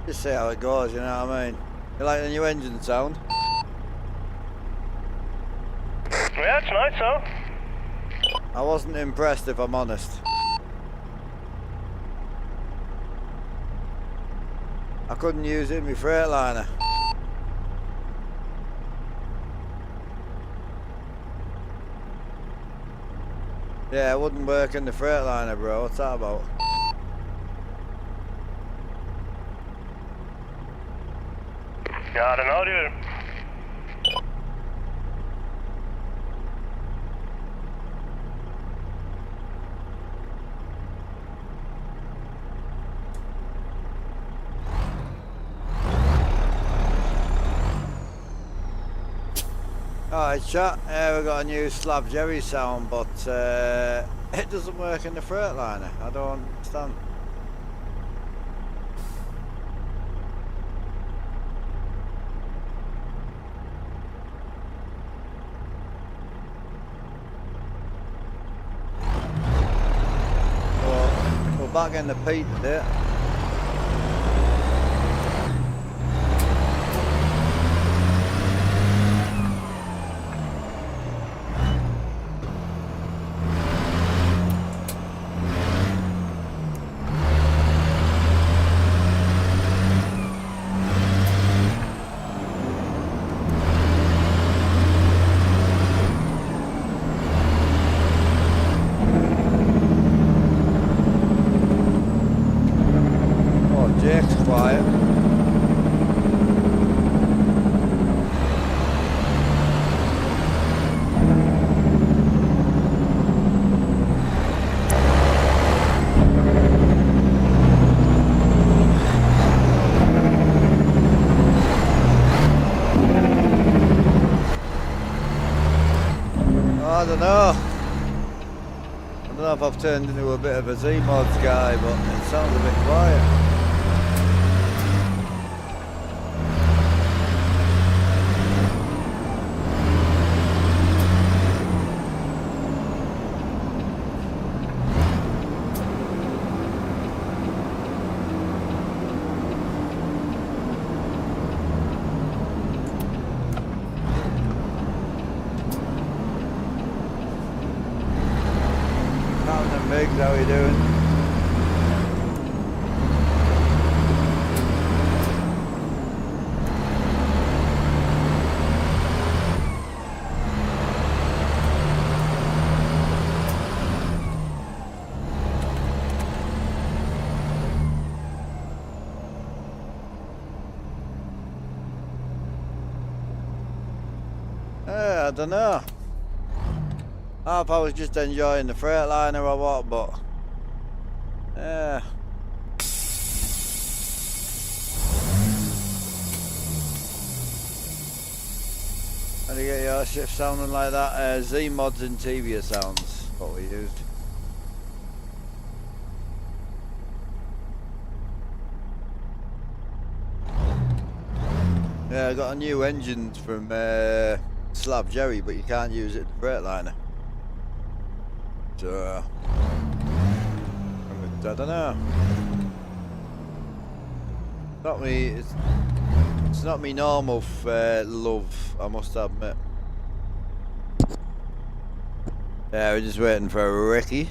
Just see how it goes, you know what I mean? You like the new engine sound? Yeah, it's nice, huh? I wasn't impressed, if I'm honest. I couldn't use it in my Freightliner. Yeah, it wouldn't work in the Freightliner, bro. What's that about? Yeah, I don't know, dude. Alright, chat. We've got a new Slab Jerry sound, but it doesn't work in the Freightliner. I don't understand. Well, we're back in the peak today. Jake's quiet. I don't know. I don't know if I've turned into a bit of a Zmods guy, but it sounds a bit quiet. Biggs, how are you doing? I don't know. I don't know if I was just enjoying the Freightliner or what, but yeah. How do you get your shift sounding like that? Zmods Interior sounds, what we used. Yeah, I got a new engine from Slab Jerry, but you can't use it in the Freightliner. So I don't know. It's not me normal love, I must admit. Yeah, we're just waiting for Ricky.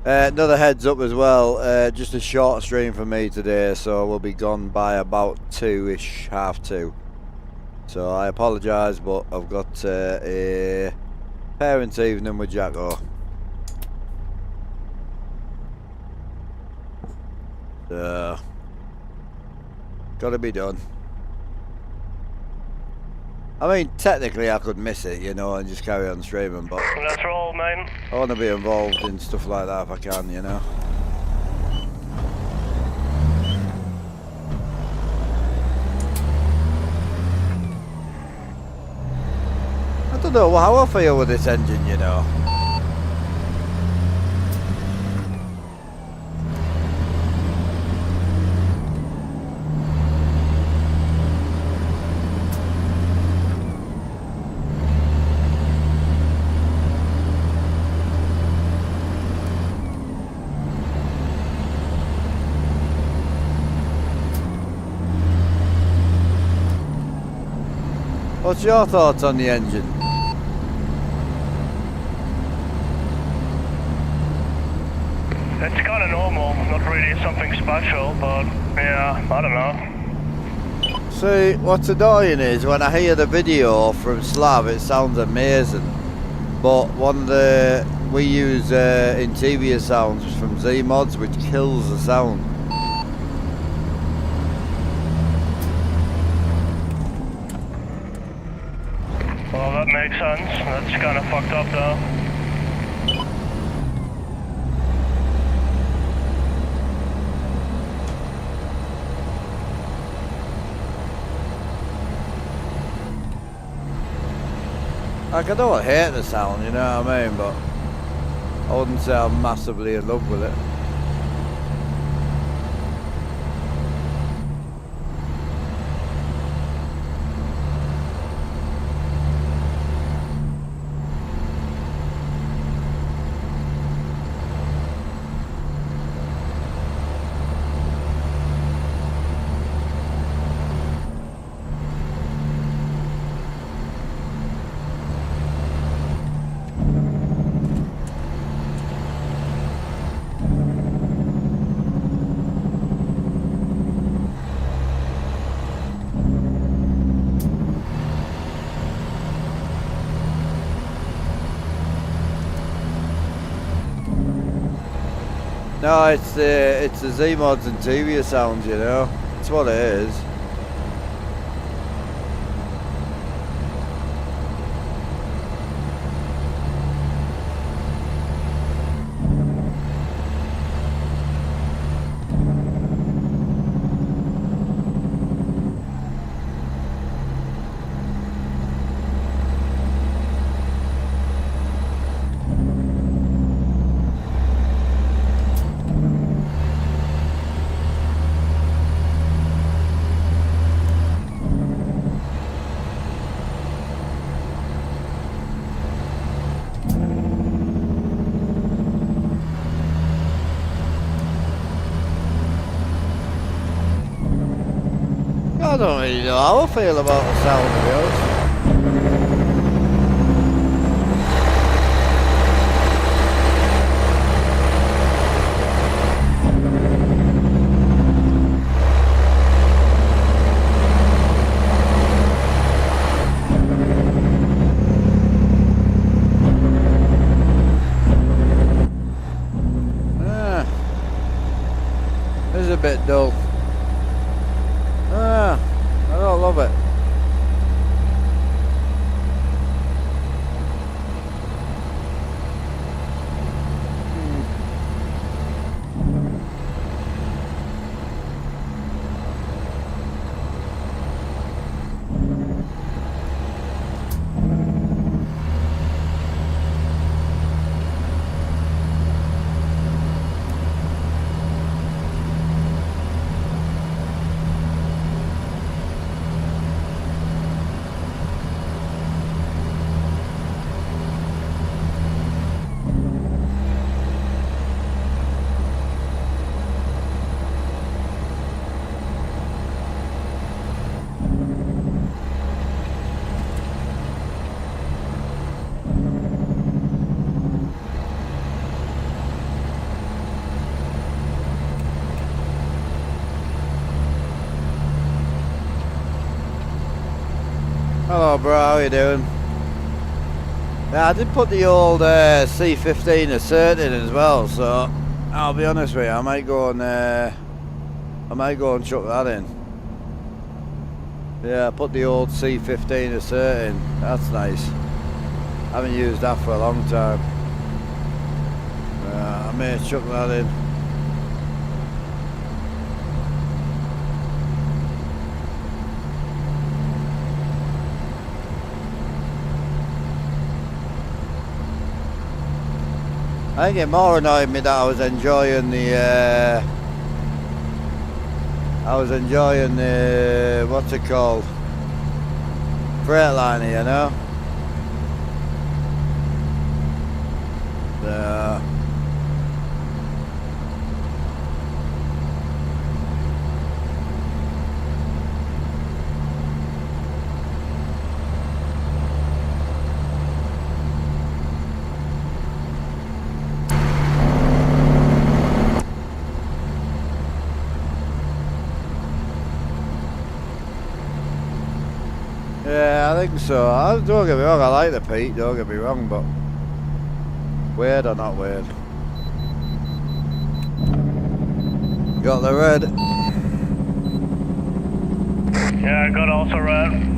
Another heads up as well, just a short stream for me today, so we'll be gone by about 2ish, half 2. So I apologise, but I've got a parents' evening with Jacko. So, gotta be done. I mean, technically I could miss it, you know, and just carry on streaming, but That's all, man. I want to be involved in stuff like that if I can, you know. I don't know how I feel with this engine, you know. What's your thoughts on the engine? It's kind of normal, not really something special, but yeah, I don't know. See, what's annoying is when I hear the video from Slav, it sounds amazing. But one of the we use interior sounds from Zmods, which kills the sound. Well, that makes sense. That's kind of fucked up, though. Like, I don't hate the sound, you know what I mean, but I wouldn't say I'm massively in love with it. No, it's the Zmods interior sounds, you know. It's what it is. I don't really know how I feel about the sound, to be honest. It's a bit dull. I don't love it. Hello bro, how you doing? Yeah, I did put the old C15 Assert in as well, so I'll be honest with you, I might go and chuck that in. Yeah, I put the old C15 Assert in. That's nice. I haven't used that for a long time. I may chuck that in. I think it more annoyed me that I was enjoying the what's it called? Freightliner, you know? I think so. Don't get me wrong, I like the peak, don't get me wrong, but weird or not weird? Got the red. Yeah, I got also red.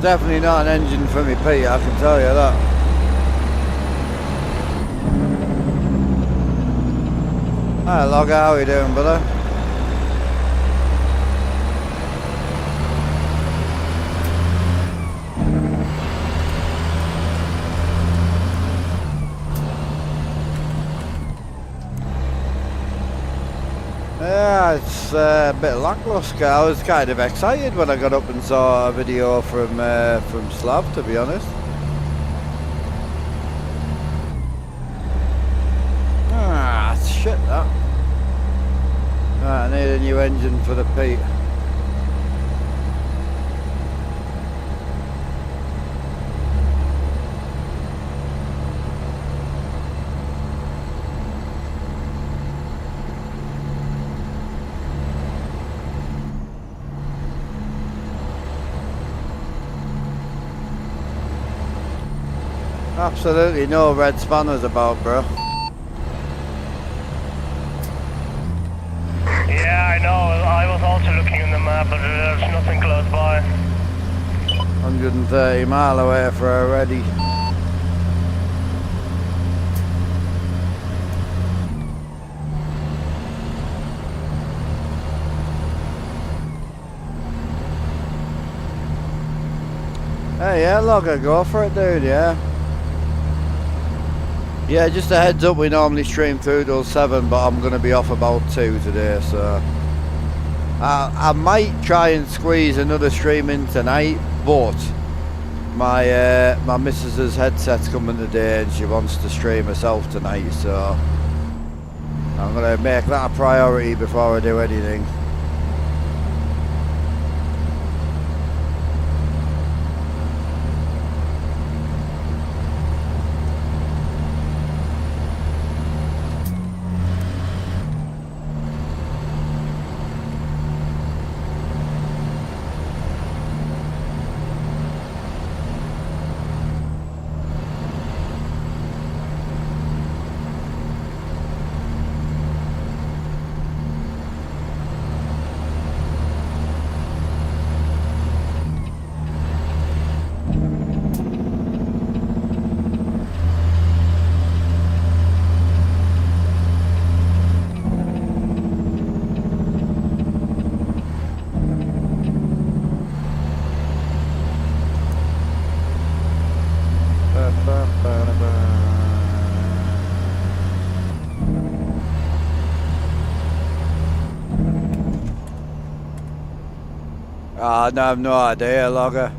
Definitely not an engine for me, Pete, I can tell you that. Hi Logger, how are you doing, brother? Yeah, it's a bit lackluster. I was kind of excited when I got up and saw a video from Slav, to be honest. Ah, shit that. Right, I need a new engine for the Pete. Absolutely no red spanners about, bro. Yeah, I know. I was also looking on the map, but there's nothing close by. 130 mile away for already. Hey, yeah, Logger, go for it, dude, yeah. Yeah, just a heads up, we normally stream through till 7, but I'm going to be off about 2 today, so... I might try and squeeze another stream in tonight, but my missus's headset's coming today and she wants to stream herself tonight, so... I'm going to make that a priority before I do anything. No, I have no idea, Logger.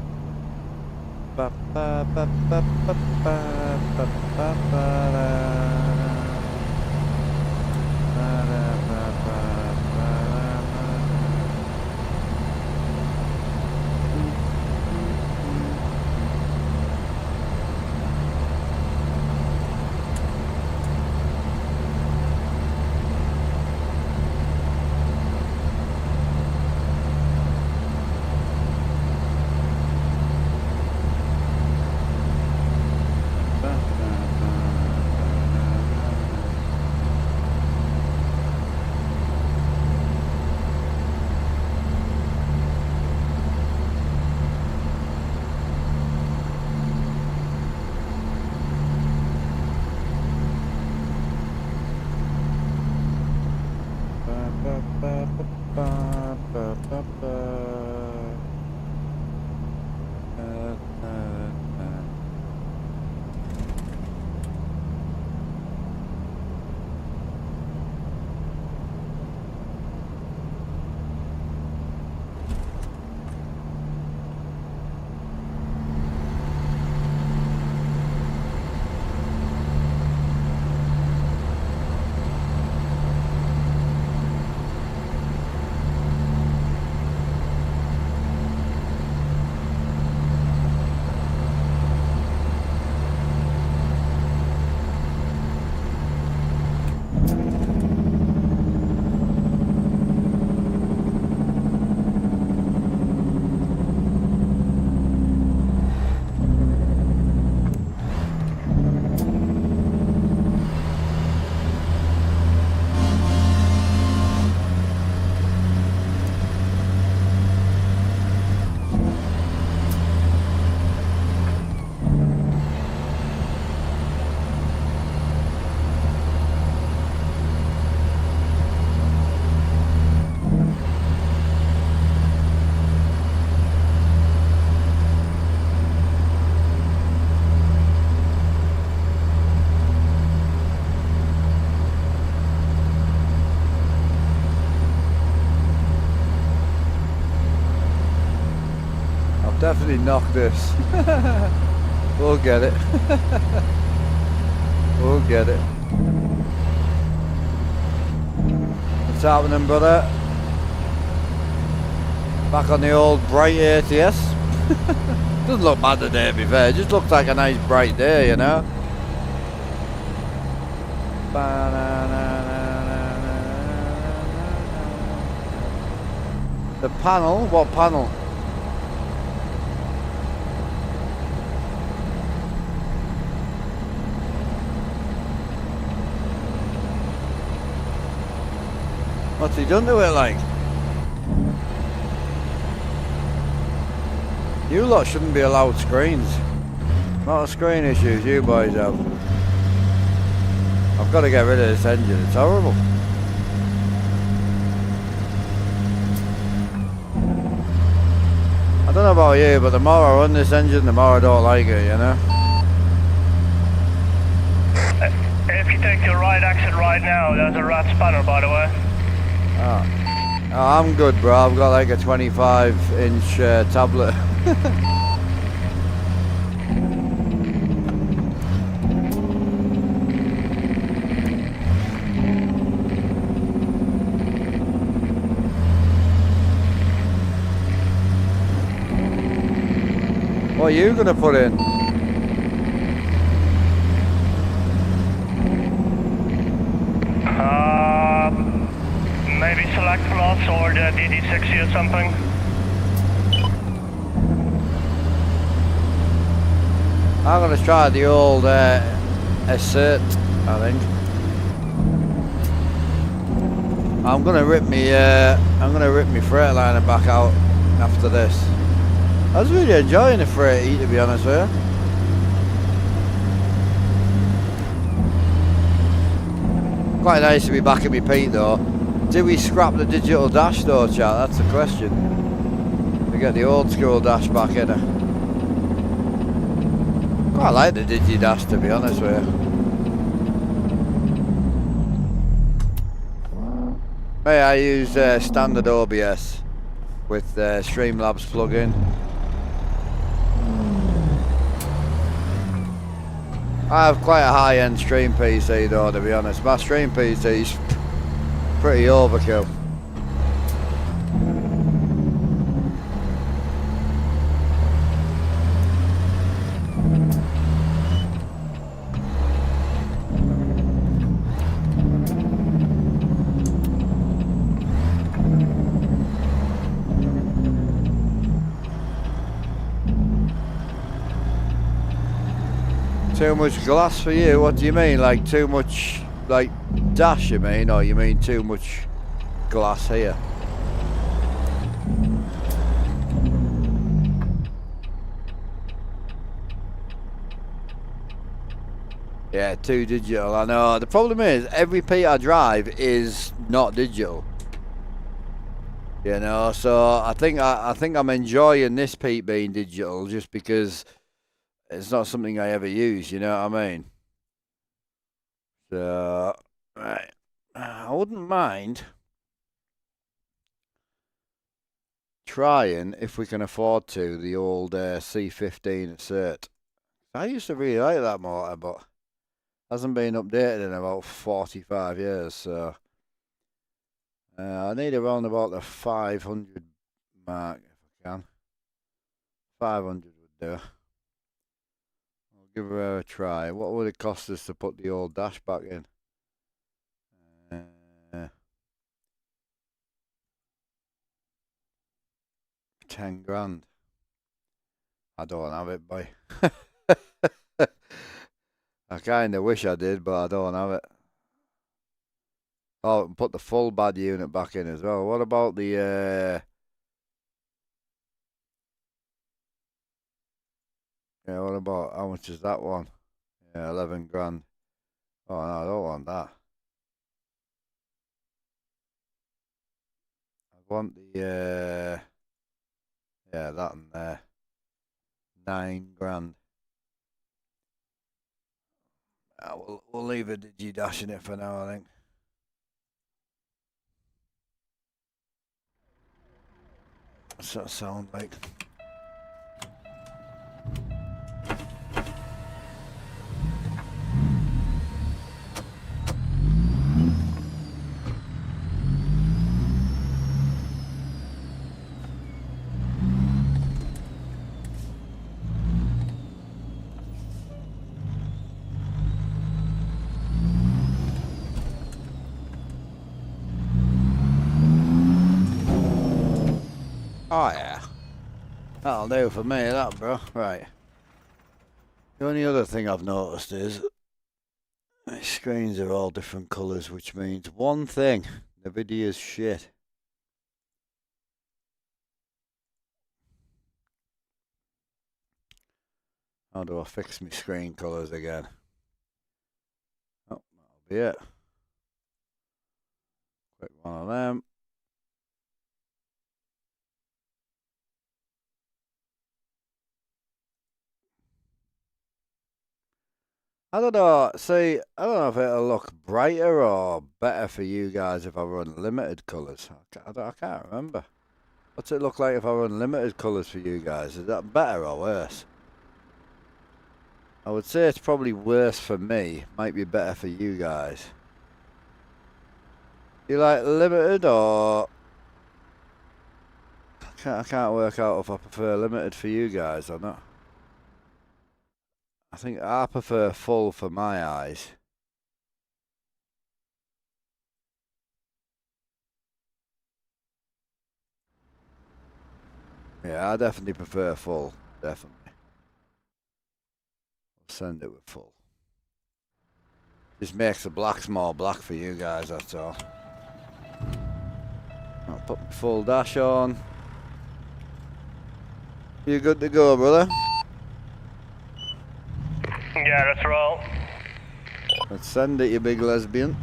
Definitely knock this. We'll get it. We'll get it. What's happening, brother? Back on the old bright ATS. Doesn't look bad today, to be fair. It just looks like a nice bright day, you know. The panel? What panel? What's he done to it, like? You lot shouldn't be allowed screens. Not a screen issues you boys have. I've got to get rid of this engine, it's horrible. I don't know about you, but the more I run this engine, the more I don't like it, you know? If you take the right exit right now, there's a rat spanner, by the way. Oh. Oh, I'm good, bro. I've got like a 25-inch tablet. What are you gonna put in? Maybe select plots or the DD60 or something. I'm gonna try the old assert, I think. I'm gonna rip me Freightliner back out after this. I was really enjoying the freight, to be honest with you. Quite nice to be back at my peak though. Do we scrap the digital dash though, chat? That's the question. We get the old school dash back in her. Quite like the digi dash, to be honest with you. Hey, I use standard OBS with Streamlabs plugin. I have quite a high-end stream PC though, to be honest. My stream PC's pretty overkill. Too much glass for you? What do you mean? Like too much, like dash you mean? Or you mean too much glass here? Yeah, too digital, I know. The problem is, every P I drive is not digital. You know, so I think I'm enjoying this Pete being digital just because it's not something I ever use, you know what I mean? So, right. I wouldn't mind trying, if we can afford to, the old C15 Assert. I used to really like that motor, but hasn't been updated in about 45 years, so I need around about the 500 mark if I can. 500 would do. I'll give her a try. What would it cost us to put the old dash back in? 10 grand. I don't have it, boy. I kinda wish I did, but I don't have it. Oh, and put the full bad unit back in as well. What about the yeah, what about how much is that one? Yeah, 11 grand. Oh no, I don't want that. I want the yeah, that and there. 9 grand. We'll leave a digi dash in it for now, I think. What's that sound like? Oh yeah. That'll do for me, that, bro. Right. The only other thing I've noticed is my screens are all different colours, which means one thing. The video's shit. How do I fix my screen colours again? Oh, that'll be it. Quick one of them. I don't know, see, I don't know if it'll look brighter or better for you guys if I run limited colours. I can't remember. What's it look like if I run limited colours for you guys? Is that better or worse? I would say it's probably worse for me. Might be better for you guys. You like limited or... I can't work out if I prefer limited for you guys or not. I think I prefer full for my eyes. Yeah, I definitely prefer full. Definitely. I'll send it with full. Just makes the blacks more black for you guys, that's all. I'll put my full dash on. You good to go, brother? Yeah, that's roll. Let's send it, you big lesbian.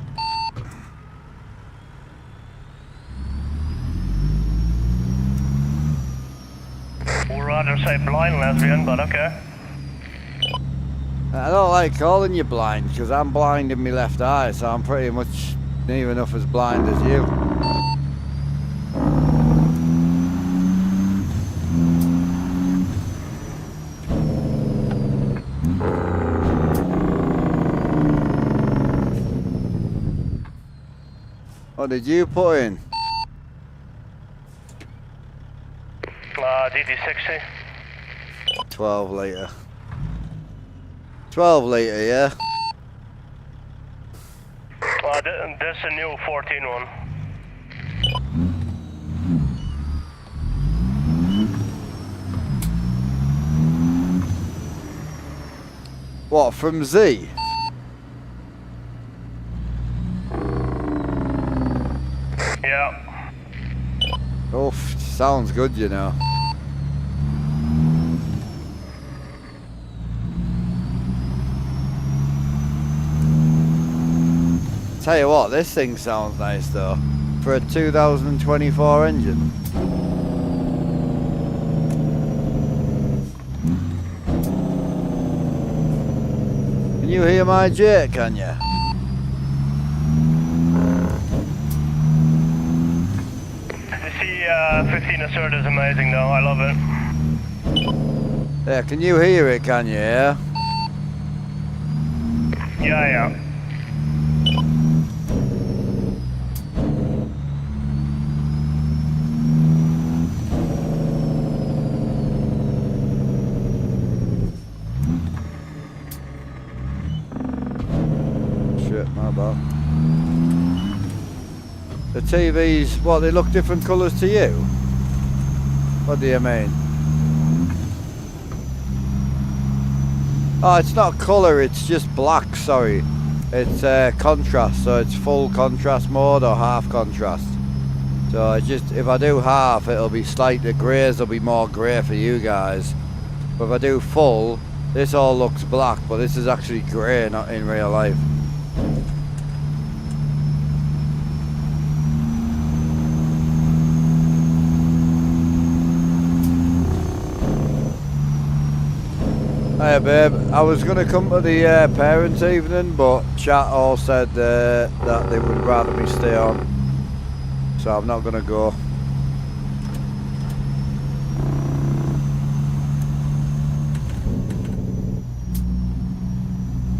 Would rather say blind lesbian, but okay. I don't like calling you blind because I'm blind in my left eye, so I'm pretty much near enough as blind as you. What did you put in? DD60. 12 litre. 12 litre, yeah? This is a new 14 one. What, from Z? Yeah. Oh, sounds good, you know. Tell you what, this thing sounds nice though. For a 2024 engine. Can you hear my jet, can you? The C15 Assert is amazing though, I love it. Yeah, can you hear it, can you, yeah? Yeah. Shit, my bad. The TVs, what, they look different colours to you? What do you mean? Oh, it's not colour, it's just black, sorry. It's contrast, so it's full contrast mode or half contrast. So it's just, if I do half, it'll be slightly, greys will be more grey for you guys. But if I do full, this all looks black, but this is actually grey, not in real life. Hey babe, I was going to come to the parents' evening, but chat all said that they would rather me stay on, so I'm not going to go.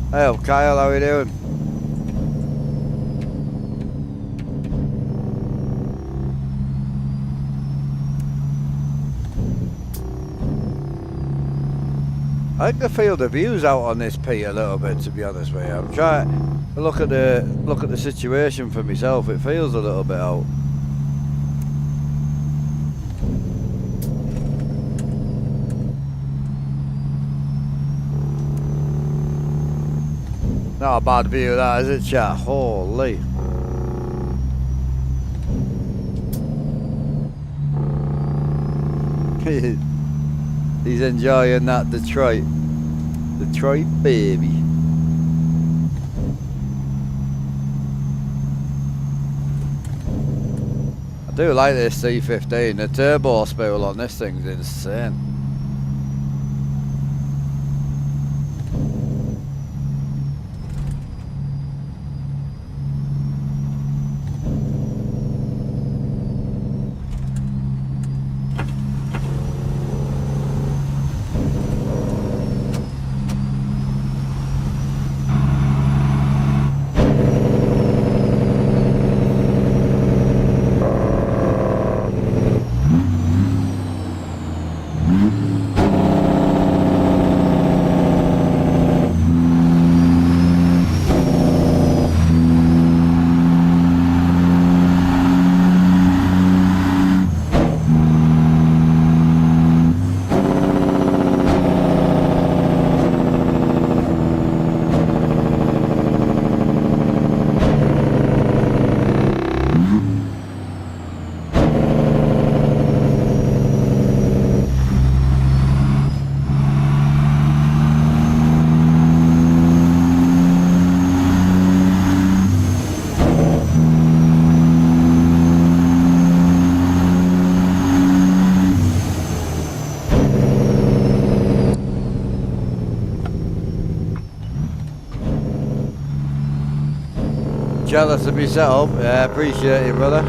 Hey Kyle, how are you doing? I like the field of views out on this P a little bit, to be honest with you. I'm trying to look at the situation for myself. It feels a little bit out. Not a bad view that, is it, chat? Holy. He's enjoying that Detroit baby. I do like this C15. The turbo spool on this thing's insane. Jealous of your setup. Yeah, appreciate it, brother.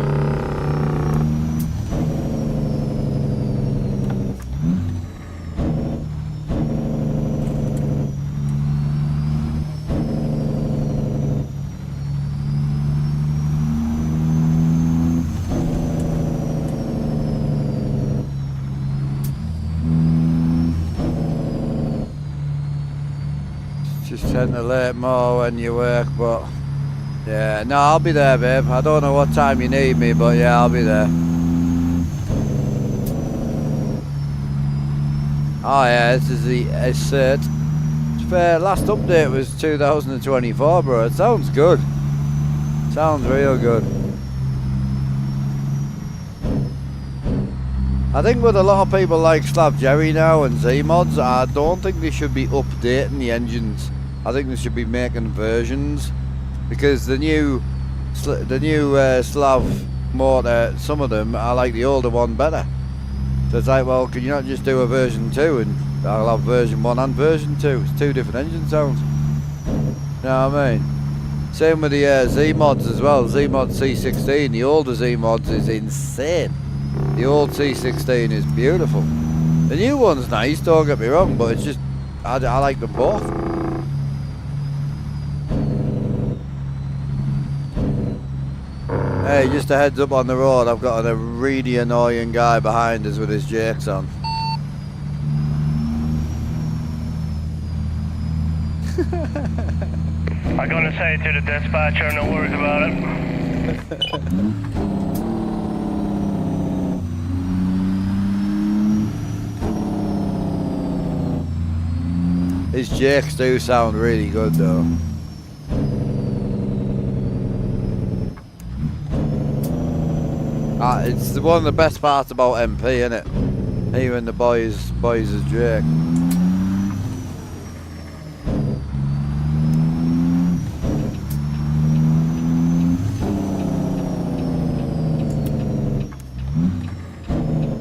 Just tend to late more when you work, but yeah, no, I'll be there, babe. I don't know what time you need me, but yeah, I'll be there. Oh yeah, this is the assert. It's fair. Last update was 2024, bro. It sounds good. Sounds real good. I think with a lot of people like Slav Jerry now and Zmods, I don't think they should be updating the engines. I think they should be making versions. Because the new Slav motor, some of them, I like the older one better. So it's like, well, can you not just do a version 2 and I'll have version 1 and version 2? It's two different engine sounds. You know what I mean? Same with the Zmods as well. Zmod C16, the older Zmods is insane. The old C16 is beautiful. The new one's nice, don't get me wrong, but it's just, I like them both. Hey, just a heads up on the road, I've got a really annoying guy behind us with his jakes on. I'm gonna say to the dispatcher, no worries about it. His jakes do sound really good though. It's one of the best parts about MP, isn't it? Hearing the boys' Drake.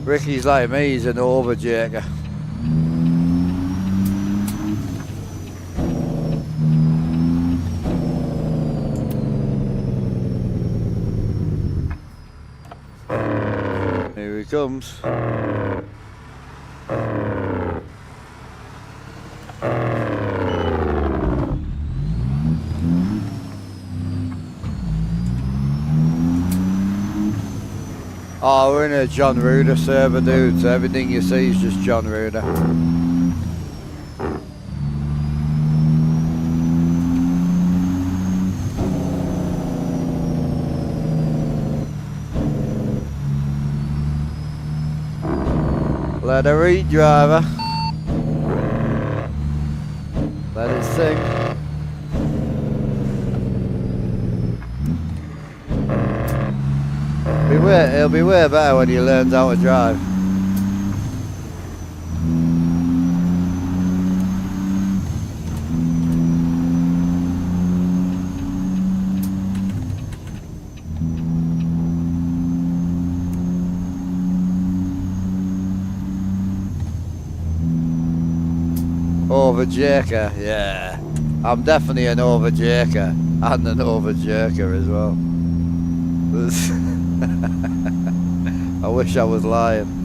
Ricky's like me, he's an overjaker. Here he comes. Oh, we're in a John Ruder server, dude, so everything you see is just John Ruder. Let her eat, driver. Let it sing. It'll be way better when he learns how to drive. Overjaker, yeah. I'm definitely an overjaker and an overjerker as well. I wish I was lying.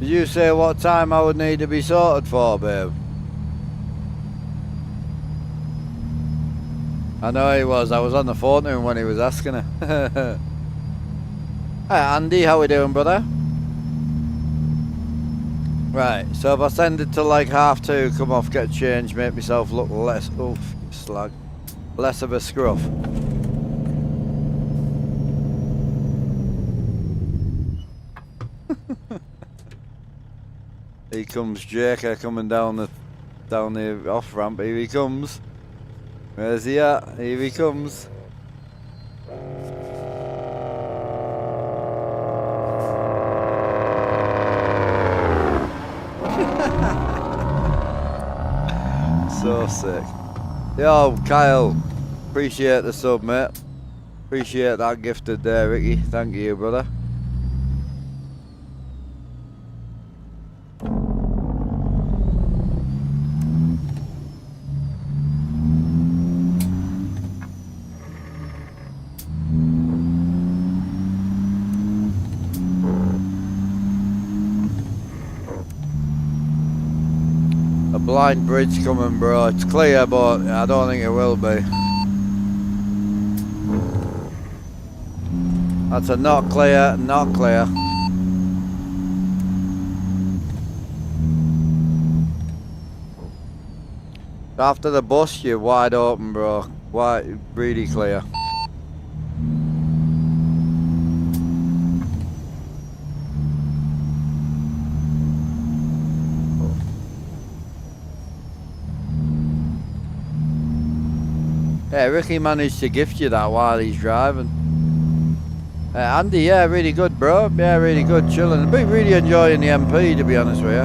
Did you say what time I would need to be sorted for, babe? I know he was. I was on the phone to him when he was asking her. Hi Andy, how we doing, brother? Right, so if I send it to like 2:30, come off, get changed, make myself look less, slag, less of a scruff. Here comes Jaker coming down the off ramp. Here he comes. Where's he at? Here he comes. So sick. Yo, Kyle. Appreciate the sub, mate. Appreciate that gifted there, Ricky. Thank you, brother. Blind bridge coming, bro. It's clear, but I don't think it will be. That's a not clear, not clear. After the bus, you're wide open, bro. Wide, really clear. Yeah, Ricky managed to gift you that while he's driving. Andy, yeah, really good, bro. Yeah, really good, chilling. I've been really enjoying the MP, to be honest with you.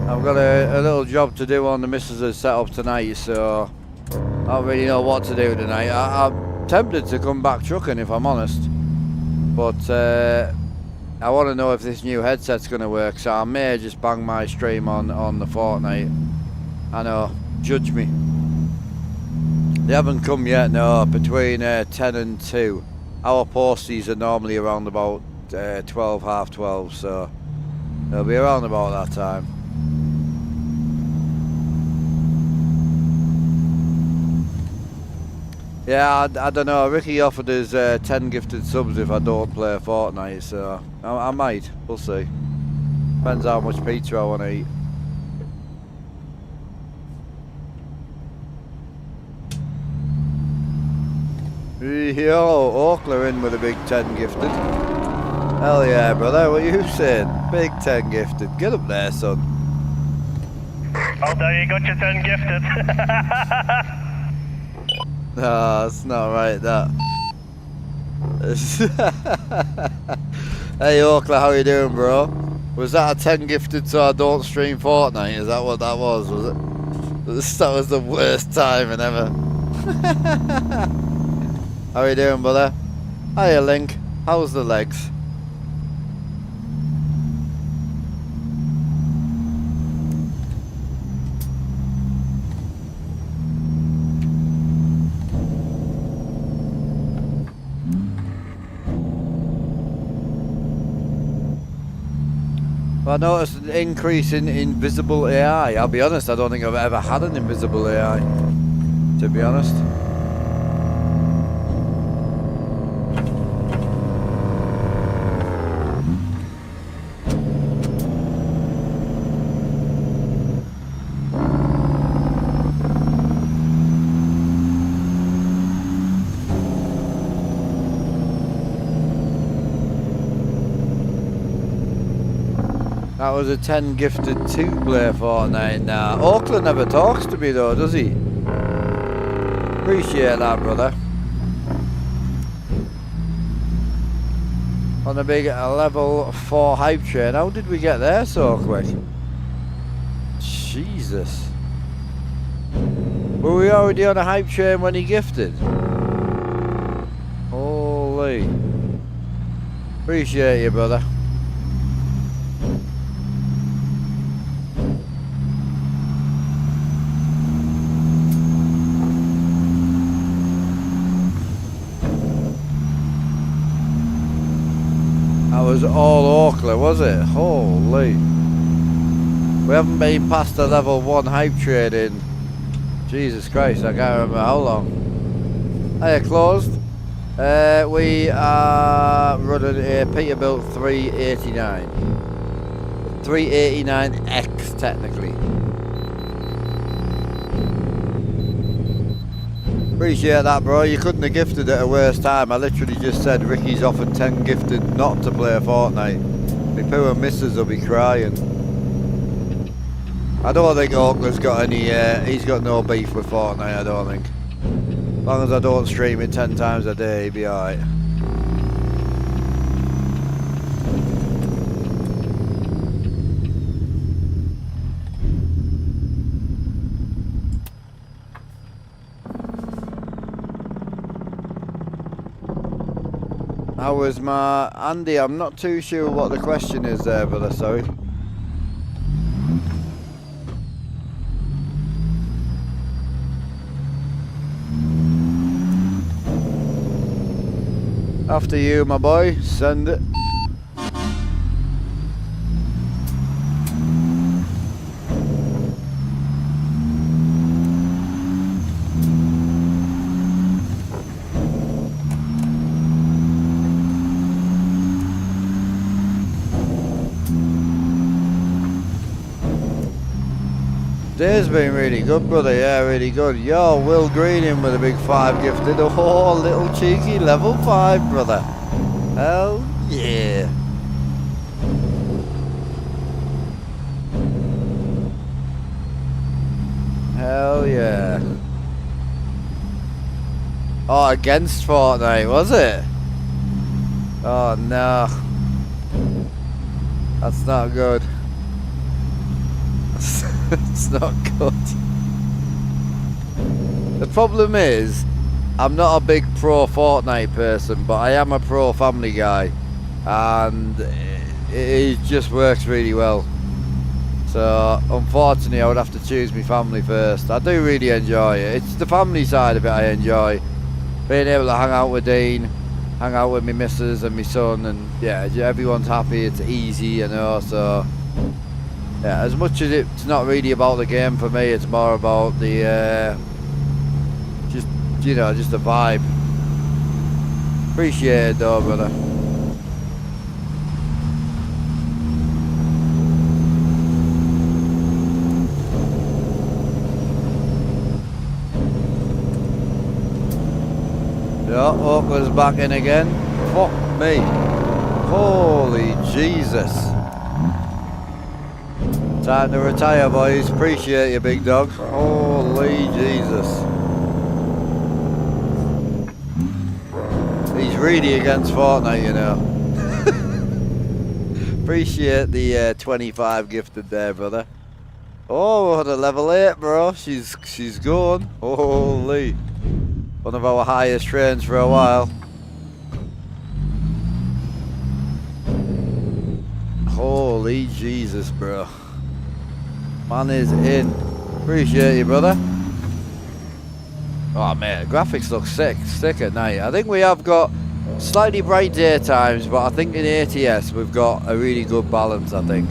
I've got a little job to do on the missus' setup tonight, so I don't really know what to do tonight. I'm tempted to come back trucking, if I'm honest. But I want to know if this new headset's going to work, so I may just bang my stream on the Fortnite. I know, judge me. They haven't come yet, no, between 10 and 2. Our posties are normally around about 12, half 12, so they'll be around about that time. Yeah, I don't know, Ricky offered us 10 gifted subs if I don't play Fortnite, so I might, we'll see. Depends how much pizza I want to eat. Yo, Oakler in with a big 10 gifted. Hell yeah, brother, what are you saying? Big 10 gifted. Get up there, son. Oh, there you got your 10 gifted. No, it's not right, that. Hey, Oakler, how you doing, bro? Was that a 10 gifted so I don't stream Fortnite? Is that what that was it? That was the worst timing ever. How you doing, brother? Hiya, Link. How's the legs? I noticed an increase in invisible AI. I'll be honest, I don't think I've ever had an invisible AI, to be honest. That was a 10 gifted to play Fortnite now. Auckland never talks to me though, does he? Appreciate that, brother. On a big level 4 hype train. How did we get there so quick? Jesus. Were we already on a hype train when he gifted? Holy. Appreciate you, brother. That was all Auckland, was it? Holy. We haven't been past the level 1 hype trade in Jesus Christ, I can't remember how long. Hiya, closed. We are running a Peterbilt 389. 389X technically. Appreciate that, bro. You couldn't have gifted at a worse time. I literally just said Ricky's offered 10 gifted not to play Fortnite. My poor missus will be crying. I don't think Auckland's got any, he's got no beef with Fortnite, I don't think. As long as I don't stream it 10 times a day, he'll be alright. How was my Andy? I'm not too sure what the question is there, brother, sorry. After you, my boy, send it. Day's been really good, brother, yeah, really good. Yo, Will Green in with a big 5 gifted. Oh, little cheeky level 5, brother. Hell yeah. Hell yeah. Oh, against Fortnite, was it? Oh, no. That's not good. It's not good. The problem is, I'm not a big pro Fortnite person, but I am a pro family guy, and it just works really well. So unfortunately I would have to choose my family first. I do really enjoy it. It's the family side of it I enjoy. Being able to hang out with Dean, hang out with my missus and my son, and yeah, everyone's happy, it's easy, you know, so yeah, as much as it's not really about the game for me, it's more about the, just, you know, just the vibe. Appreciate it though, brother. Yeah, Oakley's back in again. Fuck me. Holy Jesus. Time to retire, boys. Appreciate you, big dog. Holy Jesus. He's really against Fortnite, you know. Appreciate the 25 gifted there, brother. Oh, what a level 8, bro. She's gone. Holy. One of our highest trains for a while. Holy Jesus, bro. Man is in. Appreciate you, brother. Oh man, the graphics look sick at night. I think we have got slightly bright daytimes, but I think in ATS we've got a really good balance, I think.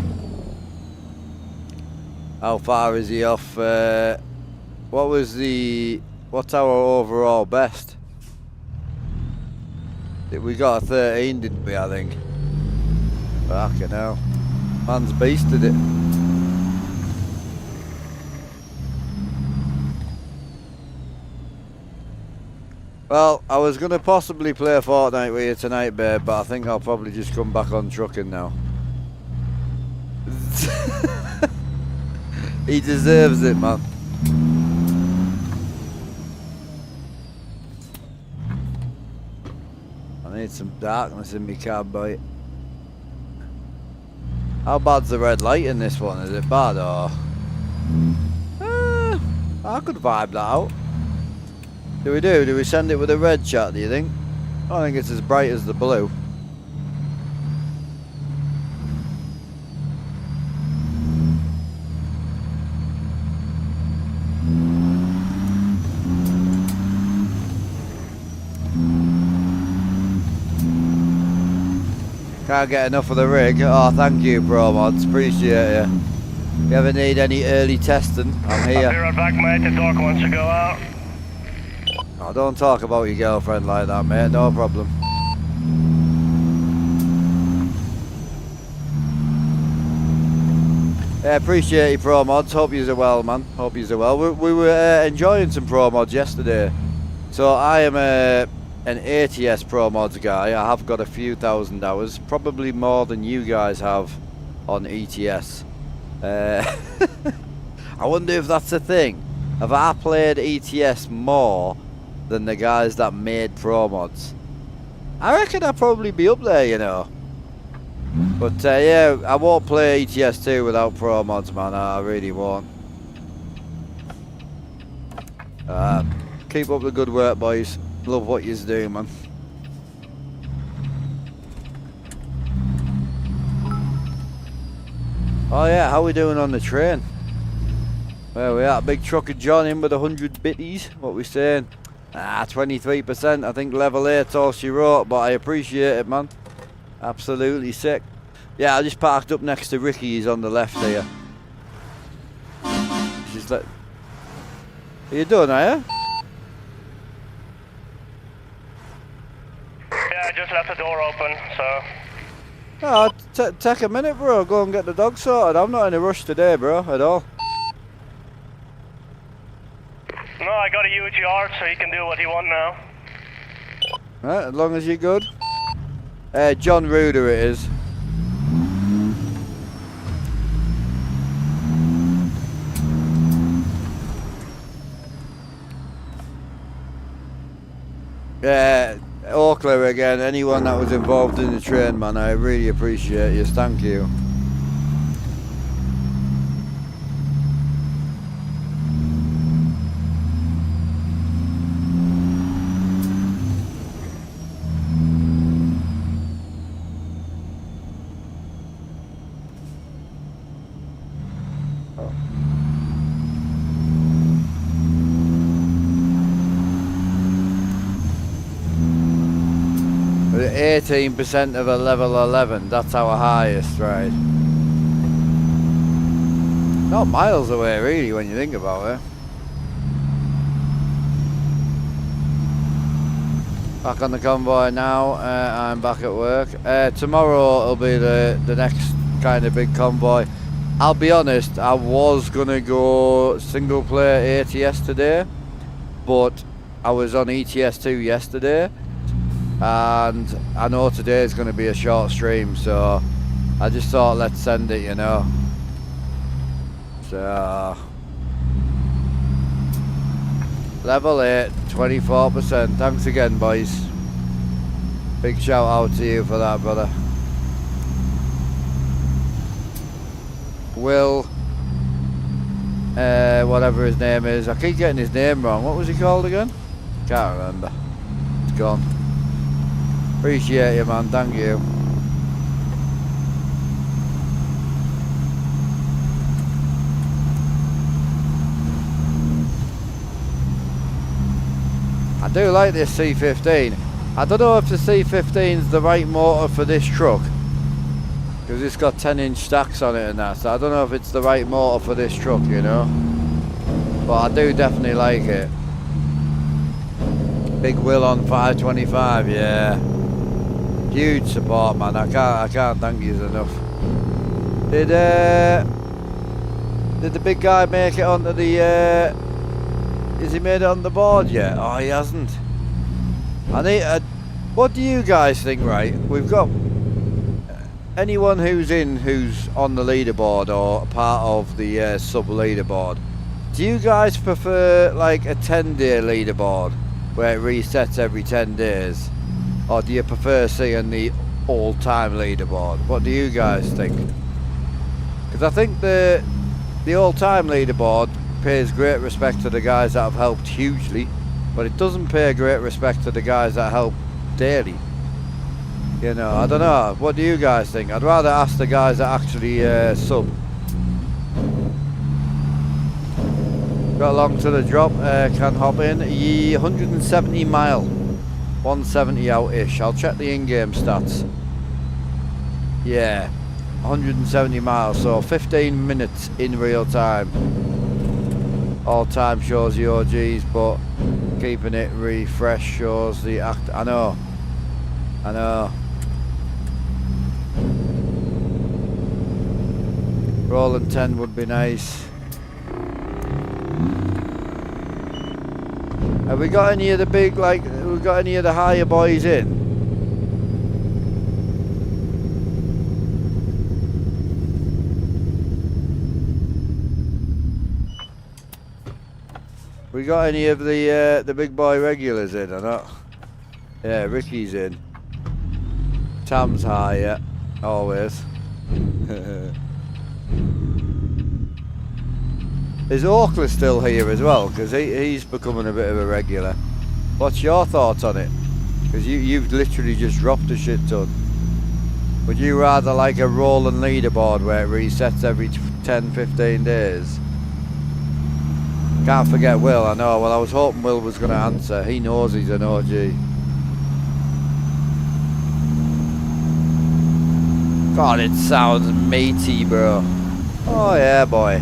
How far is he off? What's our overall best? We got a 13, didn't we, I think? Fucking hell. Man's beasted it. Well, I was going to possibly play Fortnite with you tonight, babe, but I think I'll probably just come back on trucking now. He deserves it, man. I need some darkness in my car, boy. How bad's the red light in this one? Is it bad or? I could vibe that out. Do we send it with a red chat, do you think? I don't think it's as bright as the blue. Can't get enough of the rig. Oh, thank you, Promods. Appreciate you. If you ever need any early testing, I'm here. I'll be right back, mate. The dog wants to go out. Oh, don't talk about your girlfriend like that, mate. No problem. Yeah, appreciate you, Promods. Hope you're well, man. Hope you're well. We were enjoying some Promods yesterday. So I am an ATS Promods guy. I have got a few thousand hours, probably more than you guys have on ETS. I wonder if that's a thing. Have I played ETS more than the guys that made Promods? I reckon I'd probably be up there, you know. But yeah, I won't play ETS 2 without Promods, man. I really won't. Keep up the good work, boys. Love what you're doing, man. Oh yeah, how we doing on the train? Where we at? Big trucker John in with 100 bitties. What we saying? 23%. I think level 8's all she wrote, but I appreciate it, man. Absolutely sick. Yeah, I just parked up next to Ricky. He's on the left here. She's like, are you done, are you? Yeah, I just left the door open, so... Oh, take a minute, bro. Go and get the dog sorted. I'm not in a rush today, bro, at all. No, I got a huge yard, so he can do what he wants now. Right, as long as you're good. John Ruder it is. Yeah, Auckland again. Anyone that was involved in the train, man, I really appreciate you. Thank you. We're at 18% of a level 11. That's our highest, right? Not miles away, really, when you think about it. Back on the convoy now. I'm back at work. Tomorrow it'll be the next kind of big convoy. I'll be honest, I was gonna go single player ATS today, but I was on ETS 2 yesterday, and I know today is going to be a short stream, so I just thought let's send it, you know. So level 8, 24%. Thanks again, boys. Big shout out to you for that, brother. Will, whatever his name is, I keep getting his name wrong. What was he called again? Can't remember. It's gone. Appreciate you, man. Thank you. I do like this C15. I don't know if the C15 is the right motor for this truck, because it's got 10-inch stacks on it and that, so I don't know if it's the right motor for this truck, you know. But I do definitely like it. Big Will on 525, yeah. Huge support, man. I can't thank you enough. Did the big guy make it onto the is he made it on the board yet? Oh, he hasn't. I need what do you guys think, right? We've got anyone who's on the leaderboard or part of the sub leaderboard, do you guys prefer like a 10-day leaderboard where it resets every 10 days, or do you prefer seeing the all-time leaderboard? What do you guys think? Because I think the all-time leaderboard pays great respect to the guys that have helped hugely, but it doesn't pay great respect to the guys that help daily. You know, I don't know. What do you guys think? I'd rather ask the guys that actually sub. Got along to the drop. Can hop in. 170 mile. 170 out-ish. I'll check the in-game stats. Yeah. 170 miles. So 15 minutes in real time. All time shows the OGs, but keeping it refresh shows the act. I know. Rolling 10 would be nice. Have we got any of the big, like, we got any of the higher boys in? We got any of the big boy regulars in or not? Yeah, Ricky's in. Tam's high, yeah, always. Is Oakley still here as well? Because he's becoming a bit of a regular. What's your thoughts on it? Because you've literally just dropped a shit ton. Would you rather like a rolling leaderboard where it resets every 10-15 days? Can't forget Will, I know. Well, I was hoping Will was going to answer. He knows he's an OG. God, it sounds meaty, bro. Oh yeah, boy.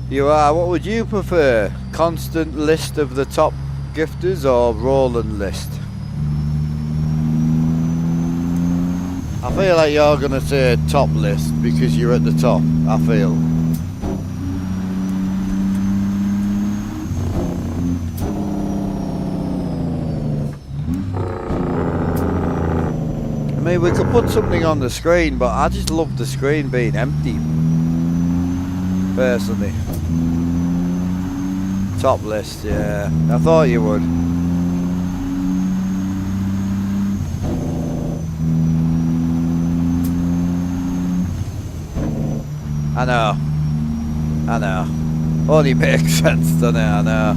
You are. What would you prefer? Constant list of the top gifters or rolling list? I feel like you're going to say top list because you're at the top, I feel. I mean, we could put something on the screen, but I just love the screen being empty. Personally. Top list, yeah. I thought you would. I know. Only makes sense, doesn't it? I know.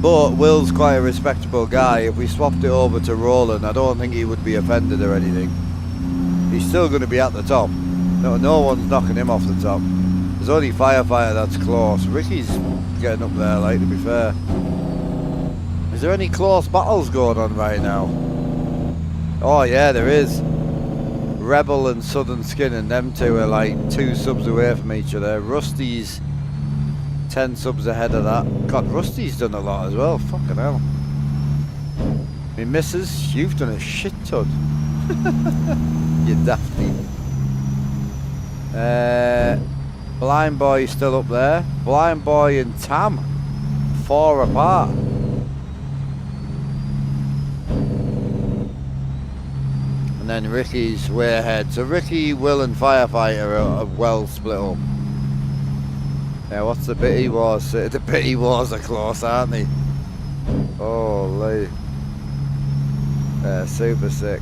But Will's quite a respectable guy. If we swapped it over to Roland, I don't think he would be offended or anything. He's still going to be at the top. No one's knocking him off the top. There's only Firefighter that's close. Ricky's getting up there, like, to be fair. Is there any close battles going on right now? Oh yeah, there is. Rebel and Southern Skin, and them two are like 2 subs away from each other. Rusty's 10 subs ahead of that. God, Rusty's done a lot as well. Fucking hell. Me missus, you've done a shit ton. You dafty. Blind Boy is still up there. Blind Boy and Tam, 4 apart. And then Ricky's way ahead. So Ricky, Will and Firefighter are well split up. Yeah, what's the Bitty Wars? The Bitty Wars are close, aren't they? Holy. Yeah, super sick.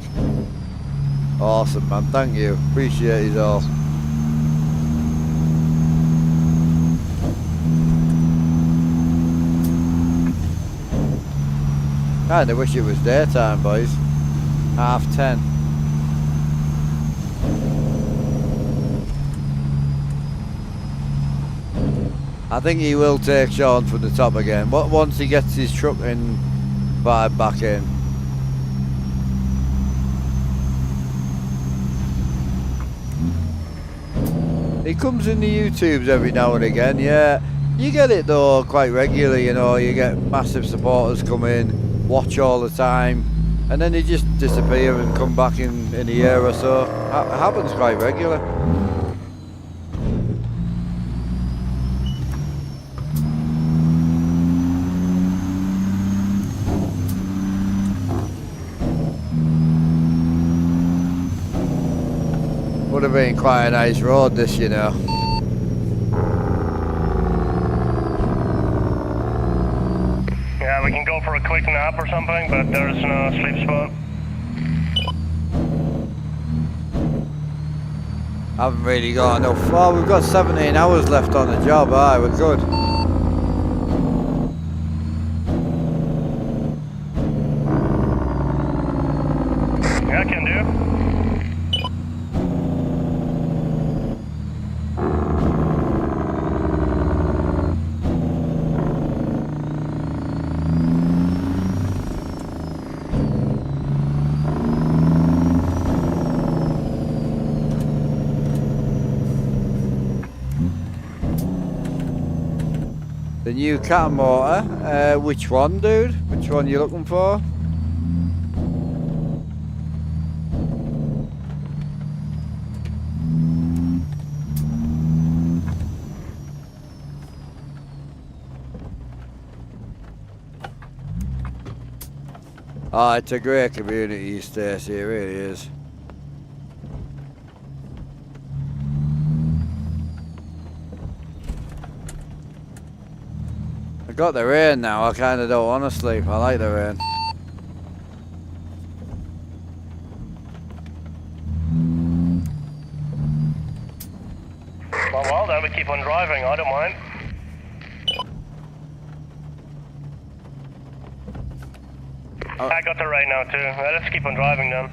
Awesome, man. Thank you. Appreciate it all. Kinda wish it was daytime, boys. 10:30. I think he will take Sean from the top again. Once he gets his truck and vibe back in. He comes in the YouTubes every now and again, yeah. You get it though quite regularly, you know, you get massive supporters come in, watch all the time, and then they just disappear and come back in a year or so. It happens quite regular. Would have been quite a nice road this, you know. Yeah, we can go for a quick nap or something, but there's no sleep spot. Haven't really got enough. Oh, we've got 17 hours left on the job. Aye, we're good. Yeah, can do. The new cat motor. Which one, dude? Which one you looking for? Oh, it's a great community, Stacey, it really is. I got the rain now, I kind of don't want to sleep, I like the rain. Well, then we keep on driving, I don't mind. I got the rain now too. Let's keep on driving then.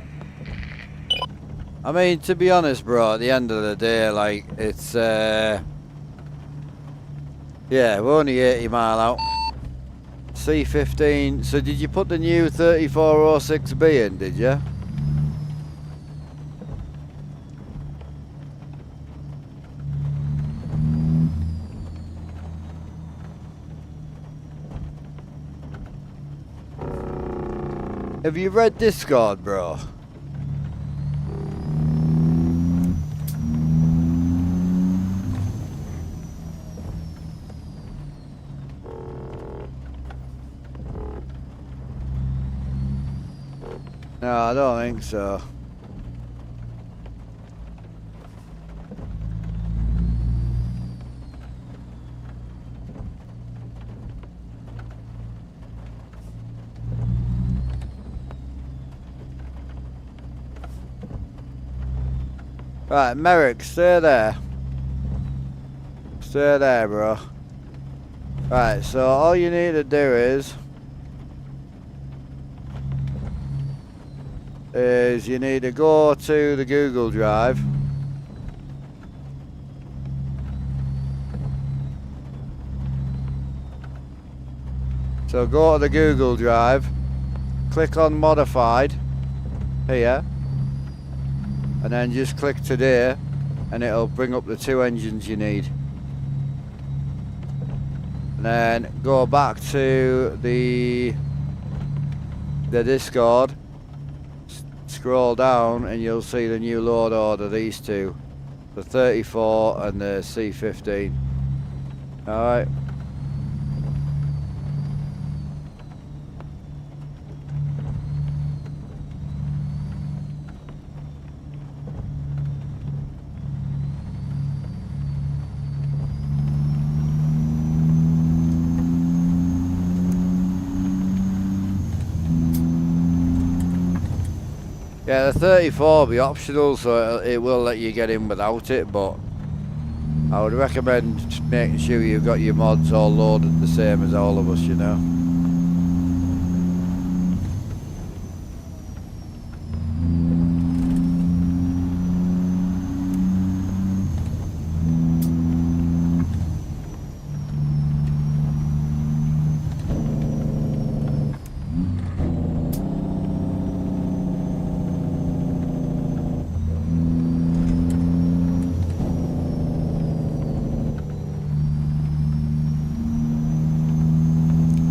I mean, to be honest, bro, at the end of the day, like, it's, yeah, we're only 80 mile out. C15, so did you put the new 3406B in, did you? Have you read Discord, bro? No, I don't think so. Right, Merrick, stay there. Stay there, bro. Right, so all you need to do is you need to go to the Google Drive. So go to the Google Drive, click on Modified here, and then just click Today, and it'll bring up the 2 engines you need. And then go back to the Discord, scroll down, and you'll see the new load order, these two, the 34 and the C15. Alright. Yeah, the 34 will be optional, so it will let you get in without it, but I would recommend making sure you've got your mods all loaded the same as all of us, you know.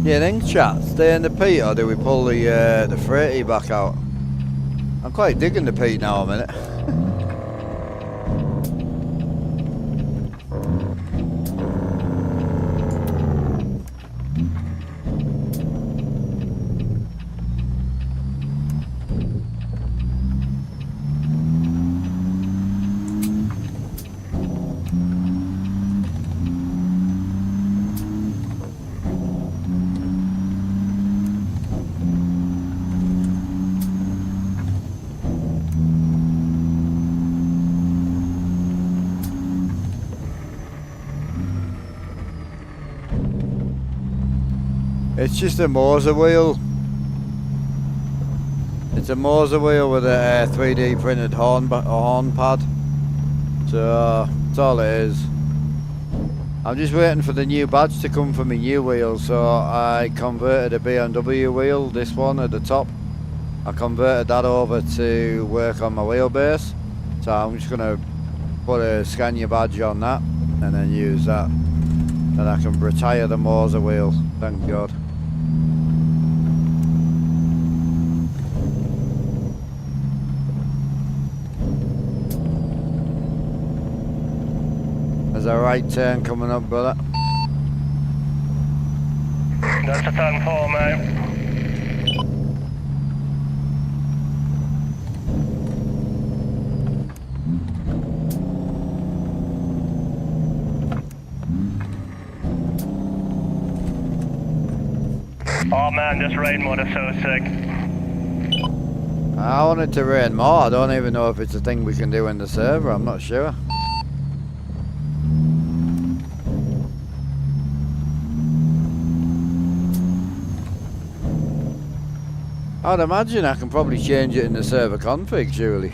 You think, chat? Stay in the peat, or do we pull the freighty back out? I'm quite digging the peat now a minute. It's just a Moser wheel. It's a Moser wheel with a 3D printed horn pad. So that's all it is. I'm just waiting for the new badge to come for my new wheel. So I converted a BMW wheel, this one at the top. I converted that over to work on my wheelbase. So I'm just gonna put a Scania badge on that and then use that. And I can retire the Moser wheel, thank God. There's a right turn coming up, brother. That's a turn 4, mate. Oh man, this rain mode is so sick. I want it to rain more. I don't even know if it's a thing we can do in the server. I'm not sure. I'd imagine I can probably change it in the server config, surely.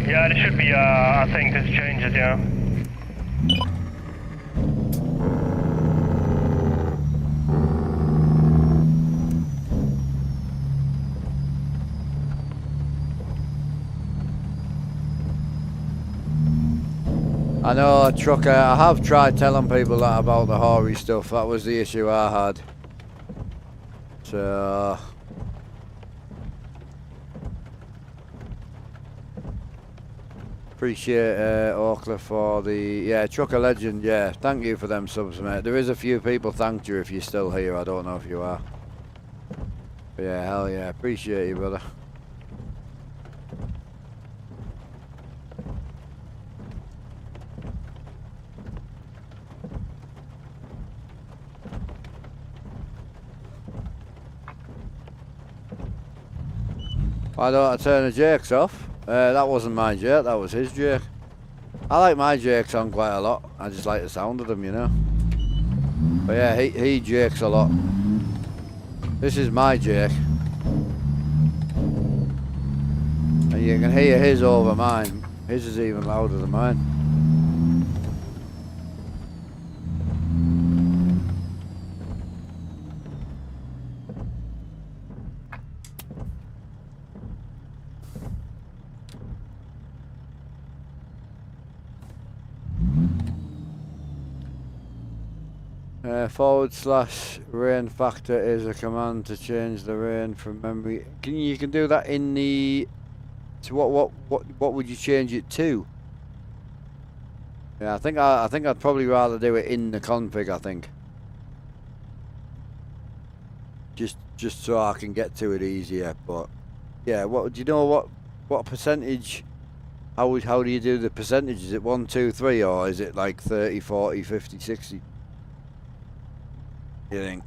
Yeah, there should be, I think this changes, yeah. I know, trucker, I have tried telling people that about the hoary stuff. That was the issue I had. So... appreciate Oakler for the... yeah, Trucker Legend, yeah. Thank you for them subs, mate. There is a few people thanked you if you're still here. I don't know if you are. But yeah, hell yeah. Appreciate you, brother. Why don't I turn the jakes off? That wasn't my jake, that was his jake. I like my jakes on quite a lot. I just like the sound of them, you know. But yeah, he jakes a lot. This is my jake. And you can hear his over mine. His is even louder than mine. / rain factor is a command to change the rain from memory. You can do that in the... so what would you change it to? Yeah, I think I'd probably rather do it in the config. I think just so I can get to it easier. But yeah, what do you know? What percentage? How do you do the percentage? Is it 1, 2, 3, or is it like 30, 40, 50, 60? You think?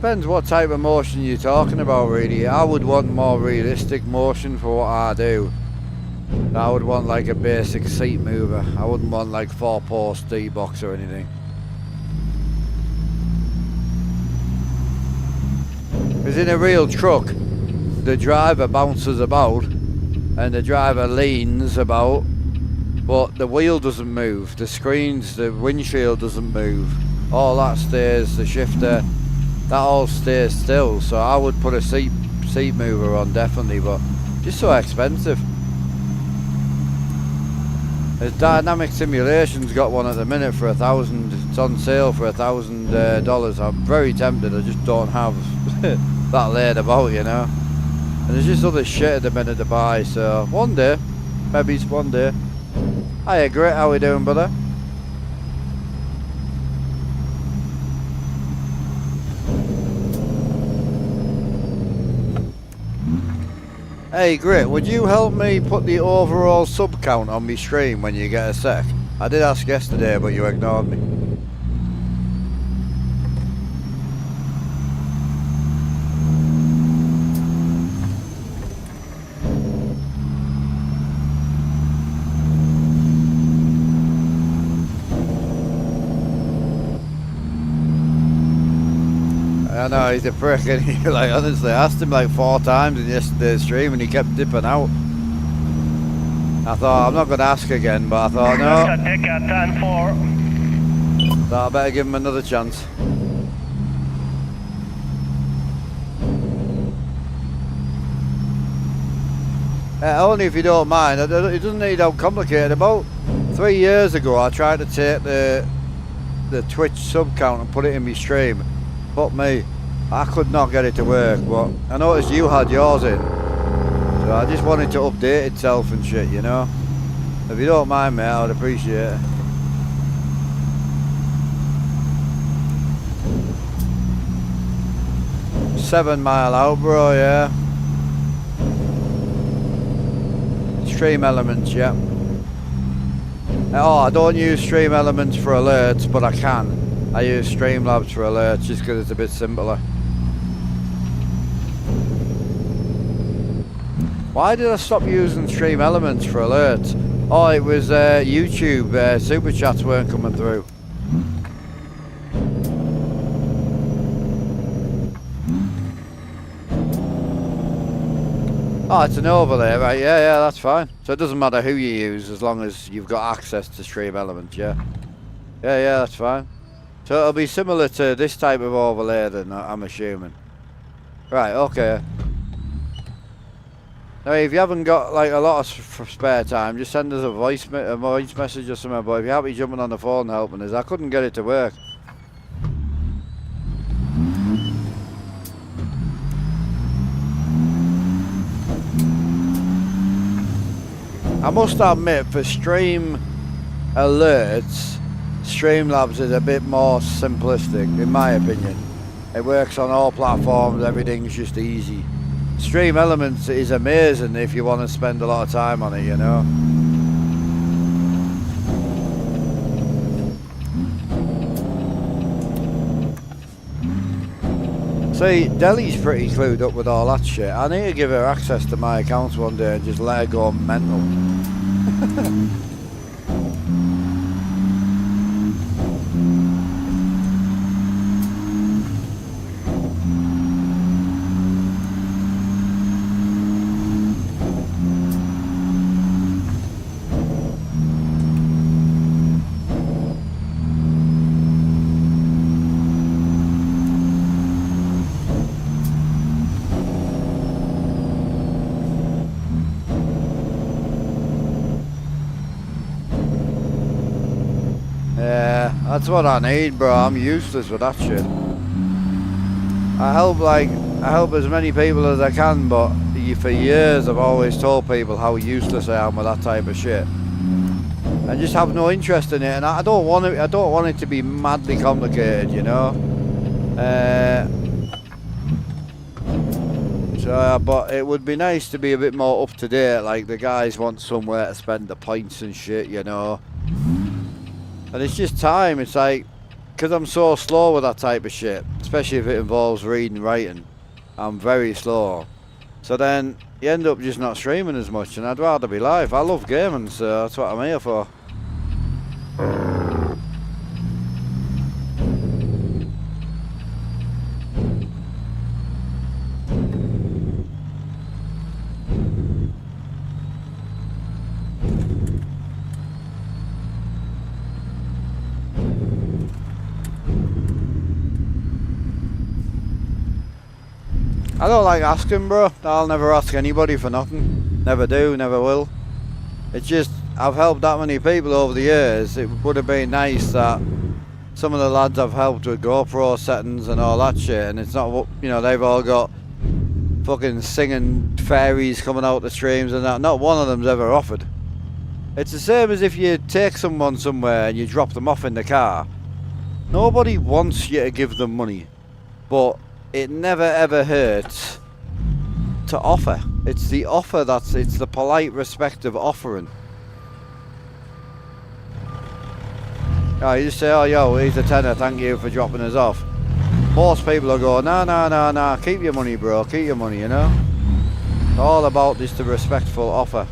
depends what type of motion you're talking about, really. I would want more realistic motion for what I do. I would want like a basic seat mover. I wouldn't want like 4-post D-box or anything. Because in a real truck, the driver bounces about and the driver leans about, but the wheel doesn't move, the screens, the windshield doesn't move, all that stays, the shifter, that all stays still. So I would put a seat mover on, definitely, but just so expensive. There's Dynamic Simulation's got one at the minute for $1,000. It's on sale for $1,000. I'm very tempted. I just don't have that laid about, you know. And there's just other shit at the minute to buy. So one day, maybe it's one day. Hiya, Grit. How we doing, brother? Hey Grit, would you help me put the overall sub count on my stream when you get a sec? I did ask yesterday, but you ignored me. I know, he's a prick, and he, like, honestly, I asked him like 4 times in yesterday's stream and he kept dipping out. I thought, I'm not going to ask again, but I thought, no. So I better give him another chance. Only if you don't mind. It doesn't need how complicated. About 3 years ago, I tried to take the Twitch sub count and put it in my stream. Fuck me, I could not get it to work, but I noticed you had yours in, so I just wanted to update itself and shit, you know. If you don't mind, mate, I would appreciate it. $7 mile out, bro, yeah. Stream Elements, yeah. Oh, I don't use Stream Elements for alerts, but I can. I use Streamlabs for alerts just because it's a bit simpler. Why did I stop using Stream Elements for alerts? Oh, it was YouTube, super chats weren't coming through. Oh, it's an overlay, right? Yeah, that's fine. So it doesn't matter who you use as long as you've got access to Stream Elements, yeah. Yeah, that's fine. So it'll be similar to this type of overlay then, I'm assuming. Right, okay. Now if you haven't got like a lot of spare time, just send us a voice message or something, but if you're happy jumping on the phone and helping us, I couldn't get it to work. I must admit, for stream alerts, Streamlabs is a bit more simplistic, in my opinion. It works on all platforms, everything's just easy. Stream Elements is amazing if you want to spend a lot of time on it, you know. See, Deli's pretty clued up with all that shit. I need to give her access to my accounts one day and just let her go mental. That's what I need, bro. I'm useless with that shit. I help as many people as I can, but for years I've always told people how useless I am with that type of shit. I just have no interest in it, and I don't want it. I don't want it to be madly complicated, you know. But it would be nice to be a bit more up to date. Like the guys want somewhere to spend the points and shit, you know. And it's just time. It's like, because I'm so slow with that type of shit. especially if it involves reading and writing. I'm very slow. So then you end up just not streaming as much, and I'd rather be live. I love gaming, so that's what I'm here for. I don't like asking, bro. I'll never ask anybody for nothing. Never do, never will. It's just, I've helped that many people over the years. It would have been nice that some of the lads I've helped with GoPro settings and all that shit, and it's not, you know, they've all got fucking singing fairies coming out the streams and that. Not one of them's ever offered. It's the same as if you take someone somewhere and you drop them off in the car. Nobody wants you to give them money, but it never ever hurts to offer. It's the offer it's the polite respect of offering. Oh, you just say, oh yo, here's a tenner, thank you for dropping us off. Most people will go, nah, keep your money bro, keep your money, you know. It's all about just the respectful offer.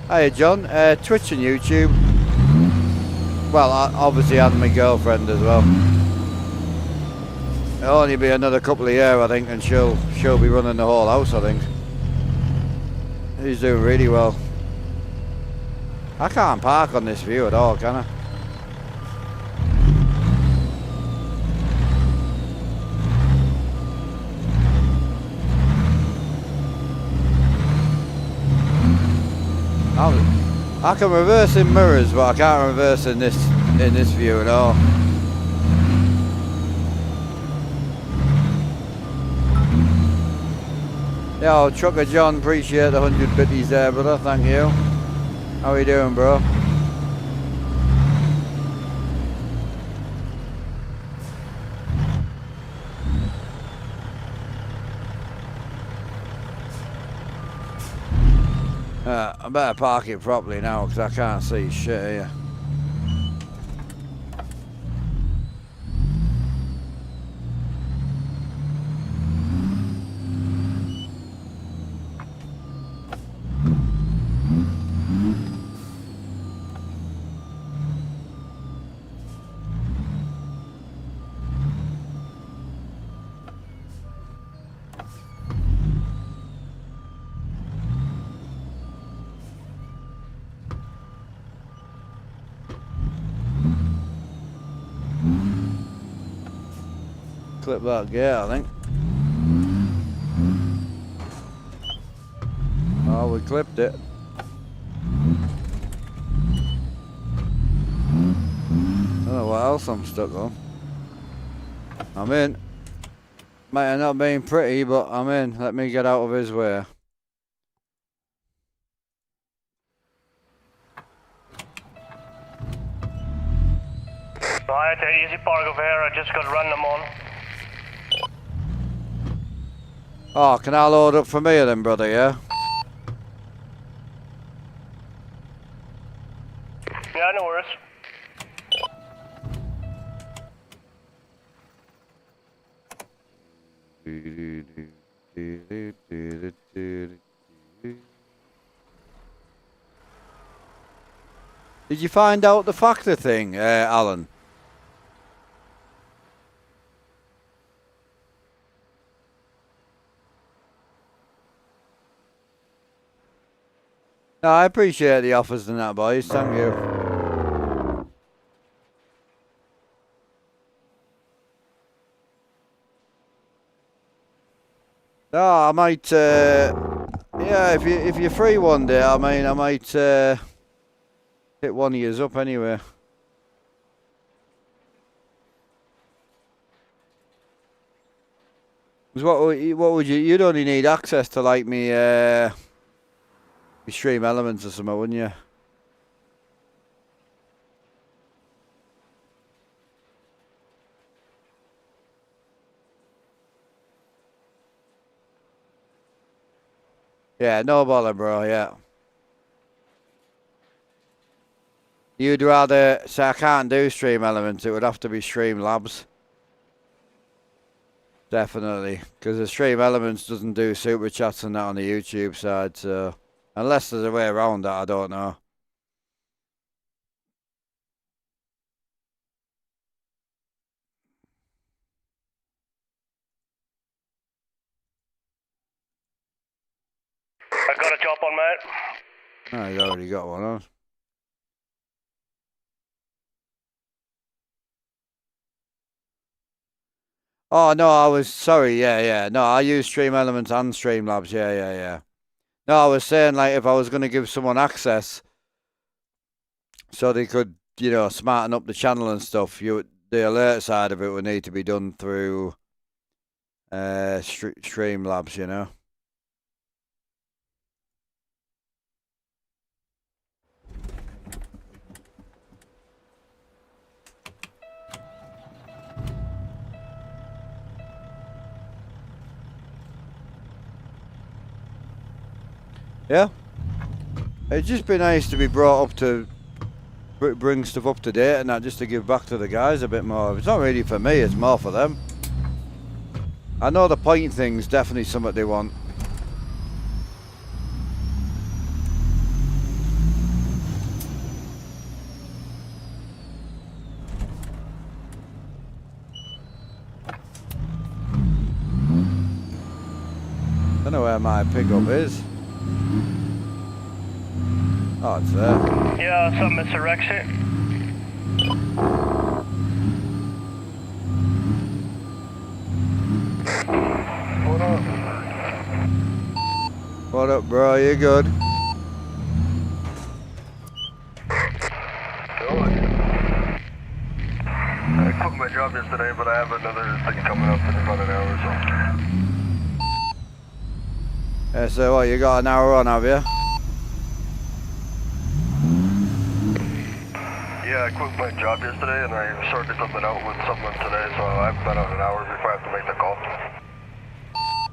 Hey John, Twitch and YouTube. Well, obviously I'm my girlfriend as well. It'll only be another couple of years, I think, and she'll be running the whole house, I think. She's doing really well. I can't park on this view at all, can I? I can reverse in mirrors, but I can't reverse in this view at all. Yo, Trucker John, appreciate the 100 bitties there, brother. Thank you. How are you doing, bro? I better park it properly now because I can't see shit here. Clip that gate, I think. Oh, we clipped it. I don't know what else I'm stuck on. I'm in. Might have not been pretty, but I'm in. Let me get out of his way. Right, easy park over here. I just got random on. Oh, can I load up for me then, brother, yeah? Yeah, no worries. Did you find out the factor thing, Alan? No, I appreciate the offers and that, boys. Thank you. No, I might. Yeah, if you're free one day, I mean, I might hit one of yous up anyway. What would you? You'd only need access to like me. Stream elements or something, wouldn't you? Yeah, no bother, bro. Yeah. You'd rather... So I can't do Stream Elements. It would have to be Stream Labs. Definitely. Because the Stream Elements doesn't do super chats and that on the YouTube side. So unless there's a way around that, I don't know. I got a job on, mate. Oh, he's already got one on. Oh, no, I was... Sorry, yeah. No, I use Stream Elements and Streamlabs. Yeah. No, I was saying, like, if I was going to give someone access so they could, you know, smarten up the channel and stuff, the alert side of it would need to be done through Streamlabs, you know? Yeah. It'd just be nice to be brought up to bring stuff up to date and that, just to give back to the guys a bit more. It's not really for me, it's more for them. I know the point thing's definitely something they want. Don't know where my pickup is. Oh, it's there. Yeah, some Mr. What up? What up, bro? You good? I quit my job yesterday, but I have another thing coming up in about an hour or so. Yeah, so what, you got an hour on, have you? Yeah, I quit my job yesterday and I sorted something out with someone today, so I have about an hour before I have to make the call.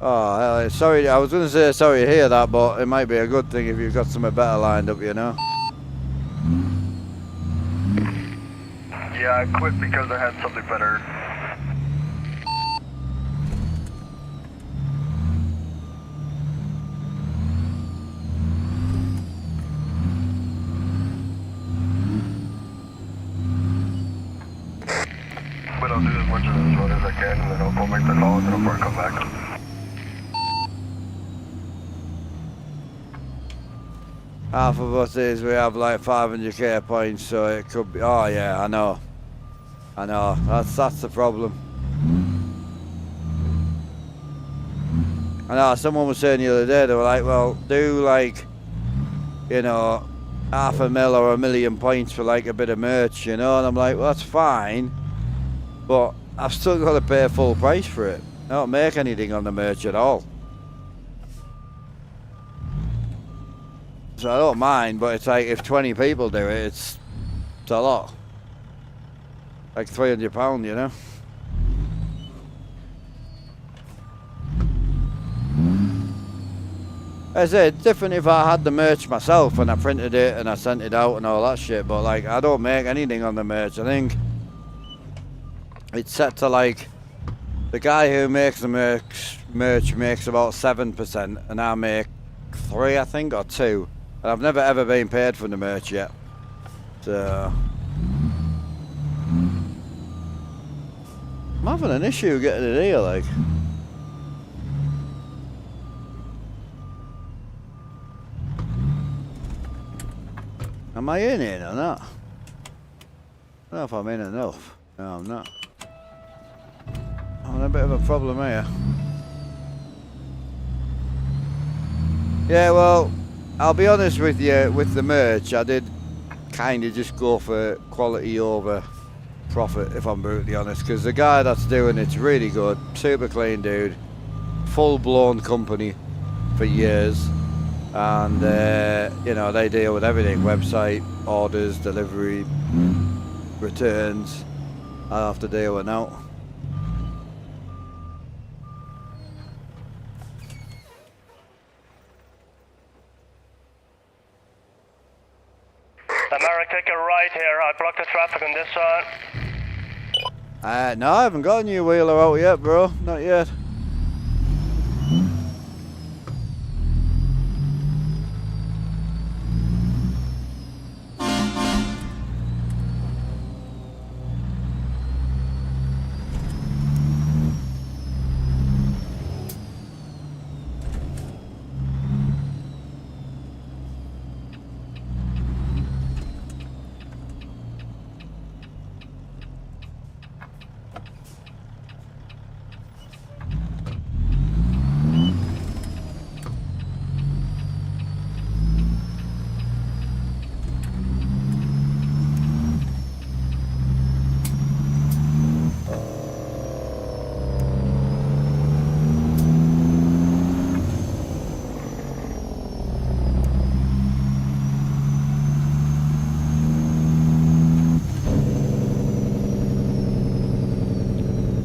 Oh, hell, sorry, I was going to say sorry to hear that, but it might be a good thing if you've got something better lined up, you know? Yeah, I quit because I had something better. But I'll do as much of this one as I can, and then I'll go make the call, and then I'll probably come back. Half of us is we have like 500k points, so it could be... Oh, yeah, I know. That's the problem. I know, someone was saying the other day, they were like, well, do like, you know, 500,000 or 1,000,000 points for like a bit of merch, you know? And I'm like, well, that's fine, but I've still got to pay full price for it. I don't make anything on the merch at all. So I don't mind, but it's like if 20 people do it, it's a lot. Like £300, you know? As I said, it's different if I had the merch myself and I printed it and I sent it out and all that shit, but like I don't make anything on the merch. I think it's set to like the guy who makes the merch makes about 7% and I make 3, I think, or 2. And I've never ever been paid for the merch yet. So I'm having an issue getting it here, like. Am I in it or not? I don't know if I'm in enough. No, I'm not. I'm in a bit of a problem here. Yeah, well, I'll be honest with you, with the merch, I did kind of just go for quality over profit, if I'm brutally honest, because the guy that's doing it's really good, super clean dude, full-blown company for years, and you know, they deal with everything, website, orders, delivery, returns. I have to deal with now. America, take a right here. I blocked the traffic on this side. No, I haven't got a new wheeler out yet, bro. Not yet.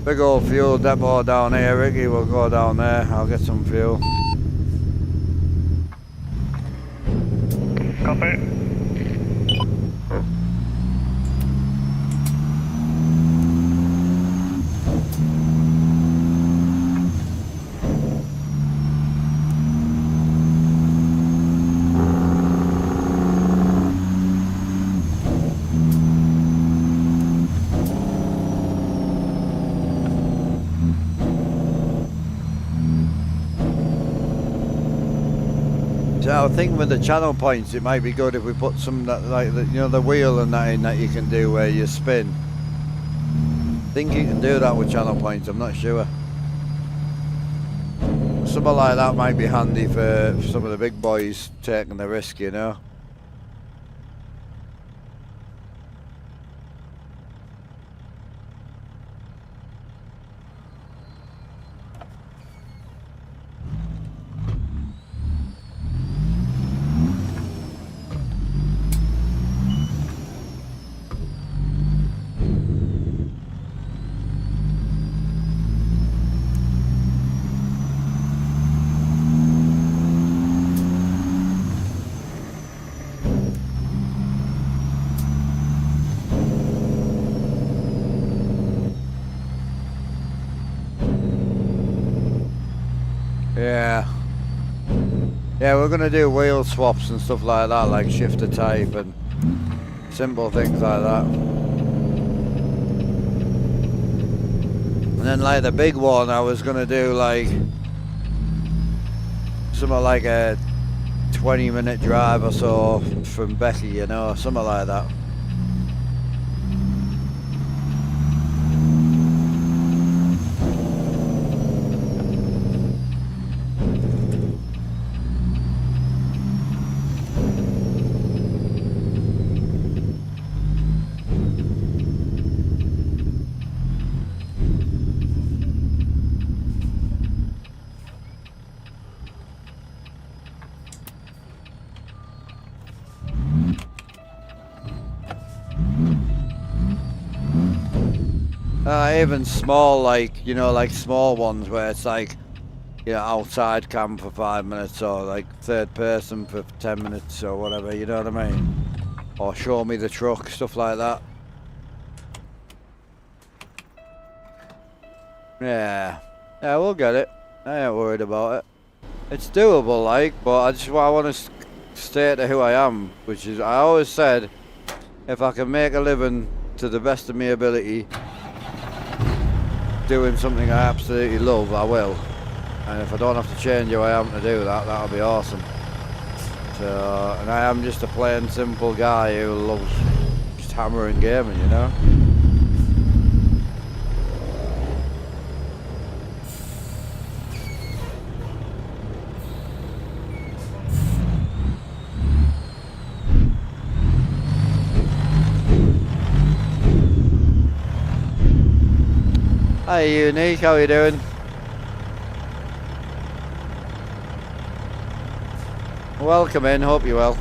Big old fuel depot down here, Ricky. We'll go down there. I'll get some fuel. Copy. So I was thinking with the channel points, it might be good if we put some that, like the, you know, the wheel and that in that you can do where you spin. I think you can do that with channel points. I'm not sure. Something like that might be handy for some of the big boys taking the risk, you know. Yeah, we're gonna do wheel swaps and stuff like that, like shifter type and simple things like that. And then like the big one, I was gonna do like something like a 20-minute drive or so from Becky, you know, something like that. Even small, like, you know, like small ones where it's like, you know, outside cam for 5 minutes or like third person for 10 minutes or whatever, you know what I mean? Or show me the truck, stuff like that. Yeah, we'll get it. I ain't worried about it. It's doable, like, but I want to state to who I am, which is, I always said, if I can make a living to the best of my ability, doing something I absolutely love, I will. And if I don't have to change who I am to do that, that'll be awesome. So, and I am just a plain simple guy who loves just hammering gaming, you know? Hi Unique, how are you doing? Welcome in, hope you're well.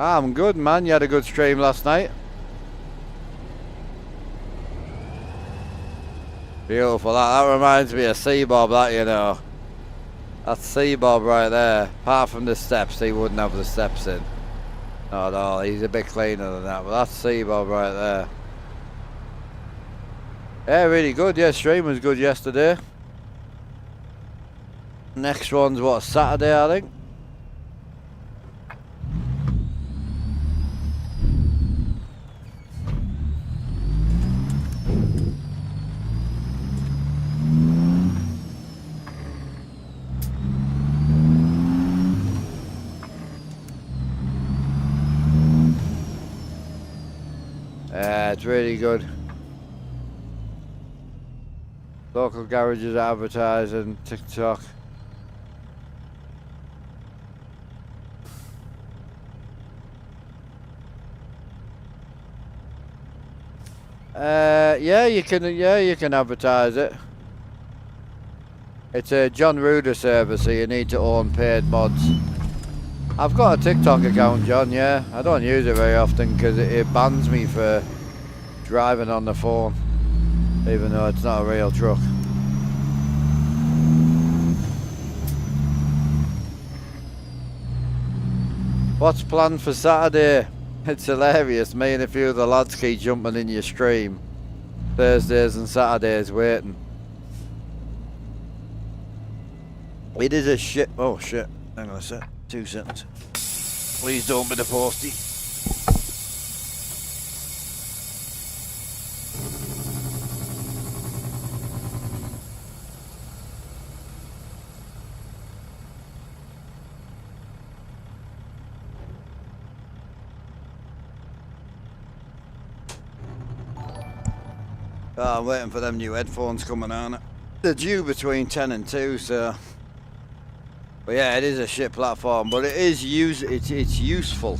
I'm good, man. You had a good stream last night. Beautiful. That reminds me of Seabob, that, you know. That's Seabob right there. Apart from the steps, he wouldn't have the steps in. Not at all. He's a bit cleaner than that, but that's Seabob right there. Yeah, really good. Yeah, stream was good yesterday. Next one's what, Saturday, I think? Yeah, it's really good. Local garages advertising, TikTok. Yeah, you can advertise it. It's a John Ruder server, so you need to own paid mods. I've got a TikTok account, John, yeah. I don't use it very often because it bans me for driving on the phone, even though it's not a real truck. What's planned for Saturday? It's hilarious. Me and a few of the lads keep jumping in your stream. Thursdays and Saturdays waiting. It is a shit. Oh shit. Hang on a sec. 2 seconds. Please don't be the postie. Oh, I'm waiting for them new headphones coming on. They're due between 10 and 2, so. But yeah, it is a shit platform, but it is it's useful.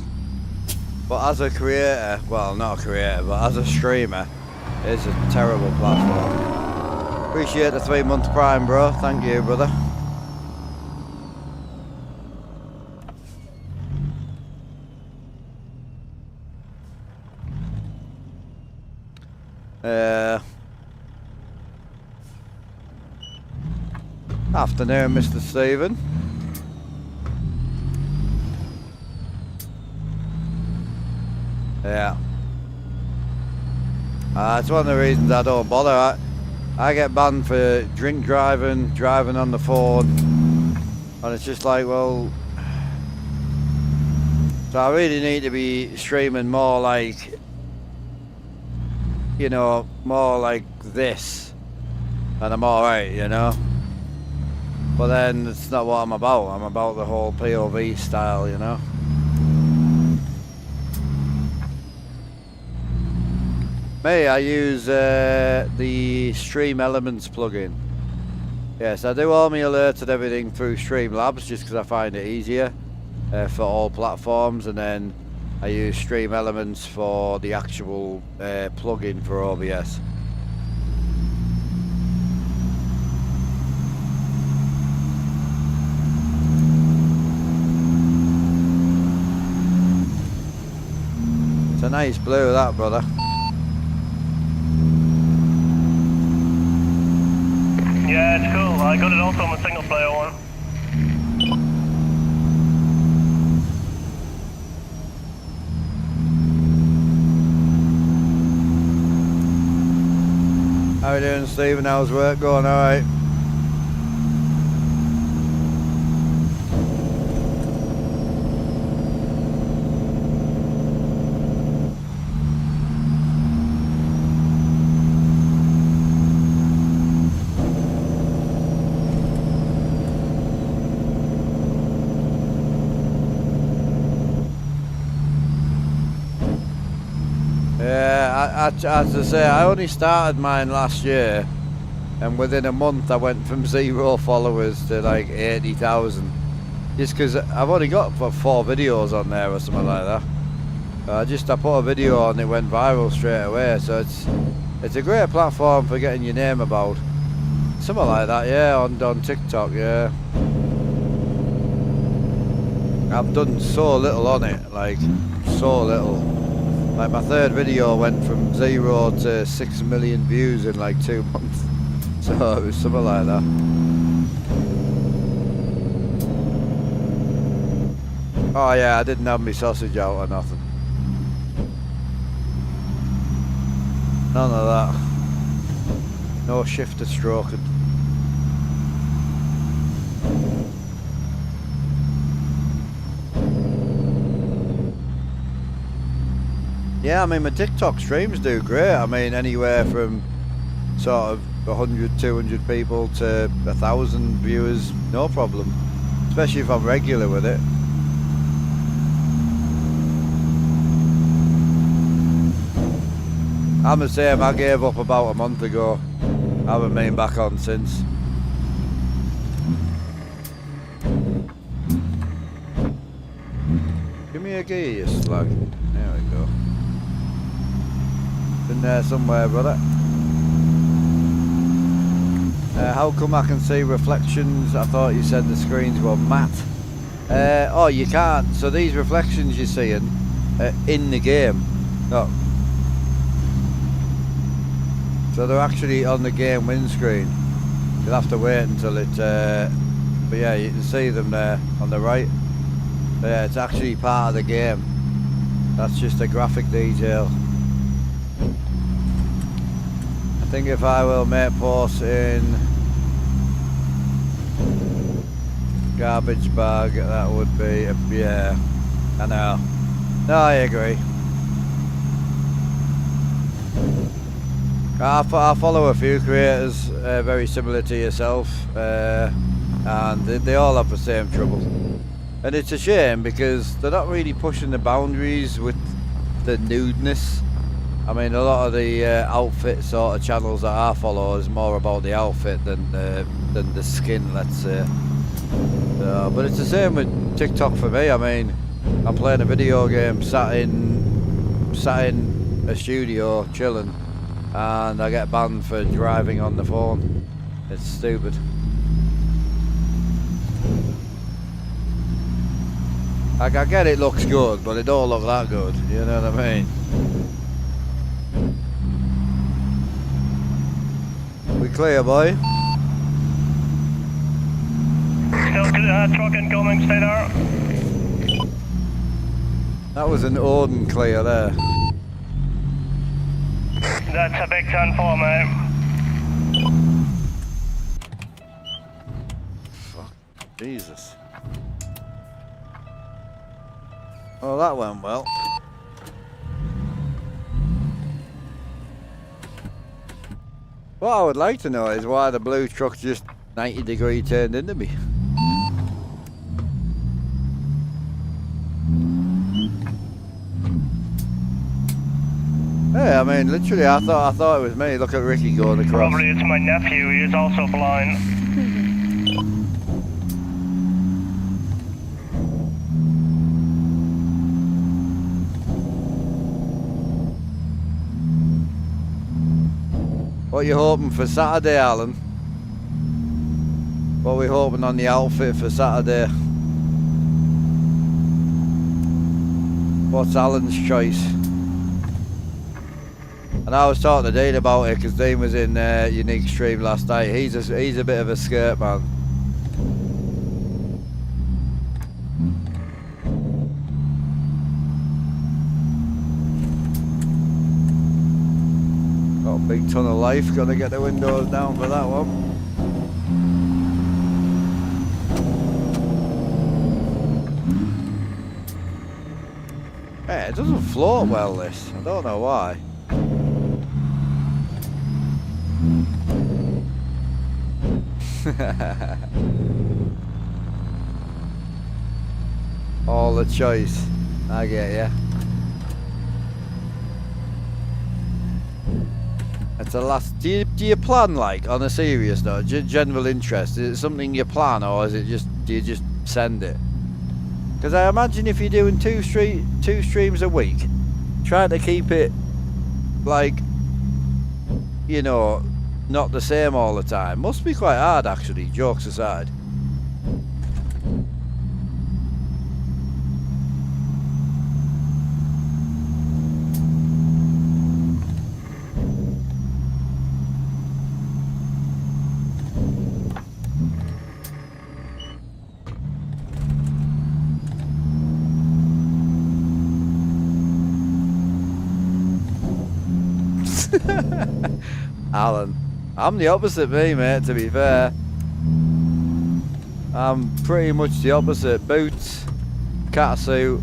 But as a creator, well, not a creator, but as a streamer, it's a terrible platform. Appreciate the 3-month prime, bro. Thank you, brother. Afternoon, Mr. Stephen. Yeah. It's one of the reasons I don't bother. I get banned for drink driving, driving on the phone, and it's just like, well, so I really need to be streaming more like, you know, more like this, and I'm alright, you know. But then it's not what I'm about. I'm about the whole POV style, you know. Me, I use the Stream Elements plugin. Yes, I do all my alerts and everything through Streamlabs just because I find it easier for all platforms, and then I use Stream Elements for the actual plugin for OBS. It's a nice blue, that, brother. Yeah, it's cool. I got it also on the single player one. How you doing, Stephen? How's work going? Alright. As I say, I only started mine last year, and within a month I went from 0 followers to like 80,000. Just because I've only got 4 videos on there or something like that. I put a video on, it went viral straight away. So it's a great platform for getting your name about. Something like that, yeah, on TikTok, yeah. I've done so little on it, like. so little. Like my third video went from 0 to 6 million views in like 2 months. So it was something like that. Oh yeah, I didn't have my sausage out or nothing. None of that. No shifter stroking. Yeah, I mean my TikTok streams do great. I mean anywhere from sort of 100, 200 people to 1,000 viewers, no problem. Especially if I'm regular with it. I'm the same, I gave up about a month ago. I haven't been back on since. Give me a gear, you slag. There we go. Been there somewhere, brother. How come I can see reflections? I thought you said the screens were matte. Oh, you can't. So these reflections you're seeing are in the game. No. So they're actually on the game windscreen. You'll have to wait until it... but yeah, you can see them there on the right. But yeah, it's actually part of the game. That's just a graphic detail. I think if I will make posts in garbage bag, that would be, yeah, I know. No, I agree. I follow a few creators very similar to yourself, and they all have the same trouble. And it's a shame because they're not really pushing the boundaries with the nudeness. I mean, a lot of the outfit sort of channels that I follow is more about the outfit than the skin, let's say. But it's the same with TikTok for me. I mean, I'm playing a video game, sat in a studio chilling, and I get banned for driving on the phone. It's stupid. Like, I get it looks good, but it don't look that good. You know what I mean? We clear, boy. Still truck incoming, stay there. That was an Odin clear there. That's a big 10-4, mate. Fuck. Jesus. Oh, that went well. What I would like to know is why the blue truck just 90-degree turned into me. Hey, I mean, literally, I thought it was me. Look at Ricky going across. Probably it's my nephew. He is also blind. What are you hoping for Saturday, Alan? What are we hoping on the outfit for Saturday? What's Alan's choice? And I was talking to Dean about it because Dean was in Unique stream last night. He's a bit of a skirt man. Got a big ton of life. Got to get the windows down for that one. Hey, it doesn't float well, this. I don't know why. All the choice. I get ya. It's a last. Do you plan, like, on a serious note, general interest? Is it something you plan, or is it just, do you just send it? Because I imagine if you're doing two streams a week, trying to keep it, like, you know, not the same all the time must be quite hard, actually, jokes aside. Alan. I'm the opposite me, mate, to be fair. I'm pretty much the opposite. Boots, catsuit,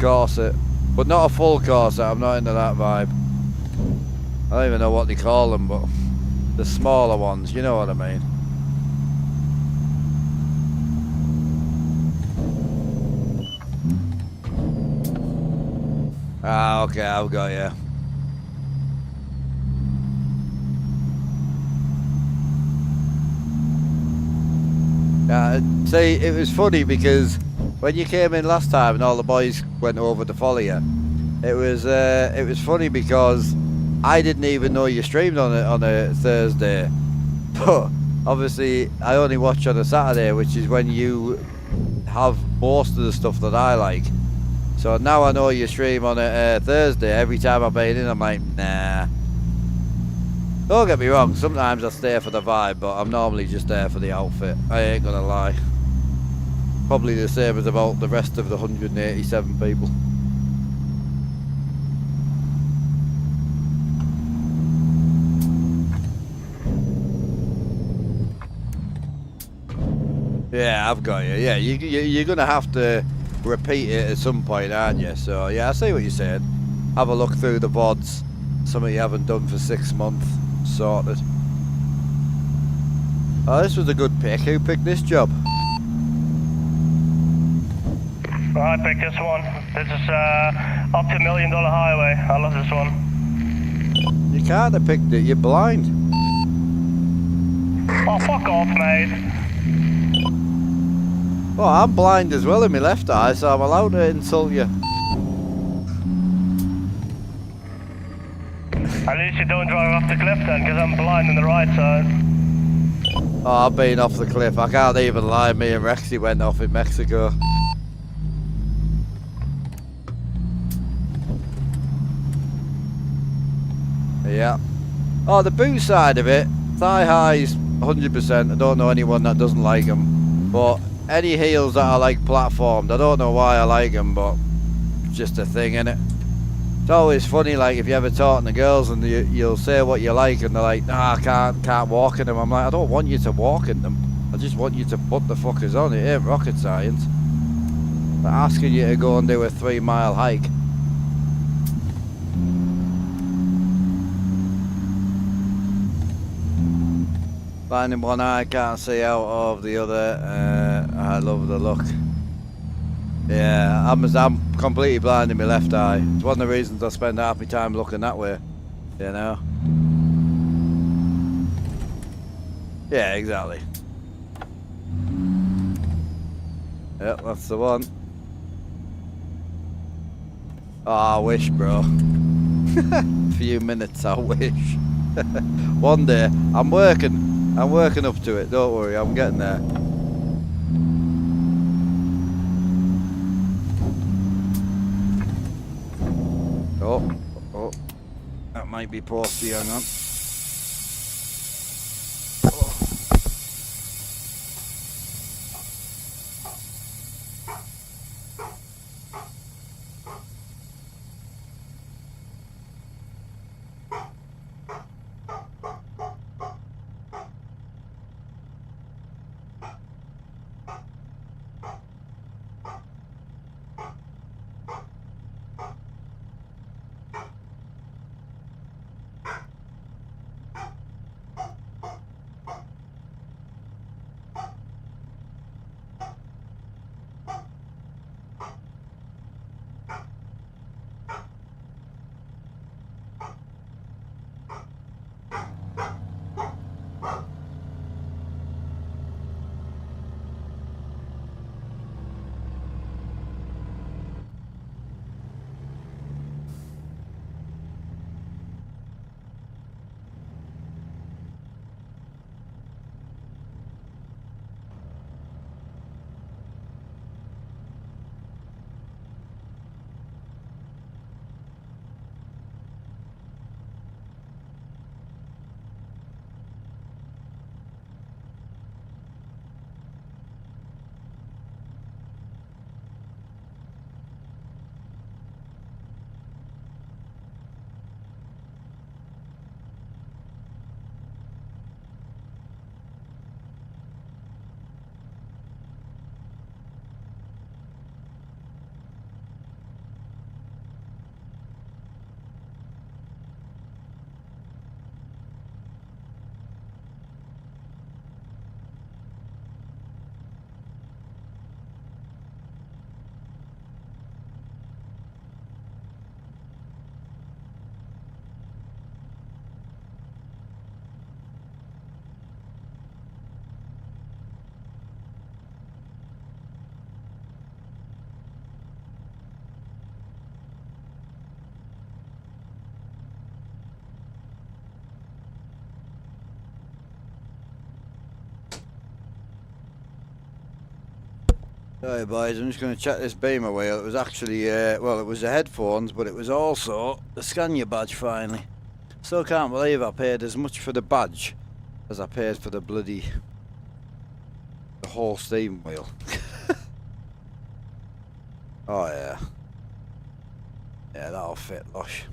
corset. But not a full corset, I'm not into that vibe. I don't even know what they call them, but the smaller ones, you know what I mean. Ah, okay, I've got you. See, it was funny because when you came in last time and all the boys went over to follow you, it was funny because I didn't even know you streamed on a Thursday, but obviously I only watch on a Saturday, which is when you have most of the stuff that I like. So now I know you stream on a Thursday. Every time I've been in, I'm like, nah. Don't get me wrong, sometimes I stay for the vibe, but I'm normally just there for the outfit. I ain't gonna lie. Probably the same as about the rest of the 187 people. Yeah, I've got you. Yeah, you're gonna have to repeat it at some point, aren't you? So yeah, I see what you're saying. Have a look through the VODs. Something you haven't done for 6 months. Sorted. Oh, this was a good pick. Who picked this job? I picked this one. This is up to $1 million highway. I love this one. You can't have picked it. You're blind. Oh, fuck off, mate. Well, I'm blind as well in my left eye, so I'm allowed to insult you. At least you don't drive off the cliff then, because I'm blind on the right side. Oh, I've been off the cliff. I can't even lie. Me and Rexy went off in Mexico. Yeah. Oh, the boot side of it, thigh highs, 100%. I don't know anyone that doesn't like them. But any heels that are like platformed, I don't know why I like them, but it's just a thing, innit? It's always funny, like, if you ever talk to the girls and you'll say what you like and they're like, nah, I can't walk in them. I'm like, I don't want you to walk in them. I just want you to put the fuckers on. It ain't rocket science. They're asking you to go and do a 3-mile hike. Finding one eye, can't see out of the other. I love the look. Yeah, I'm completely blind in my left eye. It's one of the reasons I spend half my time looking that way. You know? Yeah, exactly. Yep, that's the one. Oh, I wish, bro. Few minutes, I wish. One day. I'm working up to it, don't worry, I'm getting there. Oh, that might be posty, hang on. Alright boys, I'm just going to check this Beamer wheel. It was actually, well, it was the headphones, but it was also the Scania badge finally. Still can't believe I paid as much for the badge as I paid for the whole steering wheel. Oh yeah. Yeah, that'll fit, Lush.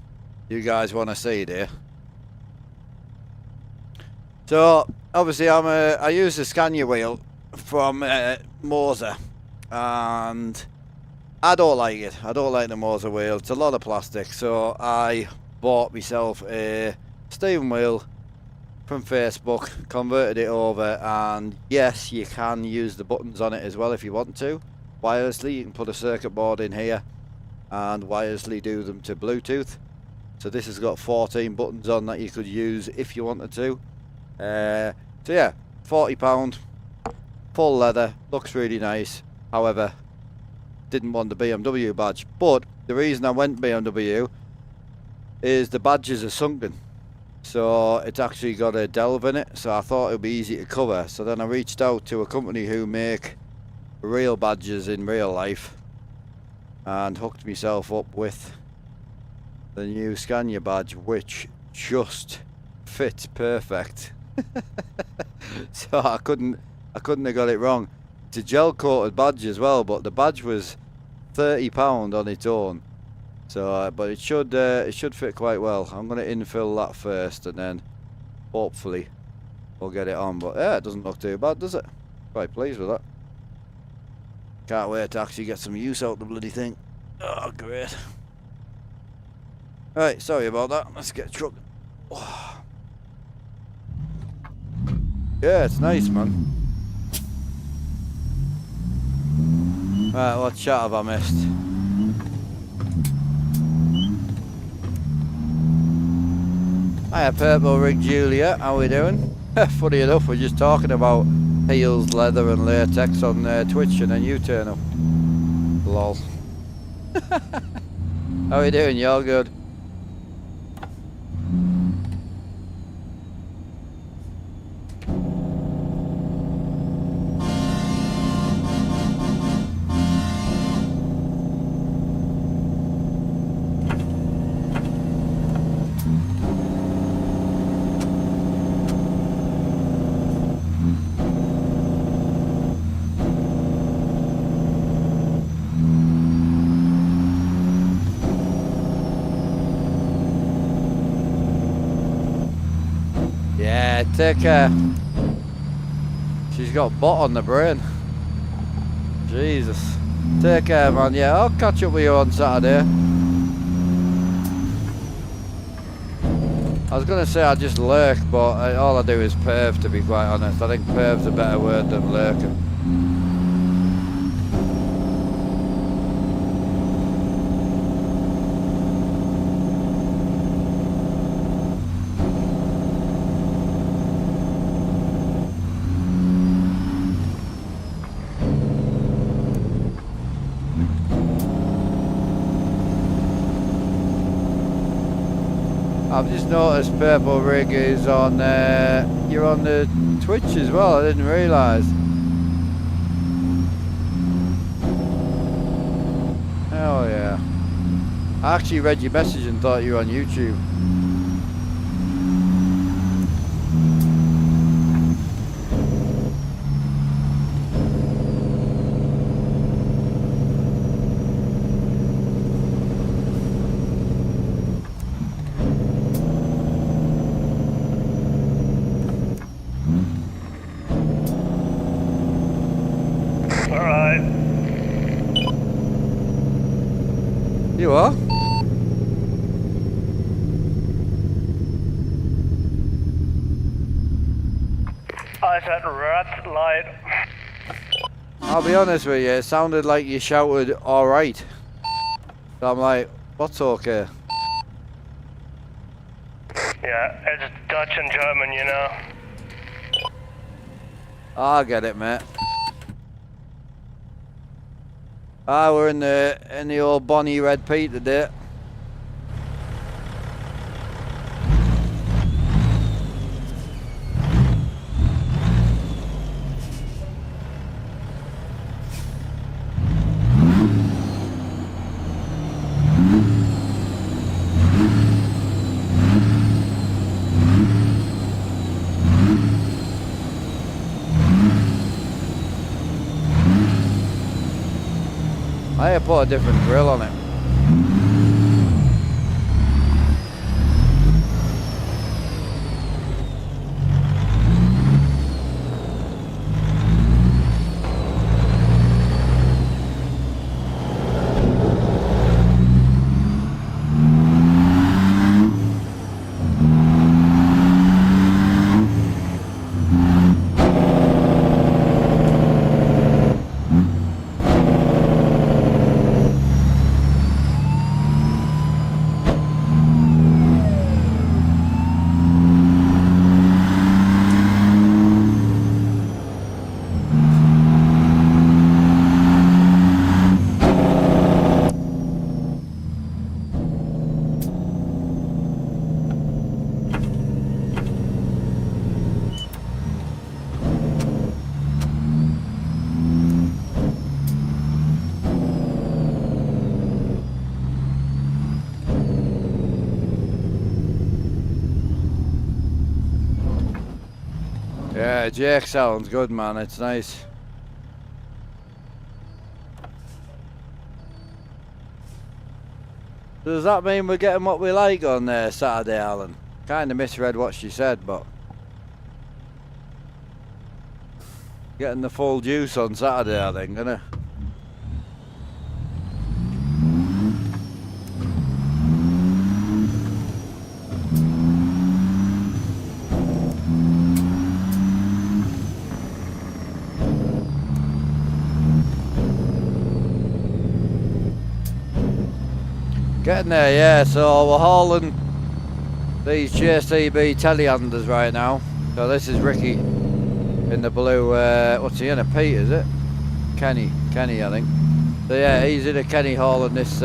You guys want to see it here? So, obviously I use the Scania wheel from Moser. And I don't like it. I don't like the Moser wheel. It's a lot of plastic. So I bought myself a steering wheel from Facebook, converted it over, and yes, you can use the buttons on it as well if you want to. Wirelessly, you can put a circuit board in here and wirelessly do them to Bluetooth. So this has got 14 buttons on that you could use if you wanted to. So yeah, £40, full leather, looks really nice. However, didn't want the BMW badge. But the reason I went BMW is the badges are sunken. So it's actually got a delve in it. So I thought it would be easy to cover. So then I reached out to a company who make real badges in real life and hooked myself up with the new Scania badge, which just fits perfect. So I couldn't have got it wrong. It's a gel coated badge as well, but the badge was £30 on its own. So, but it should fit quite well. I'm going to infill that first, and then hopefully we'll get it on. But yeah, it doesn't look too bad, does it? Quite pleased with that. Can't wait to actually get some use out of the bloody thing. Oh, great. Right, sorry about that. Let's get trucking. Oh. Yeah, it's nice, man. Right, what chat have I missed? Hiya, Purple Rig Julia, how we doing? Funny enough, we're just talking about heels, leather and latex on Twitch, and then you turn up. Lol. How we doing? You all good? Take care. She's got bot on the brain. Jesus. Take care, man. Yeah, I'll catch up with you on Saturday. I was going to say I just lurk, but all I do is perv, to be quite honest. I think perv's a better word than lurking. I've just noticed Purple Rig is on, you're on the Twitch as well, I didn't realise. Hell yeah. I actually read your message and thought you were on YouTube. You are? I said red light. I'll be honest with you, it sounded like you shouted alright. So I'm like, what's okay? Yeah, it's Dutch and German, you know. I get it, mate. We're in the old Bonnie Red Pete today. put a different grill on it. Yeah, Jake sounds good, man. It's nice. Does that mean we're getting what we like on Saturday, Alan? Kind of misread what she said, but getting the full juice on Saturday, I think, innit? Getting there, yeah. So we're hauling these JCB telehanders right now. So this is Ricky in the blue, what's he in, a Pete, is it? Kenny, I think. So yeah, he's in a Kenny hauling this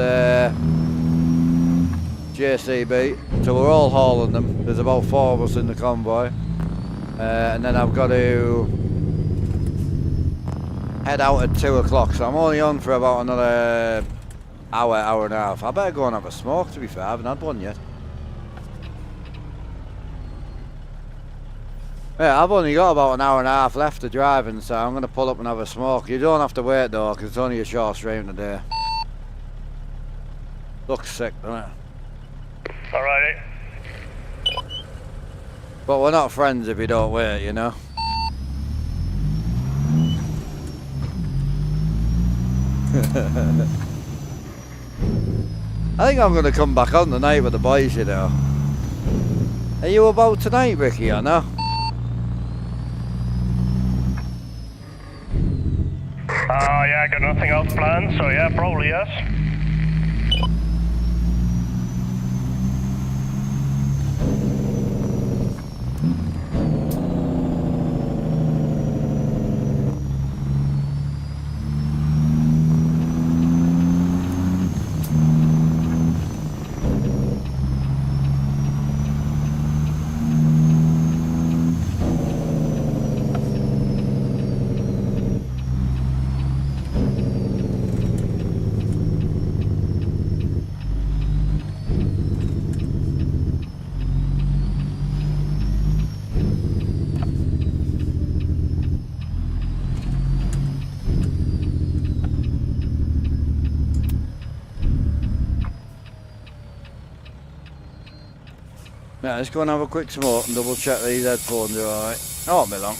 JCB. So we're all hauling them. There's about 4 of us in the convoy. And then I've got to head out at 2 o'clock. So I'm only on for about another hour and a half. I better go and have a smoke, to be fair. I haven't had one yet. Yeah, I've only got about an hour and a half left of driving, so I'm going to pull up and have a smoke. You don't have to wait though, because it's only a short stream today. Looks sick, doesn't it? Alrighty. But we're not friends if you don't wait, you know? I think I'm going to come back on tonight with the boys, you know. Are you about tonight, Ricky, or no? Yeah, I got nothing else planned, so yeah, probably yes. Yeah, let's go and have a quick smoke and double check these headphones are alright. Oh, won't be long.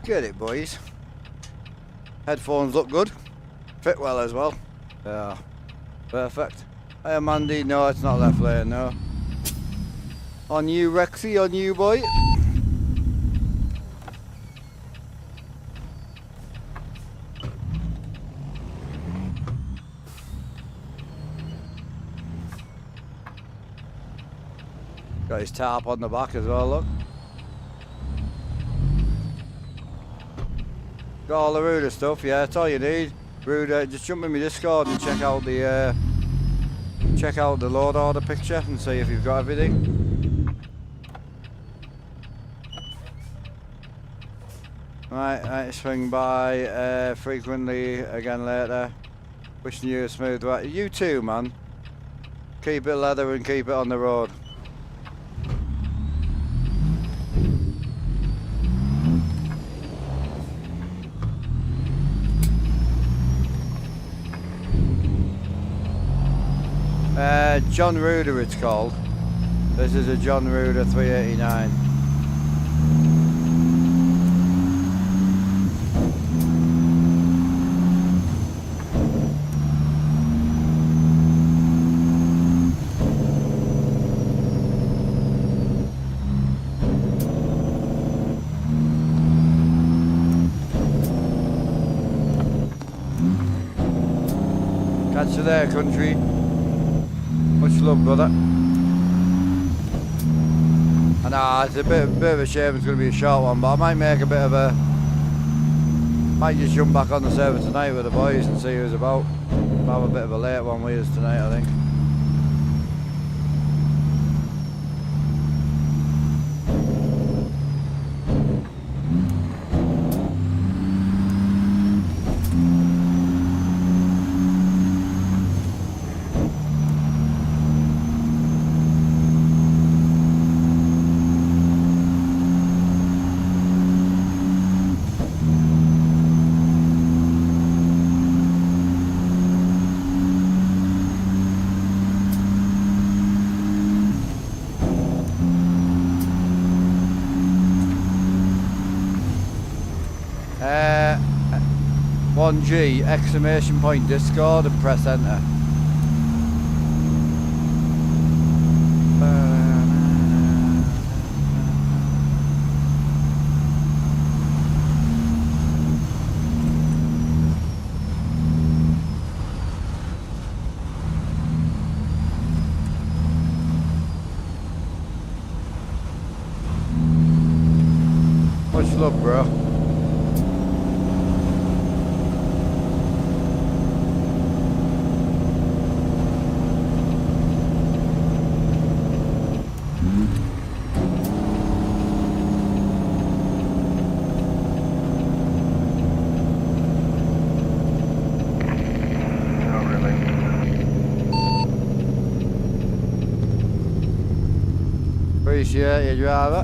get it, boys. Headphones look good. Fit well as well. Yeah, perfect. Hey, Mandy. No, it's not left lane, no. On you, Rexy, on you, boy. Got his tarp on the back as well, look. Got all the Ruder stuff, yeah, that's all you need. Ruder, just jump in my Discord and check out the load order picture and see if you've got everything. Right, swing by frequently again later. Wishing you a smooth ride. You too, man. Keep it leather and keep it on the road. John Ruder it's called. This is a John Ruder 389. Catch you there, country. Much love, brother. I know it's a bit of a shame it's going to be a short one, but I might make a bit of a... Might just jump back on the server tonight with the boys and see who's about. I'll have a bit of a late one with us tonight, I think. G, exclamation point Discord and press enter. Much love, bro. Appreciate you, driver.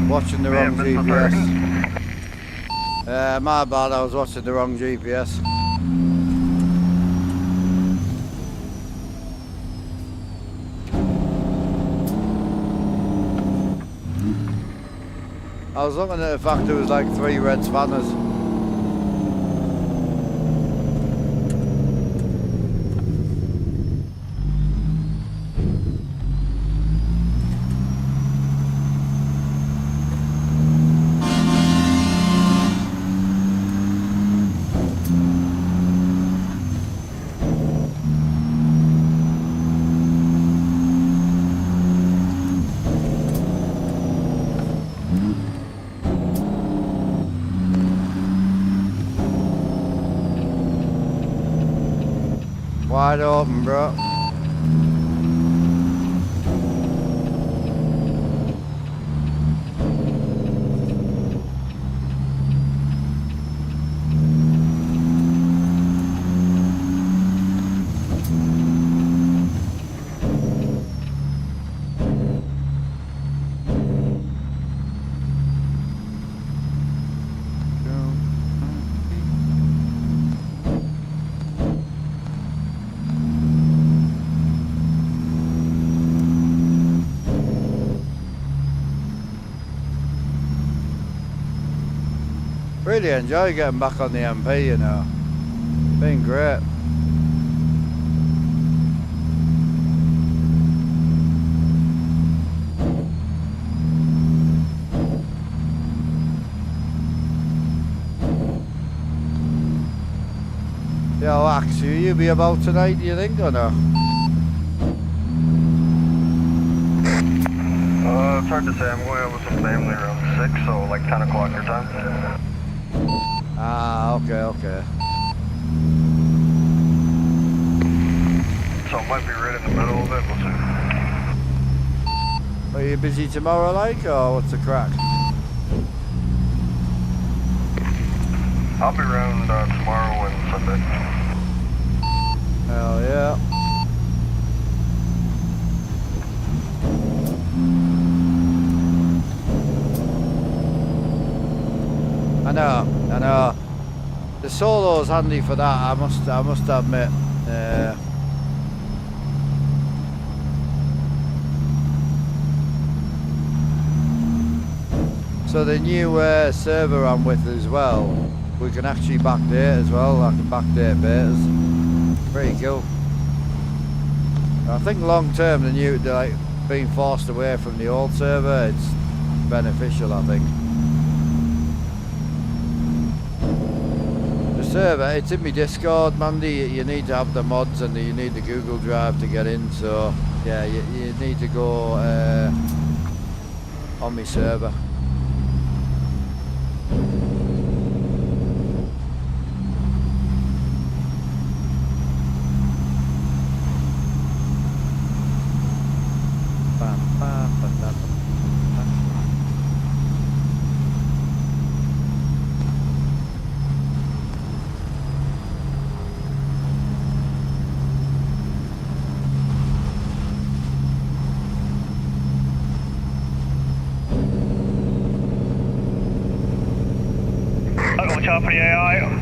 Watching the wrong GPS. My bad, I was watching the wrong GPS. I was looking at the fact there was like 3 red spanners. Wide open, bro. Really enjoy getting back on the MP, you know. Been great. Yo, Axe, will you be about tonight, do you think, or no? It's hard to say. I'm going out with some family around 6, so like 10 o'clock your time. Ah, okay. So it might be right in the middle of it, we'll see. Are you busy tomorrow, like, or what's the crack? I'll be around tomorrow and Sunday. Hell yeah. I know. The solo's handy for that. I must admit. So the new server I'm with as well, we can actually backdate as well. I can backdate betas. Pretty cool. I think long term, they're like being forced away from the old server. It's beneficial, I think. Server, it's in my Discord, Mandy. You need to have the mods and you need the Google Drive to get in, so yeah, you need to go on my server. Watch out for the AI.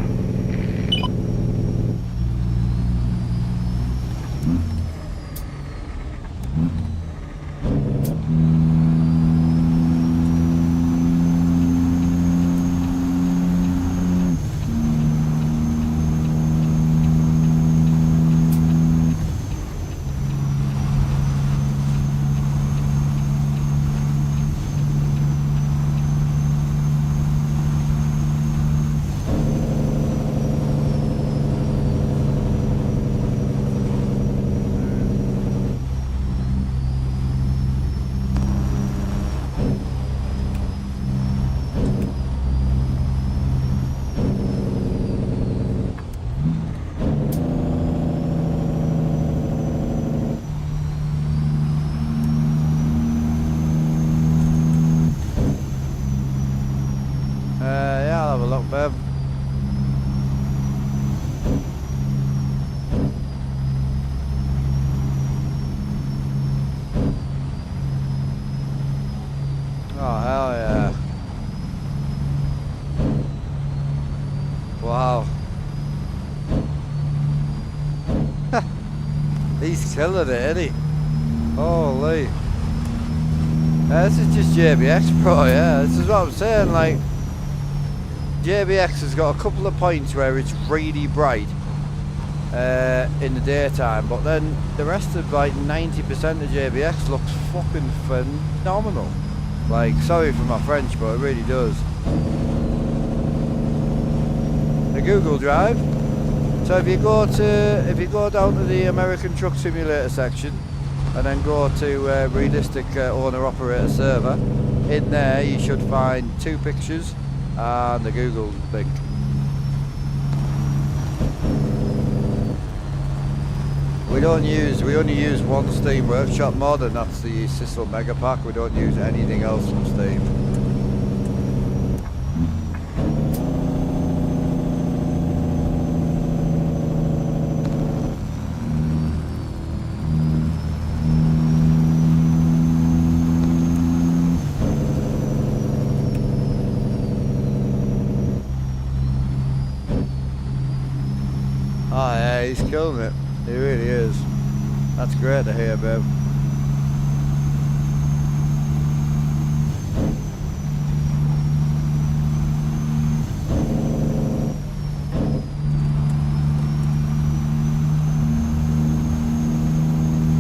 Yeah, I'll have a look, babe. Oh, hell yeah. Wow. He's killing it, isn't he? Holy. This is just JBX Pro, yeah. This is what I'm saying, like, JBX has got a couple of points where it's really bright in the daytime, but then the rest of like 90% of JBX looks fucking phenomenal. Like, sorry for my French, but it really does. The Google Drive. So if you go down to the American Truck Simulator section, and then go to realistic owner operator server, in there you should find 2 pictures and the Google link. we only use one Steam Workshop mod, and that's the Sissel Mega Pack. We don't use anything else from Steam. Oh yeah, he's killing it. He really is. That's great to hear, babe.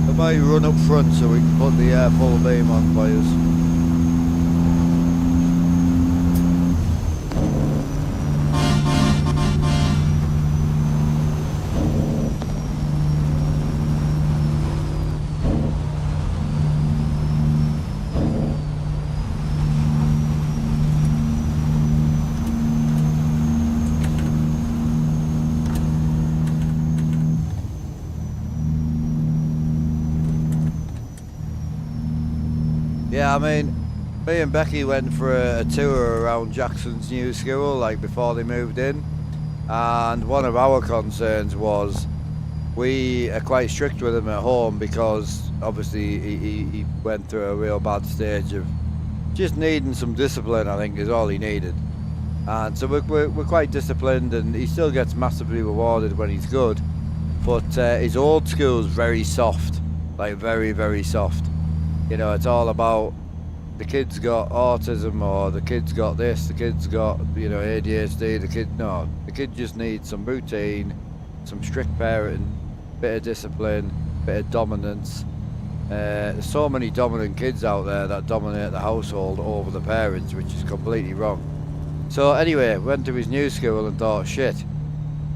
I might run up front so we can put the full beam on for us. Yeah, I mean, me and Becky went for a tour around Jackson's new school, like before they moved in, and one of our concerns was we are quite strict with him at home because obviously he went through a real bad stage of just needing some discipline, I think, is all he needed. And so we're quite disciplined, and he still gets massively rewarded when he's good, but his old school's very soft, like very, very soft. You know, it's all about the kid's got autism, or the kid's got this, the kid's got, you know, ADHD, the kid just needs some routine, some strict parenting, bit of discipline, bit of dominance. There's so many dominant kids out there that dominate the household over the parents, which is completely wrong. So anyway, went to his new school and thought, shit,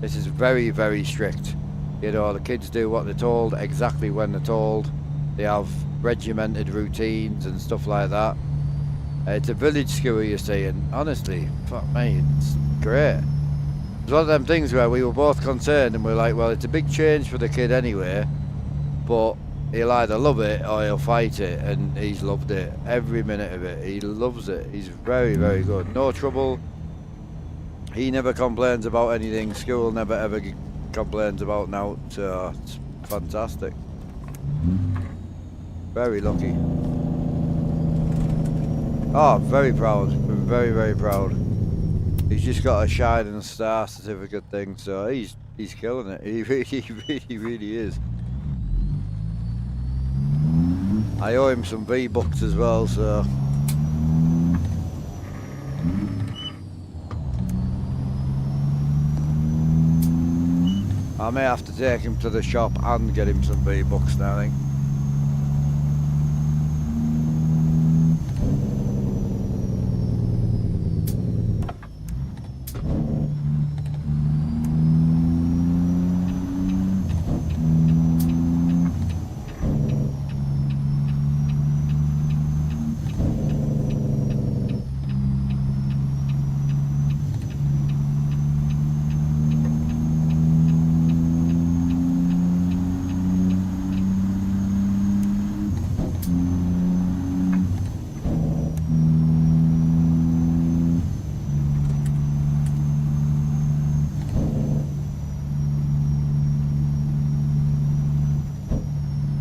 this is very, very strict. You know, the kids do what they're told, exactly when they're told. They have regimented routines and stuff like that. It's a village school, you see, and honestly, fuck me, it's great. It's one of them things where we were both concerned, and we're like, well, it's a big change for the kid anyway, but he'll either love it or he'll fight it, and he's loved it, every minute of it. He loves it. He's very, very good. No trouble. He never complains about anything. School never ever complains about now, so it's fantastic. Very lucky. Oh, very proud. Very, very proud. He's just got a shining star certificate thing, so he's killing it. He really is. I owe him some V-Bucks as well, so. I may have to take him to the shop and get him some V-Bucks now, I think.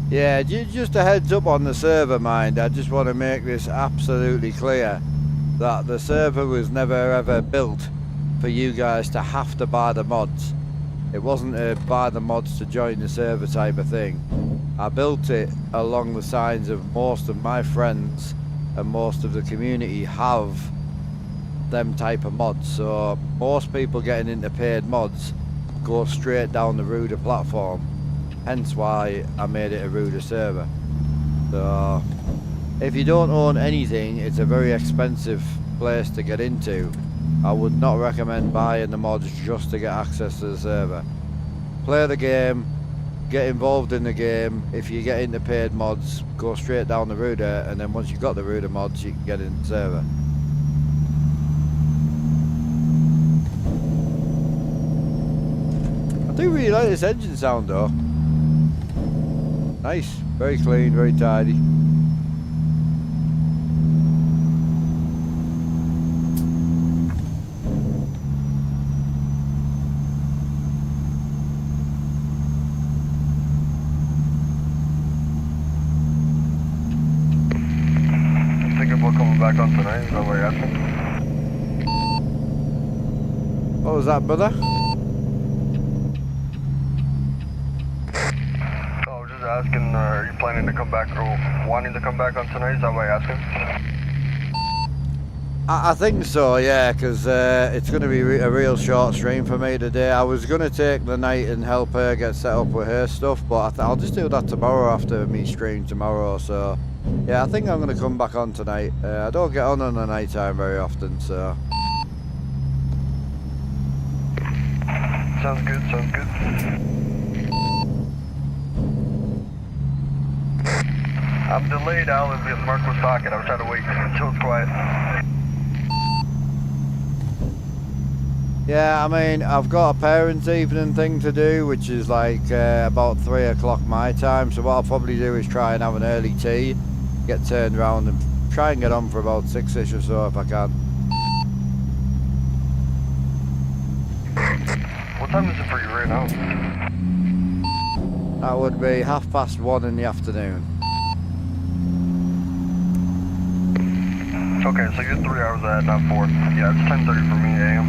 Yeah, just a heads up on the server, mind. I just want to make this absolutely clear that the server was never ever built for you guys to have to buy the mods. It wasn't a buy the mods to join the server type of thing. I built it along the signs of most of my friends and most of the community have them type of mods. So most people getting into paid mods go straight down the Ruder platform. Hence why I made it a Ruder server. So if you don't own anything, it's a very expensive place to get into. I would not recommend buying the mods just to get access to the server. Play the game, get involved in the game. If you get into paid mods, go straight down the Ruder, and then once you've got the Ruder mods, you can get in the server. I do really like this engine sound though. Nice, very clean, very tidy. Thinking about coming back on tonight, is that what you're asking? What was that, brother? Asking, are you planning to come back or wanting to come back on tonight? Is that why you're asking? I think so, yeah, because it's going to be a real short stream for me today. I was going to take the night and help her get set up with her stuff, but I'll just do that tomorrow after me stream tomorrow. So, yeah, I think I'm going to come back on tonight. I don't get on the night time very often, so. Sounds good, sounds good. I'm delayed, Alan, because Mark was talking. I was trying to wait until it's quiet. Yeah, I mean, I've got a parents' evening thing to do, which is like about 3 o'clock my time. So what I'll probably do is try and have an early tea, get turned around and try and get on for about 6ish or so if I can. What time is it for you right now? That would be 1:30 in the afternoon. Okay, so you're 3 hours ahead, not 4. Yeah, it's 10:30 for me, AM.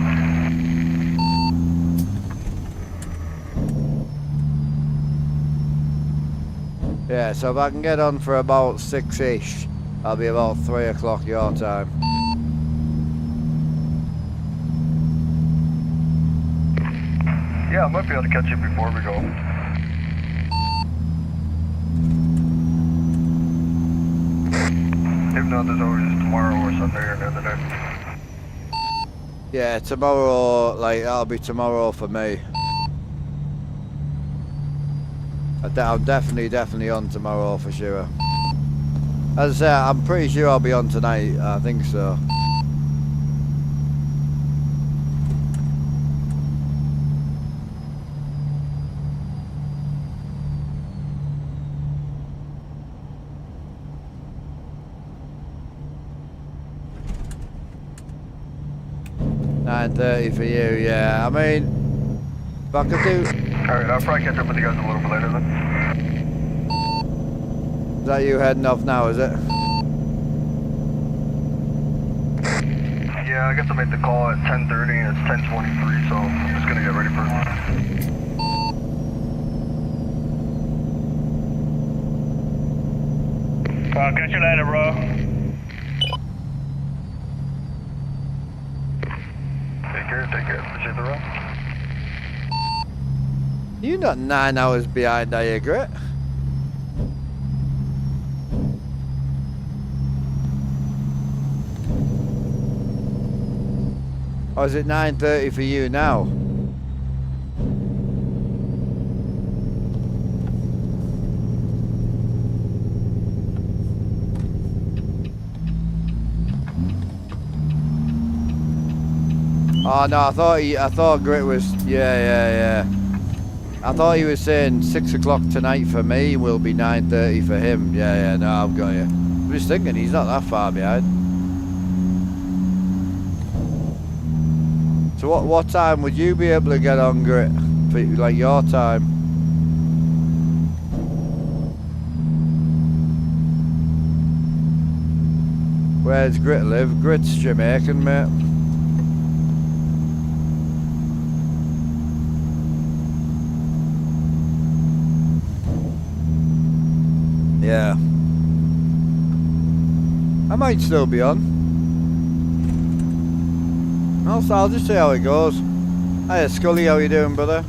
Yeah, so if I can get on for about 6ish, I'll be about 3 o'clock your time. Yeah, I might be able to catch you before we go. If not, there's always tomorrow or Sunday or another day. Yeah, tomorrow, like, that'll be tomorrow for me. I'm definitely on tomorrow for sure. As I say, I'm pretty sure I'll be on tonight, I think so. $9:30 for you, yeah. I mean, if I could do... Alright, I'll probably catch up with you guys a little bit later then. Is that you heading off now, is it? Yeah, I guess I made the call at 10:30 and it's 10:23, so I'm just gonna get ready for it. I'll catch you later, bro. Take care, appreciate the run. You're not 9 hours behind, are you, Grit? Or is it 9:30 for you now? Oh no, I thought Grit was, yeah. I thought he was saying 6 o'clock tonight for me will be 9:30 for him. Yeah, no, I've got you. I'm just thinking he's not that far behind. So what time would you be able to get on, Grit? For, like, your time? Where's Grit live? Grit's Jamaican, mate. Yeah. I might still be on. Also, I'll just see how it goes. Hiya, Scully, how you doing, brother?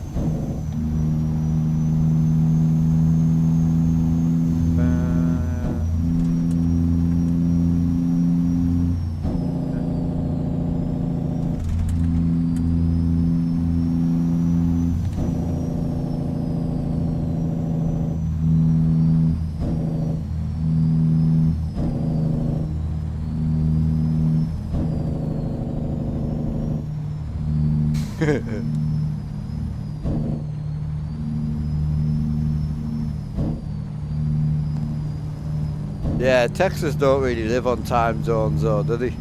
Yeah, Texas don't really live on time zones though, do they?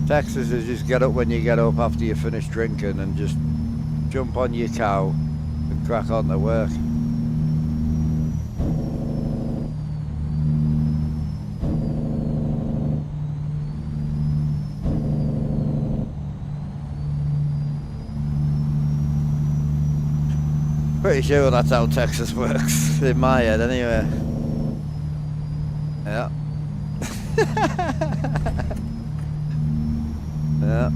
Texas is just get up when you get up after you finish drinking and just jump on your cow and crack on to work. Pretty sure that's how Texas works, in my head anyway. Yeah. Yeah.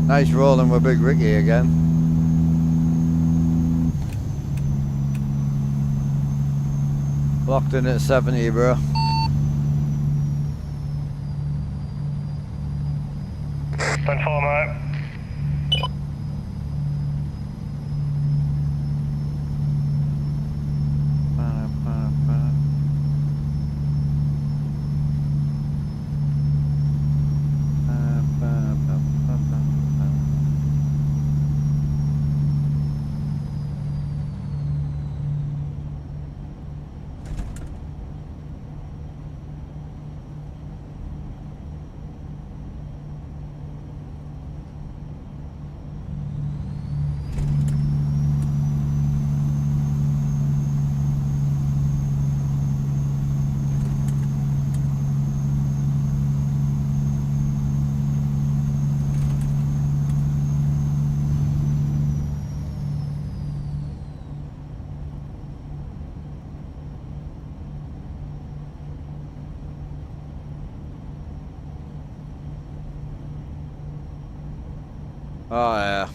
Nice rolling with Big Ricky again. Locked in at 70, bro. 10-4, mate. Oh yeah.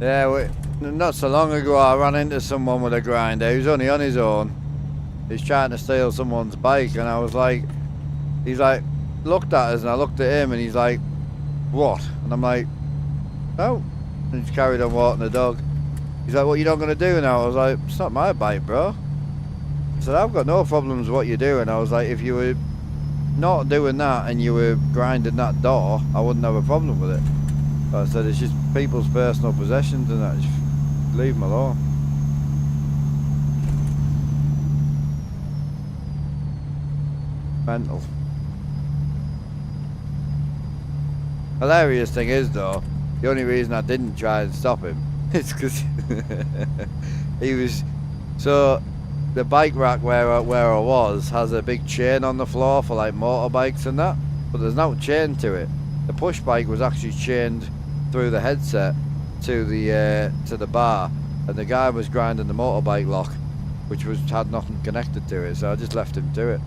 Yeah, not so long ago I ran into someone with a grinder. He was only on his own. He's trying to steal someone's bike and I was like, he's like, looked at us and I looked at him and he's like, what? And I'm like, no. And he just carried on walking the dog. He's like, what you not going to do now? I was like, it's not my bike, bro. I said, I've got no problems with what you're doing. I was like, if you were not doing that and you were grinding that door, I wouldn't have a problem with it. But I said, it's just people's personal possessions and that, just leave them alone. Mental. Hilarious thing is though, the only reason I didn't try and stop him is because he was, so the bike rack where I was has a big chain on the floor for like motorbikes and that, but there's no chain to it. The push bike was actually chained through the headset to the bar, and the guy was grinding the motorbike lock, which had nothing connected to it, so I just left him to it.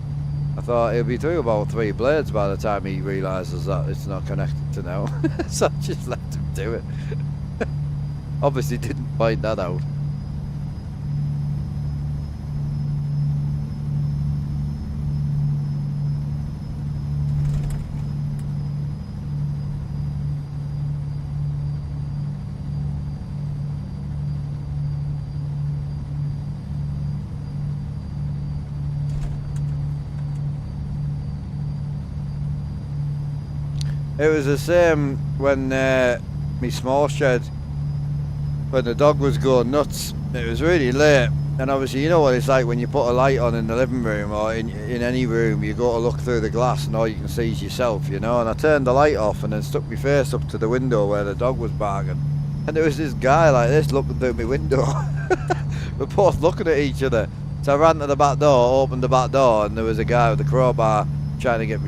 I thought he'll be through about 3 blades by the time he realises that it's not connected to now. So I just left him do it. Obviously didn't find that out. It was the same when me small shed, when the dog was going nuts. It was really late, and obviously you know what it's like when you put a light on in the living room or in any room, you go to look through the glass and all you can see is yourself, you know. And I turned the light off and then stuck my face up to the window where the dog was barking, and there was this guy like this looking through my window. We're both looking at each other. So I ran to the back door, opened the back door, and there was a guy with a crowbar trying to get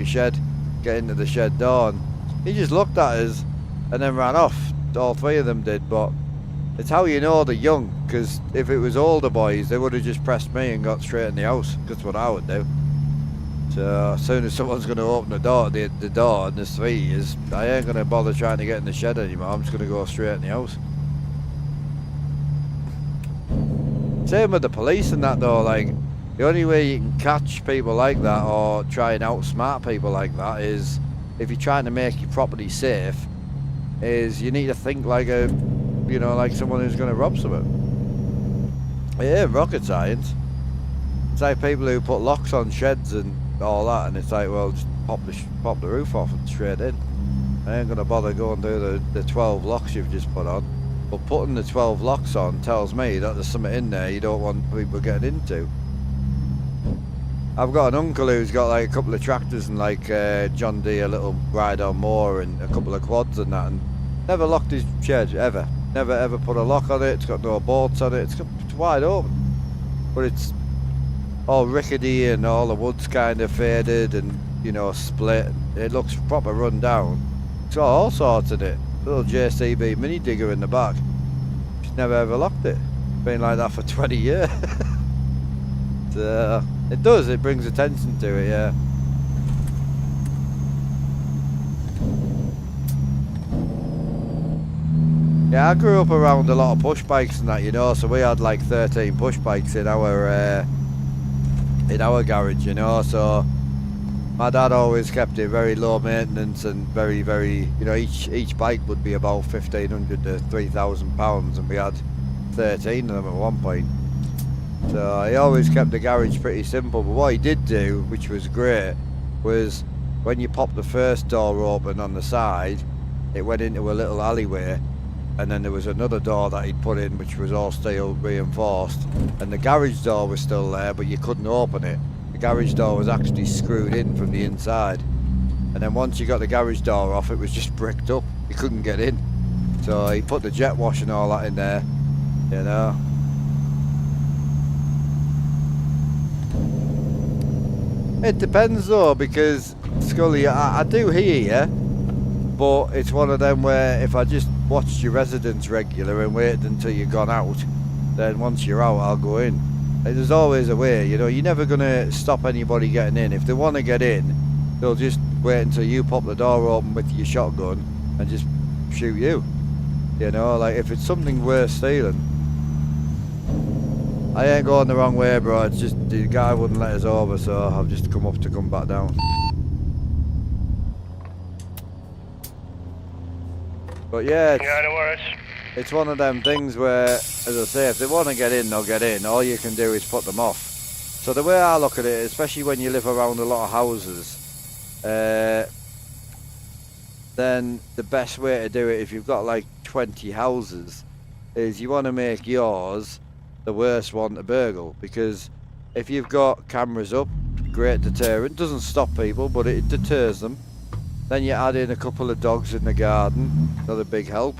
into the shed door. And he just looked at us and then ran off. All 3 of them did, but it's how you know they're young, because if it was older boys, they would have just pressed me and got straight in the house. That's what I would do. So as soon as someone's going to open the door, the door, and there's 3 years, I ain't going to bother trying to get in the shed anymore. I'm just going to go straight in the house. Same with the police and that though, like, the only way you can catch people like that or try and outsmart people like that is if you're trying to make your property safe, is you need to think like a, you know, like someone who's going to rob something. Yeah, rocket science. It's like people who put locks on sheds and all that, and it's like, well, just pop the roof off and straight in. I ain't going to bother going do the 12 locks you've just put on. But putting the 12 locks on tells me that there's something in there you don't want people getting into. I've got an uncle who's got like a couple of tractors and like John Deere little ride-on mower and a couple of quads and that, and never locked his shed ever. Never ever put a lock on it. It's got no bolts on it. It's wide open, but it's all rickety and all the wood's kind of faded and, you know, split. It looks proper run down. It's got all sorts in it. Little JCB mini digger in the back. Just never ever locked it. Been like that for 20 years. It does, it brings attention to it, yeah. Yeah, I grew up around a lot of push bikes and that, you know, so we had like 13 push bikes in our garage, you know, so my dad always kept it very low maintenance and very, very, you know, each bike would be about 1,500 to 3,000 pounds, and we had 13 of them at one point. So he always kept the garage pretty simple, but what he did do, which was great, was when you popped the first door open on the side, it went into a little alleyway, and then there was another door that he'd put in which was all steel reinforced, and the garage door was still there, but you couldn't open it. The garage door was actually screwed in from the inside, and then once you got the garage door off, it was just bricked up. You couldn't get in. So he put the jet wash and all that in there, you know. It depends though, because Scully, I do hear you, but it's one of them where if I just watched your residence regular and waited until you've gone out, then once you're out, I'll go in. There's always a way, you know. You're never going to stop anybody getting in. If they want to get in, they'll just wait until you pop the door open with your shotgun and just shoot you. You know, like if it's something worth stealing. I ain't going the wrong way, bro. It's just the guy wouldn't let us over, so I've just come up to come back down. But yeah, no worries. It's one of them things where, as I say, if they want to get in, they'll get in. All you can do is put them off. So the way I look at it, especially when you live around a lot of houses, then the best way to do it, if you've got like 20 houses, is you want to make yours the worst one to burgle. Because if you've got cameras up, great deterrent. Doesn't stop people, but it deters them. Then you add in a couple of dogs in the garden, another big help.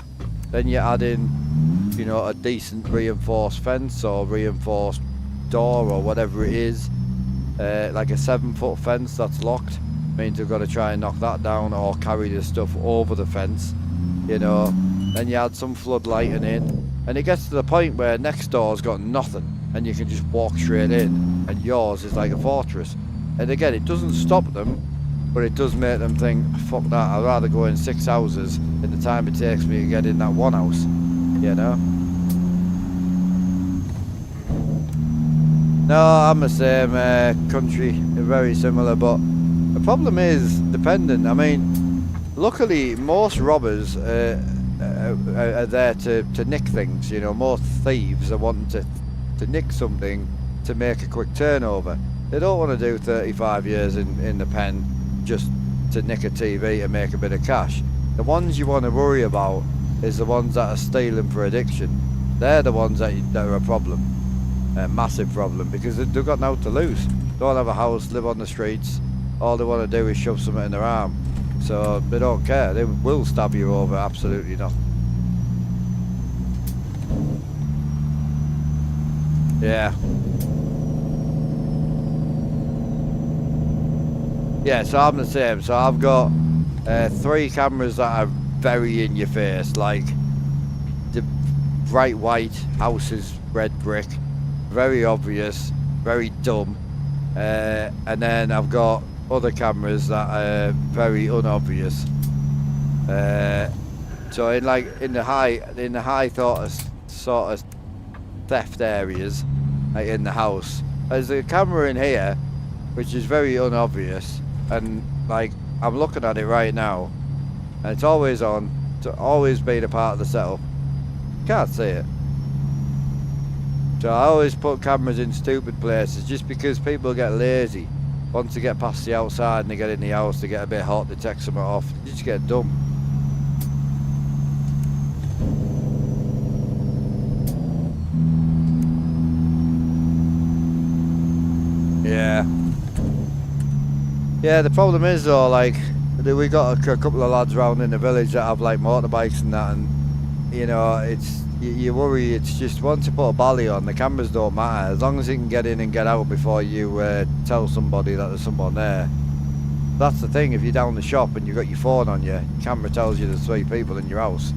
Then you add in, you know, a decent reinforced fence or reinforced door or whatever it is. Like a 7-foot fence that's locked. Means we've got to try and knock that down or carry the stuff over the fence, you know. Then you add some floodlighting in. And it gets to the point where next door's got nothing. And you can just walk straight in. And yours is like a fortress. And again, it doesn't stop them. But it does make them think, fuck that, I'd rather go in 6 houses in the time it takes me to get in that one house, you know? No, I'm the same, country, very similar, but the problem is dependent. I mean, luckily most robbers are there to nick things, you know. Most thieves are wanting to nick something to make a quick turnover. They don't want to do 35 years in the pen just to nick a TV and make a bit of cash. The ones you want to worry about is the ones that are stealing for addiction. They're the ones that are a problem, a massive problem, because they've got nothing to lose. Don't have a house, live on the streets. All they want to do is shove something in their arm. So they don't care. They will stab you over absolutely nothing. Yeah. Yeah, so I'm the same. So I've got 3 cameras that are very in your face, like the bright white houses, red brick, very obvious, very dumb. And then I've got other cameras that are very unobvious. So in the high sort of theft areas, like, in the house. There's a camera in here, which is very unobvious, and like I'm looking at it right now, and it's always on. It's always been a part of the setup. Can't see it. So I always put cameras in stupid places just because people get lazy. Once they get past the outside and they get in the house, they get a bit hot, they take something off, they just get dumb. Yeah. Yeah, the problem is though, like, we got a couple of lads around in the village that have like motorbikes and that, and you know, it's, you worry. It's just once you put a bally on, the cameras don't matter as long as you can get in and get out before you tell somebody that there's someone there. That's the thing. If you're down the shop and you've got your phone on you, camera tells you there's 3 people in your house.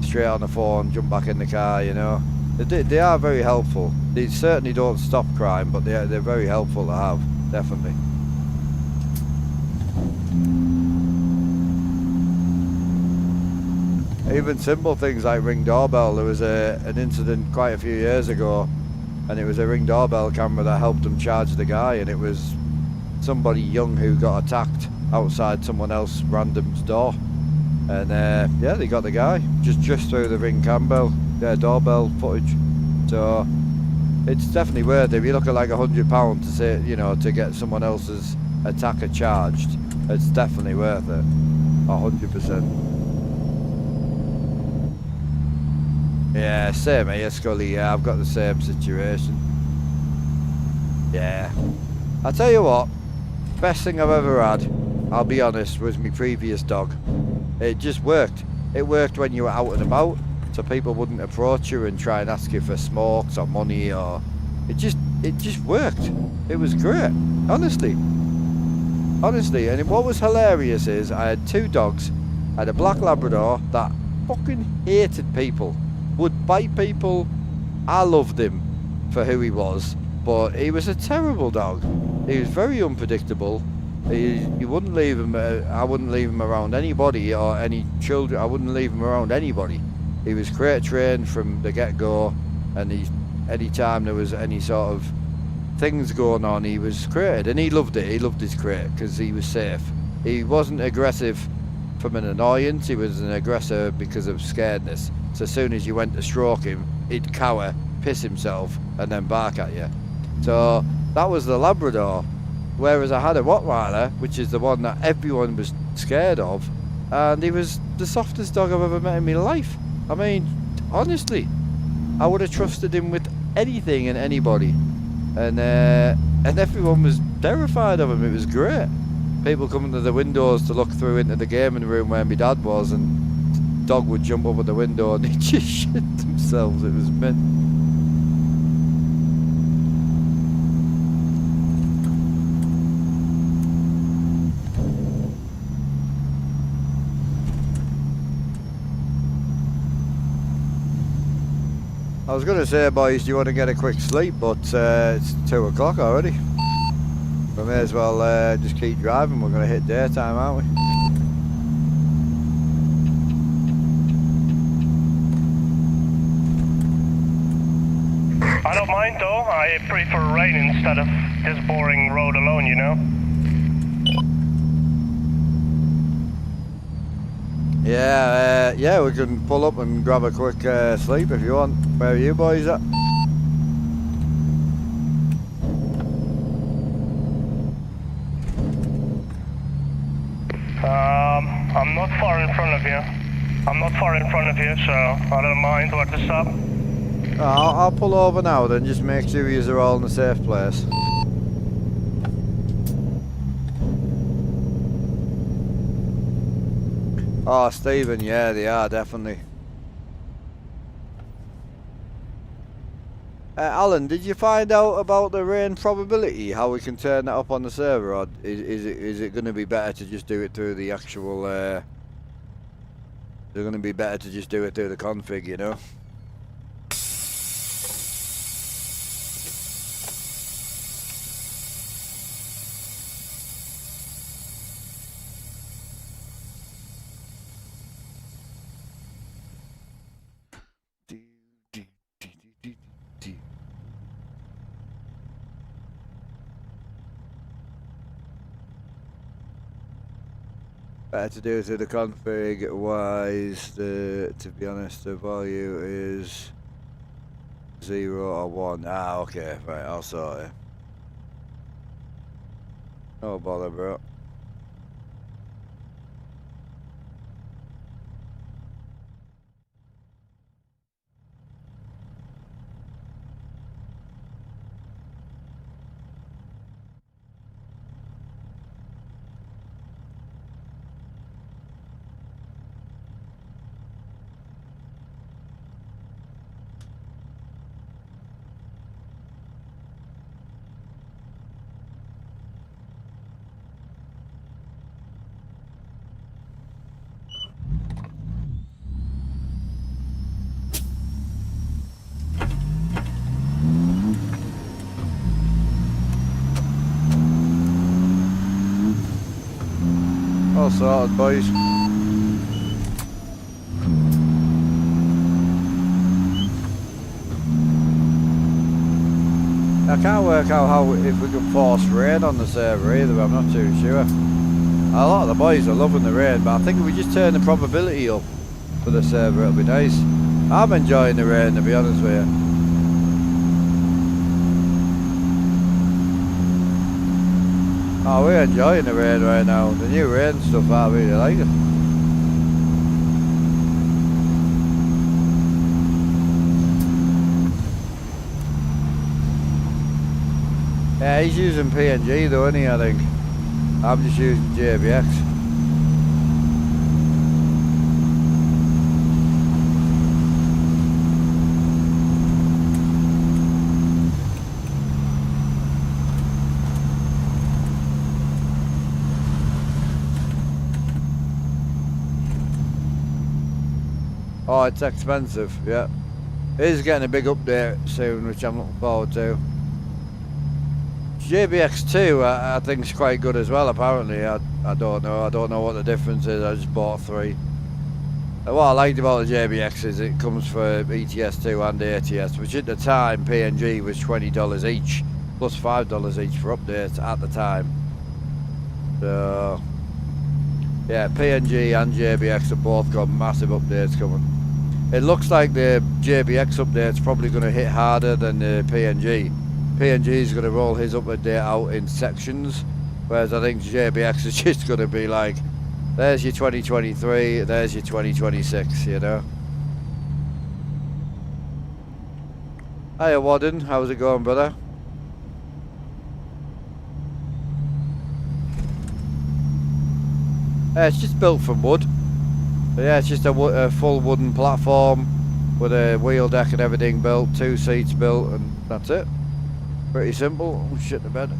Straight on the phone, jump back in the car. You know, they are very helpful. They certainly don't stop crime, but they're very helpful to have, definitely. Even simple things like Ring doorbell. There was an incident quite a few years ago, and it was a Ring doorbell camera that helped them charge the guy, and it was somebody young who got attacked outside someone else random's door, and yeah, they got the guy just through the Ring doorbell footage. So it's definitely worth it. If you look at like £100 to say, you know, to get someone else's attacker charged, it's definitely worth it, 100%. Yeah, same here, Scully. Yeah, I've got the same situation. Yeah. I'll tell you what, best thing I've ever had, I'll be honest, was my previous dog. It just worked. It worked when you were out and about, so people wouldn't approach you and try and ask you for smokes or money, or it just worked. It was great, honestly. And what was hilarious is I had 2 dogs. I had a black Labrador that fucking hated people. Would bite people. I loved him for who he was, but he was a terrible dog. He was very unpredictable. You wouldn't leave him. I wouldn't leave him around anybody or any children. I wouldn't leave him around anybody. He was crate trained from the get-go, and any time there was any sort of things going on, he was crated, and he loved it. He loved his crate because he was safe. He wasn't aggressive from an annoyance. He was an aggressor because of scaredness. So as soon as you went to stroke him, he'd cower, piss himself, and then bark at you. So that was the Labrador. Whereas I had a Rottweiler, which is the one that everyone was scared of, and he was the softest dog I've ever met in my life. I mean, honestly, I would have trusted him with anything and anybody. And everyone was terrified of him. It was great. People coming to the windows to look through into the gaming room where my dad was, and dog would jump up at the window and they just shit themselves. It was mint. I was going to say, boys, do you want to get a quick sleep, but it's 2 o'clock already. We may as well just keep driving. We're going to hit daytime, aren't we? I don't mind though. I prefer rain instead of this boring road alone, you know? Yeah, yeah, we can pull up and grab a quick sleep if you want. Where are you boys at? I'm not far in front of you. So I don't mind where to stop. I'll pull over now then, just make sure you are all in a safe place. Oh, Stephen, yeah, they are, definitely. Alan, did you find out about the rain probability, how we can turn that up on the server, or is it going to be better to just do it through the actual, is it going to be better to just do it through the config, you know? Better to do to the config wise. To be honest, the value is 0 or 1. Ah, okay, right, I'll sort it. No bother, bro. All sorted, boys. I can't work out how if we can force rain on the server either. I'm not too sure. A lot of the boys are loving the rain, but I think if we just turn the probability up for the server, it'll be nice. I'm enjoying the rain, to be honest with you. Oh, we're enjoying the rain right now. The new rain stuff, I really like it. Yeah, he's using PNG though, isn't he, I think? I'm just using JBX. Oh, it's expensive, yeah. It is getting a big update soon, which I'm looking forward to. JBX2 I think is quite good as well, apparently. I don't know what the difference is. I just bought 3. What I liked about the JBX is it comes for ETS2 and ATS, which at the time PNG was $20 each, plus $5 each for updates at the time. So yeah, PNG and JBX have both got massive updates coming. It looks like the JBX update's probably going to hit harder than the PNG. PNG is going to roll his update out in sections, whereas I think JBX is just going to be like, there's your 2023, there's your 2026, you know. Hiya Wadden, how's it going, brother? It's just built from wood. So yeah, it's just a full wooden platform with a wheel deck and everything built, 2 seats built, and that's it. Pretty simple. Oh, shit the bed.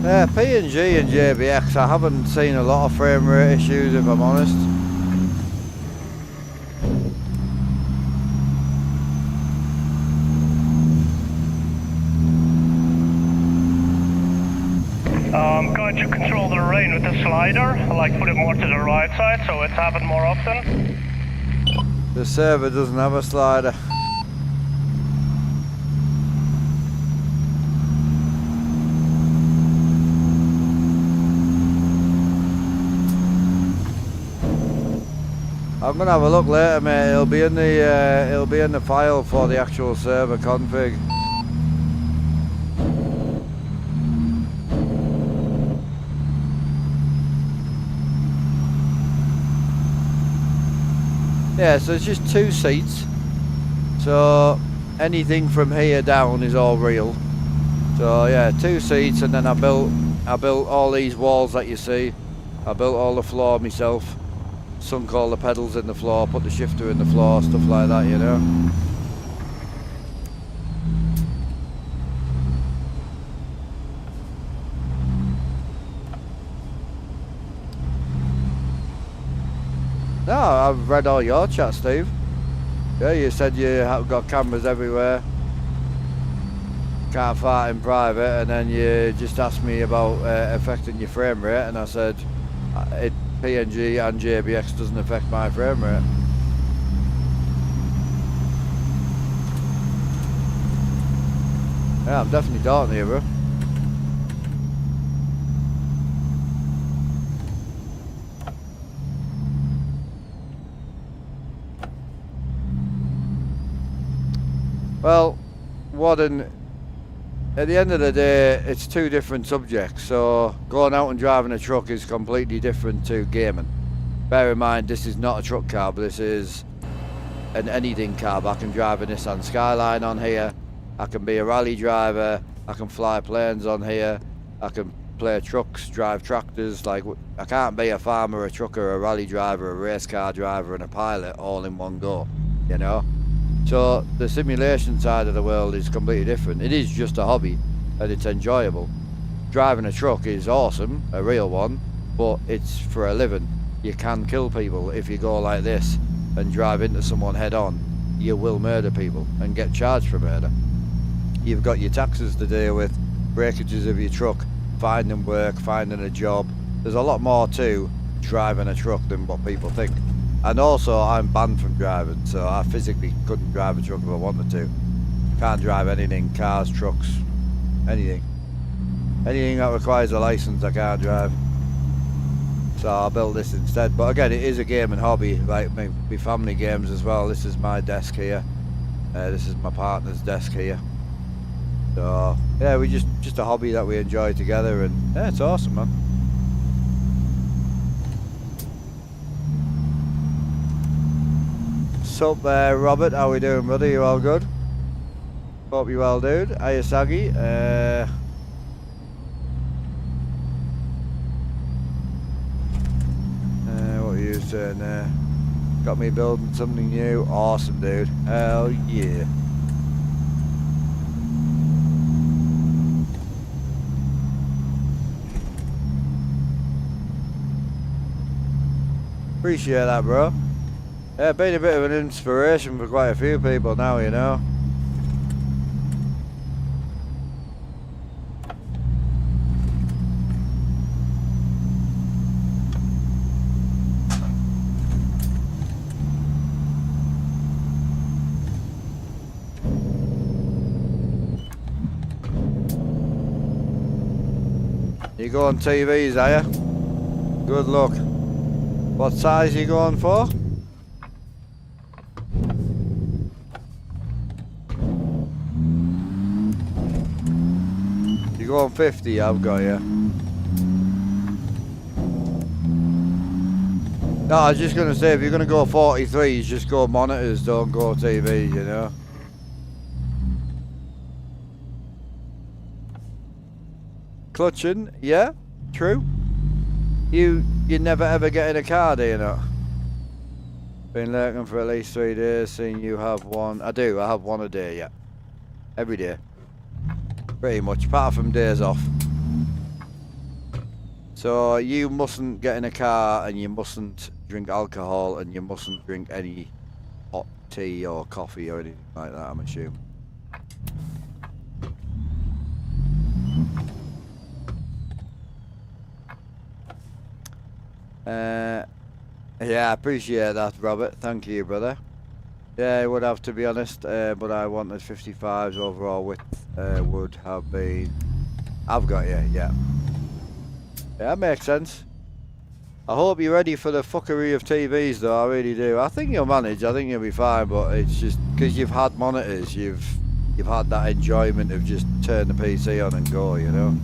Yeah, PNG and JBX, I haven't seen a lot of frame rate issues, if I'm honest. Can't you control the rain with the slider? Like put it more to the right side so it's happening more often? The server doesn't have a slider. I'm gonna have a look later, mate. It'll be in the file for the actual server config. Yeah, so it's just 2 seats. So anything from here down is all real. So yeah, 2 seats, and then I built all these walls that you see. I built all the floor myself. Sunk all the pedals in the floor, put the shifter in the floor, stuff like that, you know. No, I've read all your chat, Steve. Yeah, you said you have got cameras everywhere. Can't fart in private, and then you just asked me about affecting your frame rate, and I said PNG and JBX doesn't affect my frame rate. Yeah, I'm definitely talking to you, bro. Well, at the end of the day, it's two different subjects. So going out and driving a truck is completely different to gaming. Bear in mind, this is not a truck car, but this is an anything car. I can drive a Nissan Skyline on here. I can be a rally driver. I can fly planes on here. I can play trucks, drive tractors. Like, I can't be a farmer, a trucker, a rally driver, a race car driver, and a pilot all in one go, you know? So the simulation side of the world is completely different. It is just a hobby and it's enjoyable. Driving a truck is awesome, a real one, but it's for a living. You can kill people if you go like this and drive into someone head on. You will murder people and get charged for murder. You've got your taxes to deal with, breakages of your truck, finding work, finding a job. There's a lot more to driving a truck than what people think. And also, I'm banned from driving, so I physically couldn't drive a truck if I wanted to. Can't drive anything, cars, trucks, anything. Anything that requires a license, I can't drive. So I'll build this instead. But again, it is a game and hobby, like my family games as well. This is my desk here. This is my partner's desk here. So yeah, we just a hobby that we enjoy together, and yeah, it's awesome, man. Sup there, Robert? How we doing, brother? You all good? Hope you well, dude. Hiya, Saggy. What are you saying there? Got me building something new. Awesome, dude. Hell yeah. Appreciate that, bro. Yeah, been a bit of an inspiration for quite a few people now, you know. You go on TVs, are you? Good luck. What size are you going for? You're going 50, I've got you. No, I was just going to say, if you're going to go 43, you just go monitors, don't go TV, you know. Clutching, yeah, true. You never ever get in a car, do you not? Been lurking for at least 3 days, seeing you have one. I do, I have one a day, yeah. Every day. Pretty much, apart from days off. So you mustn't get in a car, and you mustn't drink alcohol, and you mustn't drink any hot tea or coffee or anything like that, I'm assuming. Yeah, I appreciate that, Robert. Thank you, brother. Yeah, it would have, to be honest, but I wanted 55's overall width would have been... I've got you, yeah. Yeah, that makes sense. I hope you're ready for the fuckery of TVs, though, I really do. I think you'll manage, I think you'll be fine, but it's just because you've had monitors, you've had that enjoyment of just turn the PC on and go, you know?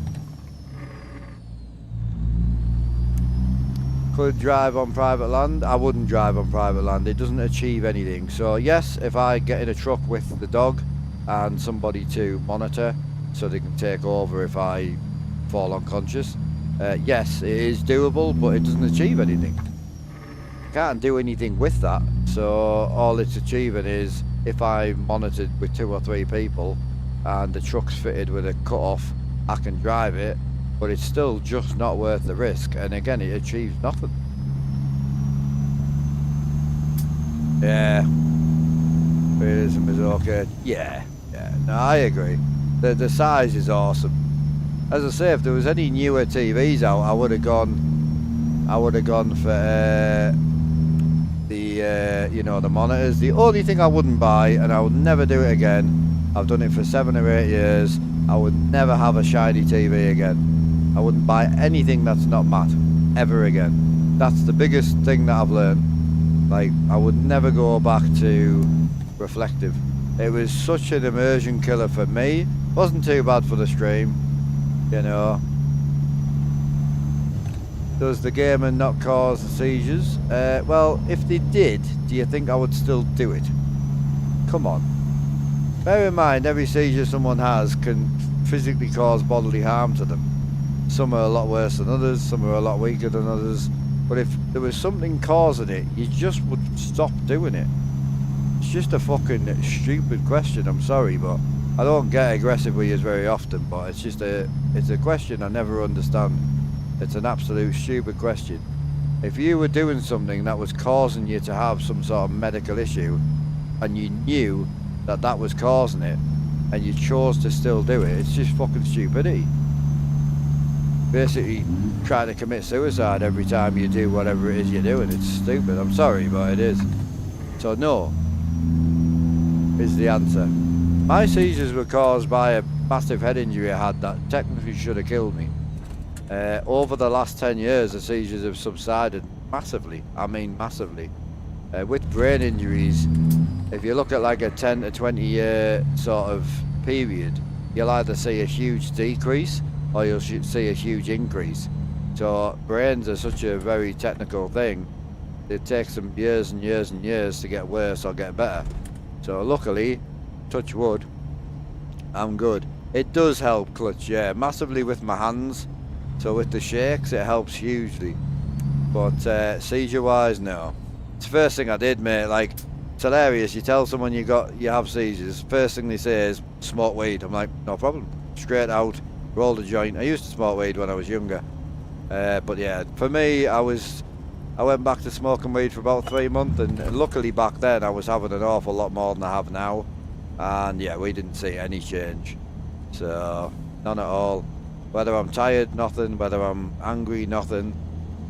Could drive on private land. I wouldn't drive on private land. It doesn't achieve anything. So yes, if I get in a truck with the dog and somebody to monitor so they can take over if I fall unconscious, yes, it is doable, but it doesn't achieve anything. I can't do anything with that. So all it's achieving is if I monitored with 2 or 3 people and the truck's fitted with a cut-off, I can drive it, but it's still just not worth the risk, and again, it achieves nothing. Yeah. Realism is okay. Yeah. Yeah. No, I agree. The size is awesome. As I say, if there was any newer TVs out, I would have gone. I would have gone for the you know, the monitors. The only thing I wouldn't buy, and I will never do it again. I've done it for 7 or 8 years. I would never have a shiny TV again. I wouldn't buy anything that's not matte ever again. That's the biggest thing that I've learned. Like, I would never go back to reflective. It was such an immersion killer for me. Wasn't too bad for the stream, you know. Does the gaming not cause seizures? Well, if they did, do you think I would still do it? Come on. Bear in mind, every seizure someone has can physically cause bodily harm to them. Some are a lot worse than others, some are a lot weaker than others. But if there was something causing it, you just would stop doing it. It's just a fucking stupid question, I'm sorry, but I don't get aggressive with you very often, but it's just it's a question I never understand. It's an absolute stupid question. If you were doing something that was causing you to have some sort of medical issue, and you knew that that was causing it, and you chose to still do it, it's just fucking stupidity. Basically trying to commit suicide every time you do whatever it is you're doing. It's stupid, I'm sorry, but it is. So no is the answer. My seizures were caused by a massive head injury I had that technically should have killed me. Over the last 10 years the seizures have subsided massively. I mean massively. With brain injuries, if you look at like a 10 to 20 year sort of period, you'll either see a huge decrease or you'll see a huge increase. So brains are such a very technical thing. It takes them years and years and years to get worse or get better. So luckily, touch wood, I'm good. It does help clutch, yeah, massively with my hands. So with the shakes, it helps hugely. But seizure wise, no. It's the first thing I did, mate. Like, it's hilarious. You tell someone you have seizures, first thing they say is smoke weed. I'm like, no problem. Straight out, roll the joint. I used to smoke weed when I was younger. But yeah, for me, I went back to smoking weed for about 3 months, and luckily back then I was having an awful lot more than I have now. And yeah, we didn't see any change. So, none at all. Whether I'm tired, nothing. Whether I'm angry, nothing.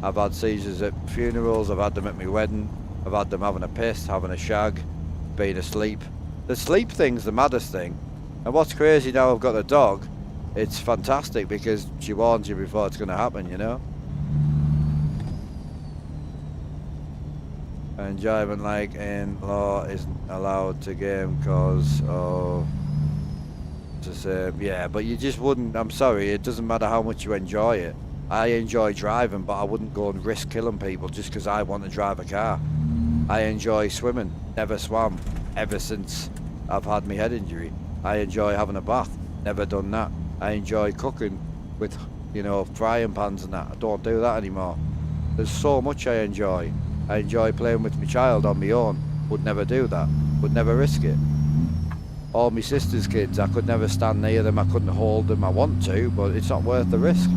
I've had seizures at funerals, I've had them at my wedding, I've had them having a piss, having a shag, being asleep. The sleep thing's the maddest thing. And what's crazy now I've got a dog, it's fantastic because she warns you before it's going to happen, you know? And driving like in law isn't allowed to game because of... yeah, but you just wouldn't, I'm sorry, it doesn't matter how much you enjoy it. I enjoy driving, but I wouldn't go and risk killing people just because I want to drive a car. I enjoy swimming, never swam, ever since I've had my head injury. I enjoy having a bath, never done that. I enjoy cooking with, you know, frying pans and that. I don't do that anymore. There's so much I enjoy. I enjoy playing with my child on my own, would never do that, would never risk it. All my sister's kids, I could never stand near them, I couldn't hold them, I want to, but it's not worth the risk.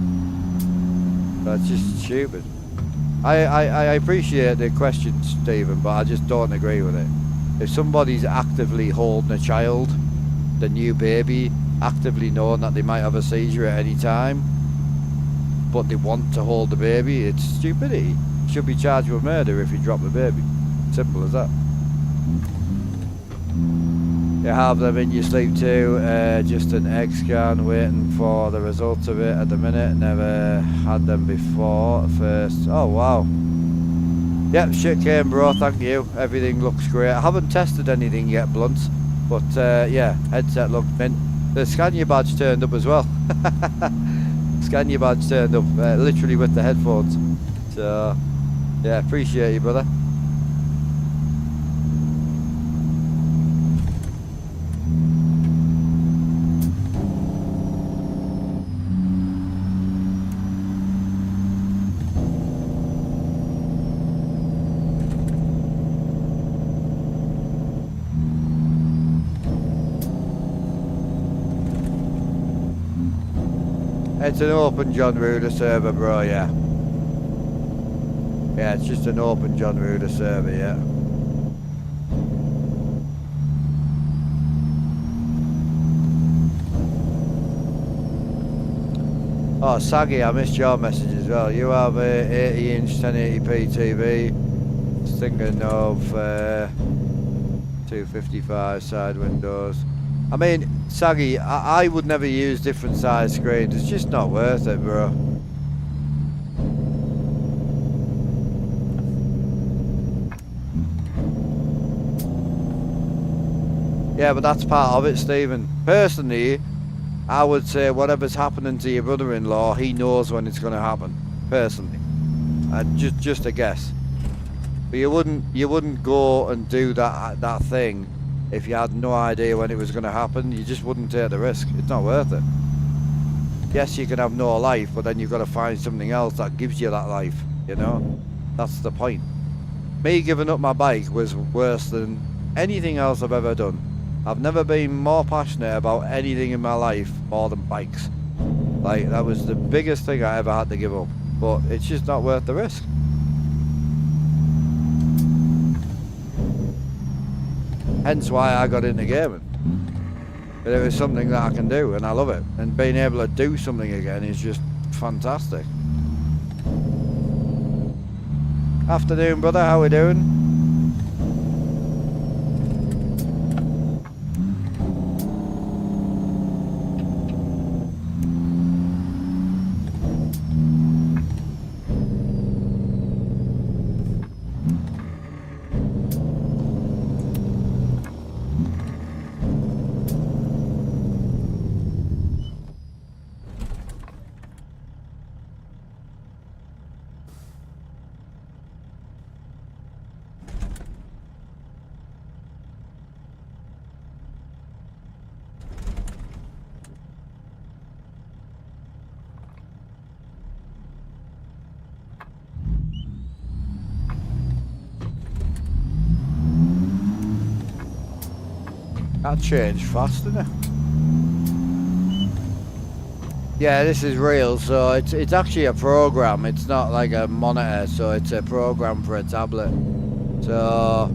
That's just stupid. I appreciate the question, Stephen, but I just don't agree with it. If somebody's actively holding a child, the new baby, actively knowing that they might have a seizure at any time, but they want to hold the baby, it's stupidity. You should be charged with murder if you drop the baby. Simple as that. You have them in your sleep too, just an egg scan, waiting for the results of it at the minute. Never had them before. First, oh wow. Yep, shit came bro, thank you. Everything looks great. I haven't tested anything yet, blunts, but yeah, headset looked mint. The scan your badge turned up as well. Scan your badge turned up, literally with the headphones. So, yeah, appreciate you, brother. It's an open John Ruder server, bro, yeah. Yeah, it's just an open John Ruder server, yeah. Oh, Saggy, I missed your message as well. You have a 80-inch 1080p TV. Just thinking of 255 side windows. I mean, Saggy, I would never use different size screens. It's just not worth it, bro. Yeah, but that's part of it, Stephen. Personally, I would say whatever's happening to your brother-in-law, he knows when it's going to happen. Personally, just a guess. But you wouldn't go and do that thing if you had no idea when it was going to happen. You just wouldn't take the risk. It's not worth it. Yes, you can have no life, but then you've got to find something else that gives you that life. You know, that's the point. Me giving up my bike was worse than anything else I've ever done. I've never been more passionate about anything in my life more than bikes. Like, that was the biggest thing I ever had to give up. But it's just not worth the risk. Hence why I got into gaming. But it was something that I can do, and I love it. And being able to do something again is just fantastic. Afternoon, brother. How we doing? That changed fast, didn't it? Yeah, this is real, so it's actually a program. It's not like a monitor, so it's a program for a tablet. So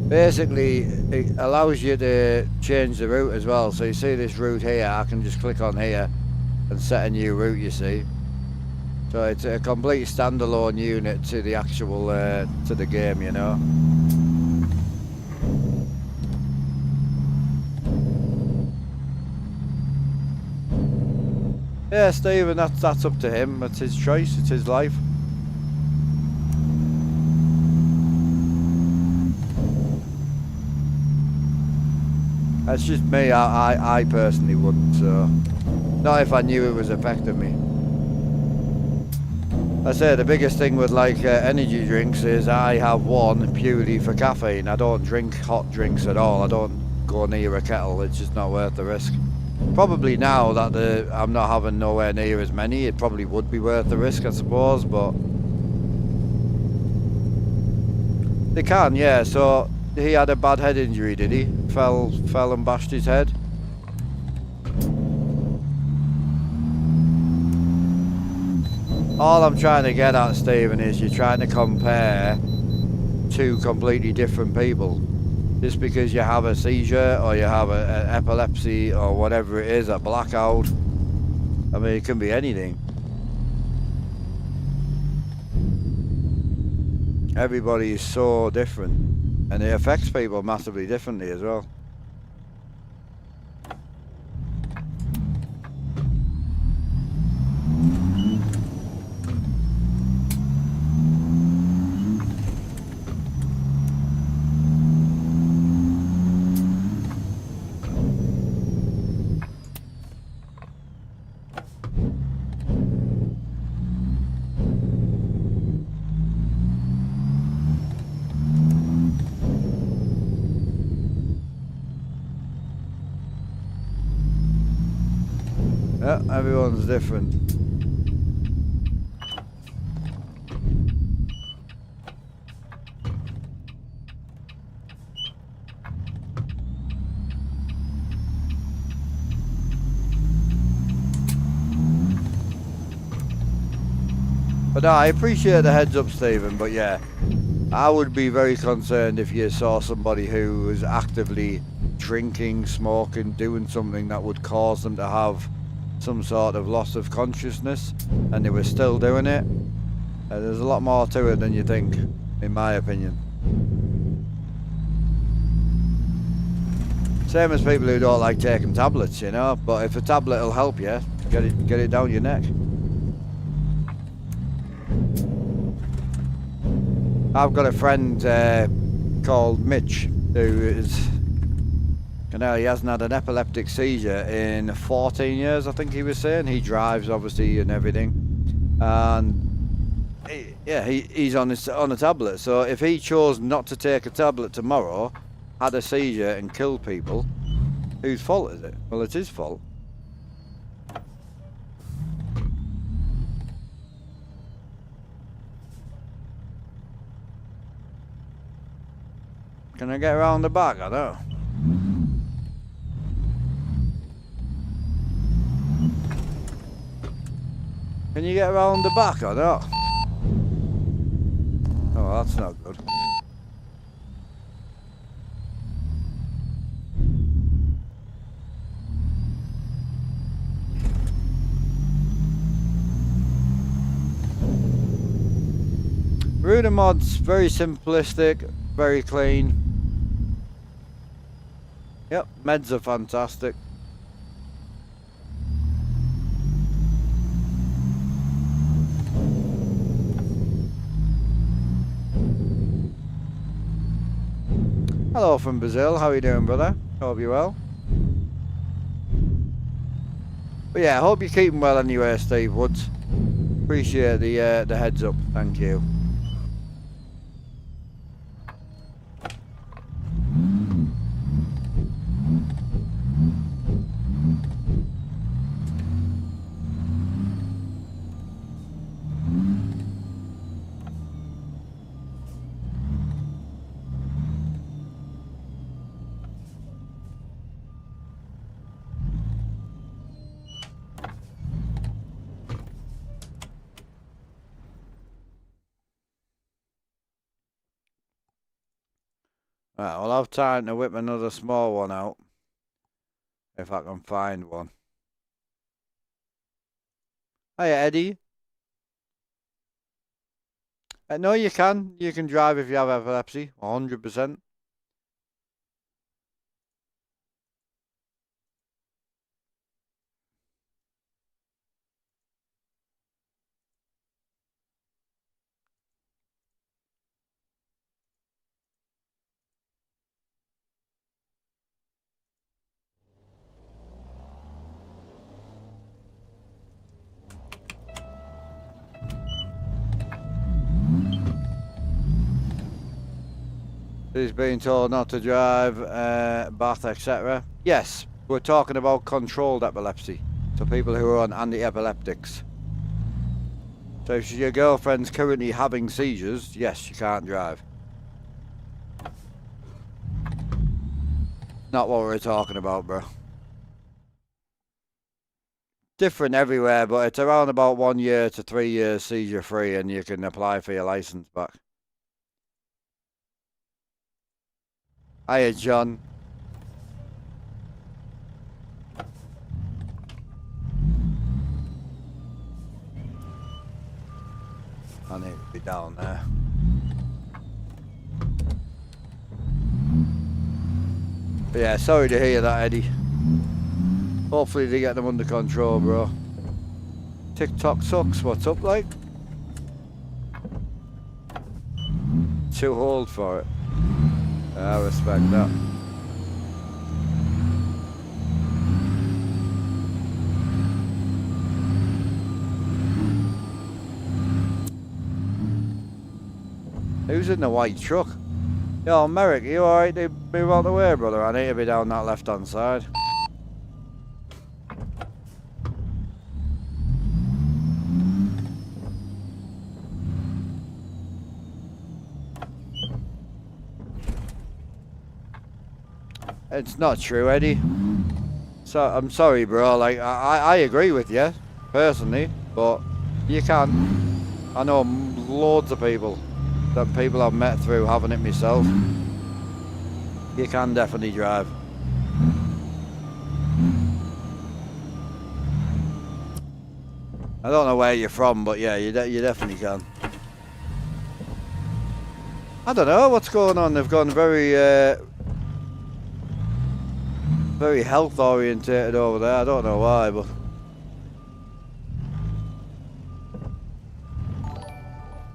basically it allows you to change the route as well. So you see this route here, I can just click on here and set a new route, you see. So it's a complete standalone unit to the actual to the game, you know. Yeah, Stephen, that's up to him. It's his choice. It's his life. That's just me. I personally wouldn't. So, not if I knew it was affecting me. I say the biggest thing with like energy drinks is I have one purely for caffeine. I don't drink hot drinks at all. I don't go near a kettle. It's just not worth the risk. Probably now that I'm not having nowhere near as many, it probably would be worth the risk, I suppose, but they can, yeah. So he had a bad head injury, did he? Fell and bashed his head. All I'm trying to get at, Stephen, is you're trying to compare two completely different people. Just because you have a seizure or you have an epilepsy or whatever it is, a blackout. I mean, it can be anything. Everybody is so different, and it affects people massively differently as well. Yeah, everyone's different. But no, I appreciate the heads up, Stephen, but yeah, I would be very concerned if you saw somebody who was actively drinking, smoking, doing something that would cause them to have some sort of loss of consciousness, and they were still doing it. There's a lot more to it than you think, in my opinion. Same as people who don't like taking tablets, you know, but if a tablet will help you, get it down your neck. I've got a friend called Mitch who is, you know, he hasn't had an epileptic seizure in 14 years, I think he was saying. He drives, obviously, and everything, and he's on a tablet. So if he chose not to take a tablet tomorrow, had a seizure and killed people, whose fault is it? Well, it's his fault. Can I get around the back? I don't know. Can you get around the back? I don't know. Oh, that's not good. Mods, very simplistic, very clean. Yep, meds are fantastic. Hello from Brazil, how are you doing, brother? Hope you're well. But yeah, I hope you're keeping well anyway, Steve Woods. Appreciate the heads up, thank you. Right, well, I'll have time to whip another small one out, if I can find one. Hiya, Eddie. No, you can. You can drive if you have epilepsy, 100%. He's being told not to drive, bath, etc. Yes, we're talking about controlled epilepsy. So people who are on anti-epileptics. So if your girlfriend's currently having seizures, yes, you can't drive. Not what we're talking about, bro. Different everywhere, but it's around about 1 year to 3 years seizure free, and you can apply for your license back. Hiya, John. I need to be down there. But yeah, sorry to hear that, Eddie. Hopefully they get them under control, bro. TikTok sucks. What's up, like? Too old for it. I respect that. Who's in the white truck? Yo, Merrick, you alright to move out the way, brother? I need to be down that left-hand side. It's not true, Eddie. So I'm sorry, bro. Like I agree with you personally, but you can. I know loads of people that people I've met through having it myself. You can definitely drive. I don't know where you're from, but yeah, you definitely can. I don't know what's going on. They've gone very very health orientated over there. I don't know why, but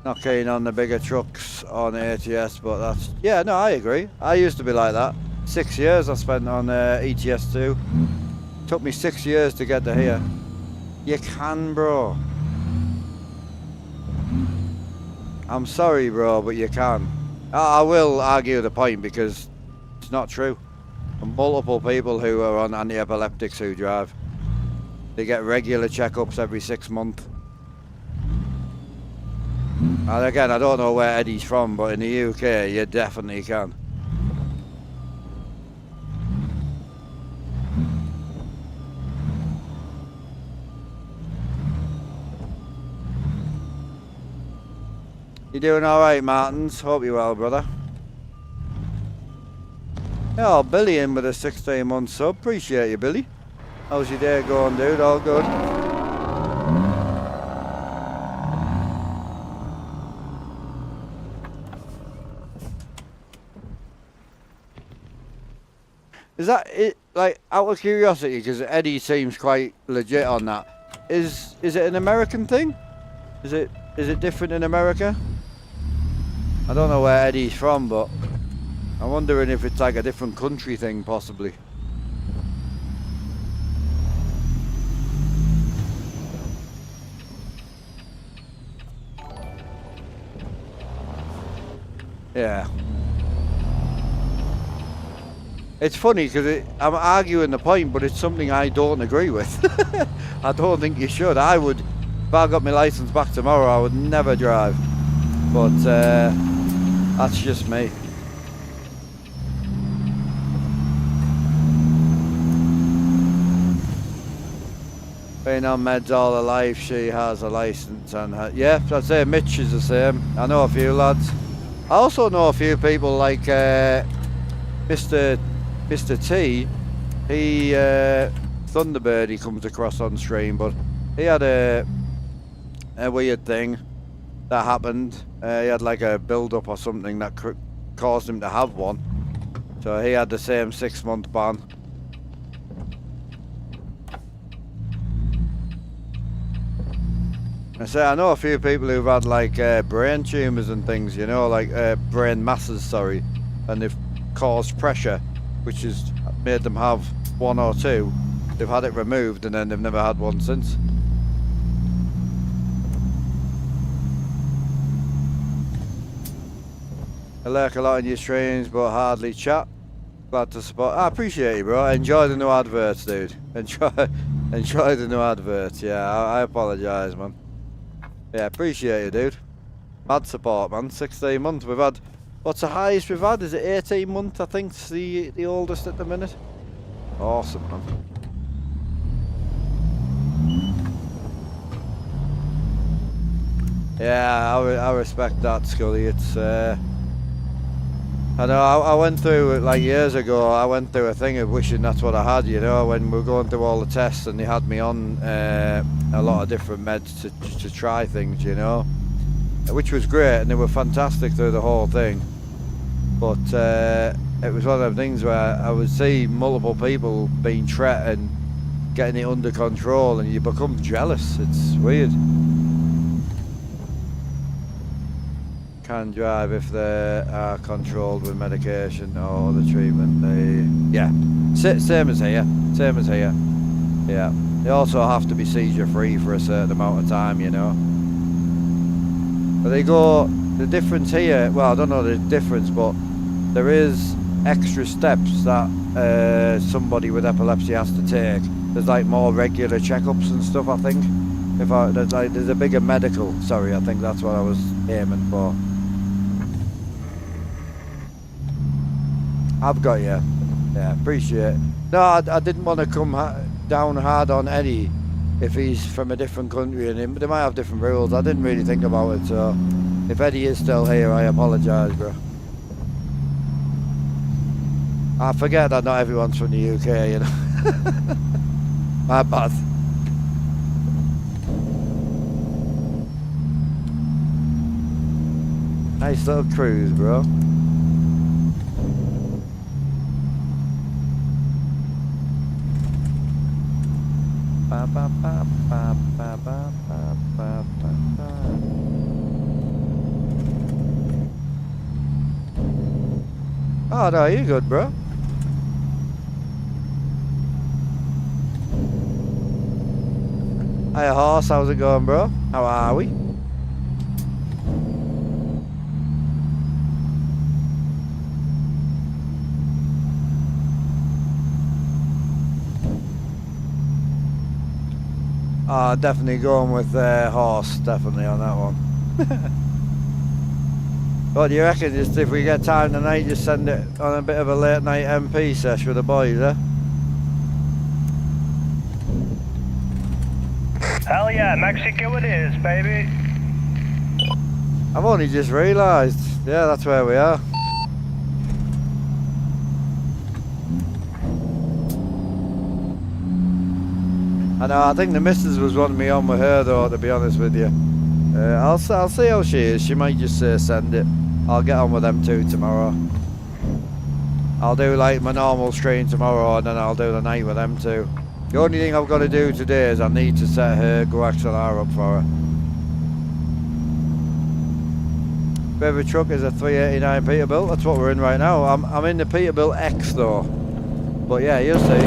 not keen on the bigger trucks on ATS. But that's, yeah, no, I agree. I used to be like that. 6 years I spent on ETS2. Took me 6 years to get to here. You can, bro. I'm sorry, bro, but you can. I will argue the point because it's not true. Multiple people who are on anti-epileptics who drive. They get regular checkups every 6 months. And again, I don't know where Eddie's from, but in the UK, you definitely can. You doing alright, Martins? Hope you're well, brother. Oh, Billy in with a 16-month sub. Appreciate you, Billy. How's your day going, dude? All good? Is that it? Like, out of curiosity, because Eddie seems quite legit on that. Is it an American thing? Is it different in America? I don't know where Eddie's from, but I'm wondering if it's like a different country thing, possibly. Yeah. It's funny because I'm arguing the point, but it's something I don't agree with. I don't think you should. I would, if I got my license back tomorrow, I would never drive. But that's just me. Been on meds all her life, she has a license and her, yeah, I'd say Mitch is the same. I know a few lads. I also know a few people like Mr. T. He Thunderbird, he comes across on stream, but he had a weird thing that happened. He had like a build-up or something that caused him to have one. So he had the same 6-month ban. I say I know a few people who've had like brain tumours and things, you know, like brain masses, sorry, and they've caused pressure, which has made them have 1 or 2. They've had it removed and then they've never had one since. I lurk a lot in your streams, but hardly chat. Glad to support. I appreciate you, bro. Enjoy the new adverts, dude. Enjoy the new adverts. Yeah, I apologise, man. Yeah, appreciate you, dude. Mad support, man. 16 months. We've had, what's the highest we've had? Is it 18 months? I think it's the oldest at the minute. Awesome, man. Yeah, I respect that, Scully. It's I know I went through it like years ago. I went through a thing of wishing that's what I had, you know, when we were going through all the tests and they had me on a lot of different meds to try things, you know, which was great and they were fantastic through the whole thing. But it was one of them things where I would see multiple people being treated and getting it under control and you become jealous. It's weird. Can drive if they are controlled with medication or the treatment. Yeah, same as here. Yeah, they also have to be seizure free for a certain amount of time, you know. But they go, the difference here, well, I don't know the difference, but there is extra steps that somebody with epilepsy has to take. There's like more regular checkups and stuff, I think. There's a bigger medical, sorry, I think that's what I was aiming for. I've got you. Yeah, appreciate it. No, I didn't want to come down hard on Eddie if he's from a different country and they might have different rules. I didn't really think about it, so if Eddie is still here, I apologise, bro. I forget that not everyone's from the UK, you know. My bad. Nice little cruise, bro. Ba, ba, ba, ba, ba, ba, ba, ba, ba. Oh no, you're good, bro. Hiya horse, how's it going, bro? How are we? Oh, definitely going with horse, definitely on that one. What do you reckon? Just if we get time tonight, just send it on a bit of a late night MP sesh with the boys, eh? Hell yeah, Mexico it is, baby. I've only just realised. Yeah, that's where we are. I know, I think the missus was wanting me on with her though, to be honest with you. I'll see how she is. She might just send it. I'll get on with them two tomorrow. I'll do like my normal stream tomorrow and then I'll do the night with them two. The only thing I've got to do today is I need to set her XLR up for her. Favorite truck is a 389 Peterbilt. That's what we're in right now. I'm in the Peterbilt X though. But yeah, you'll see.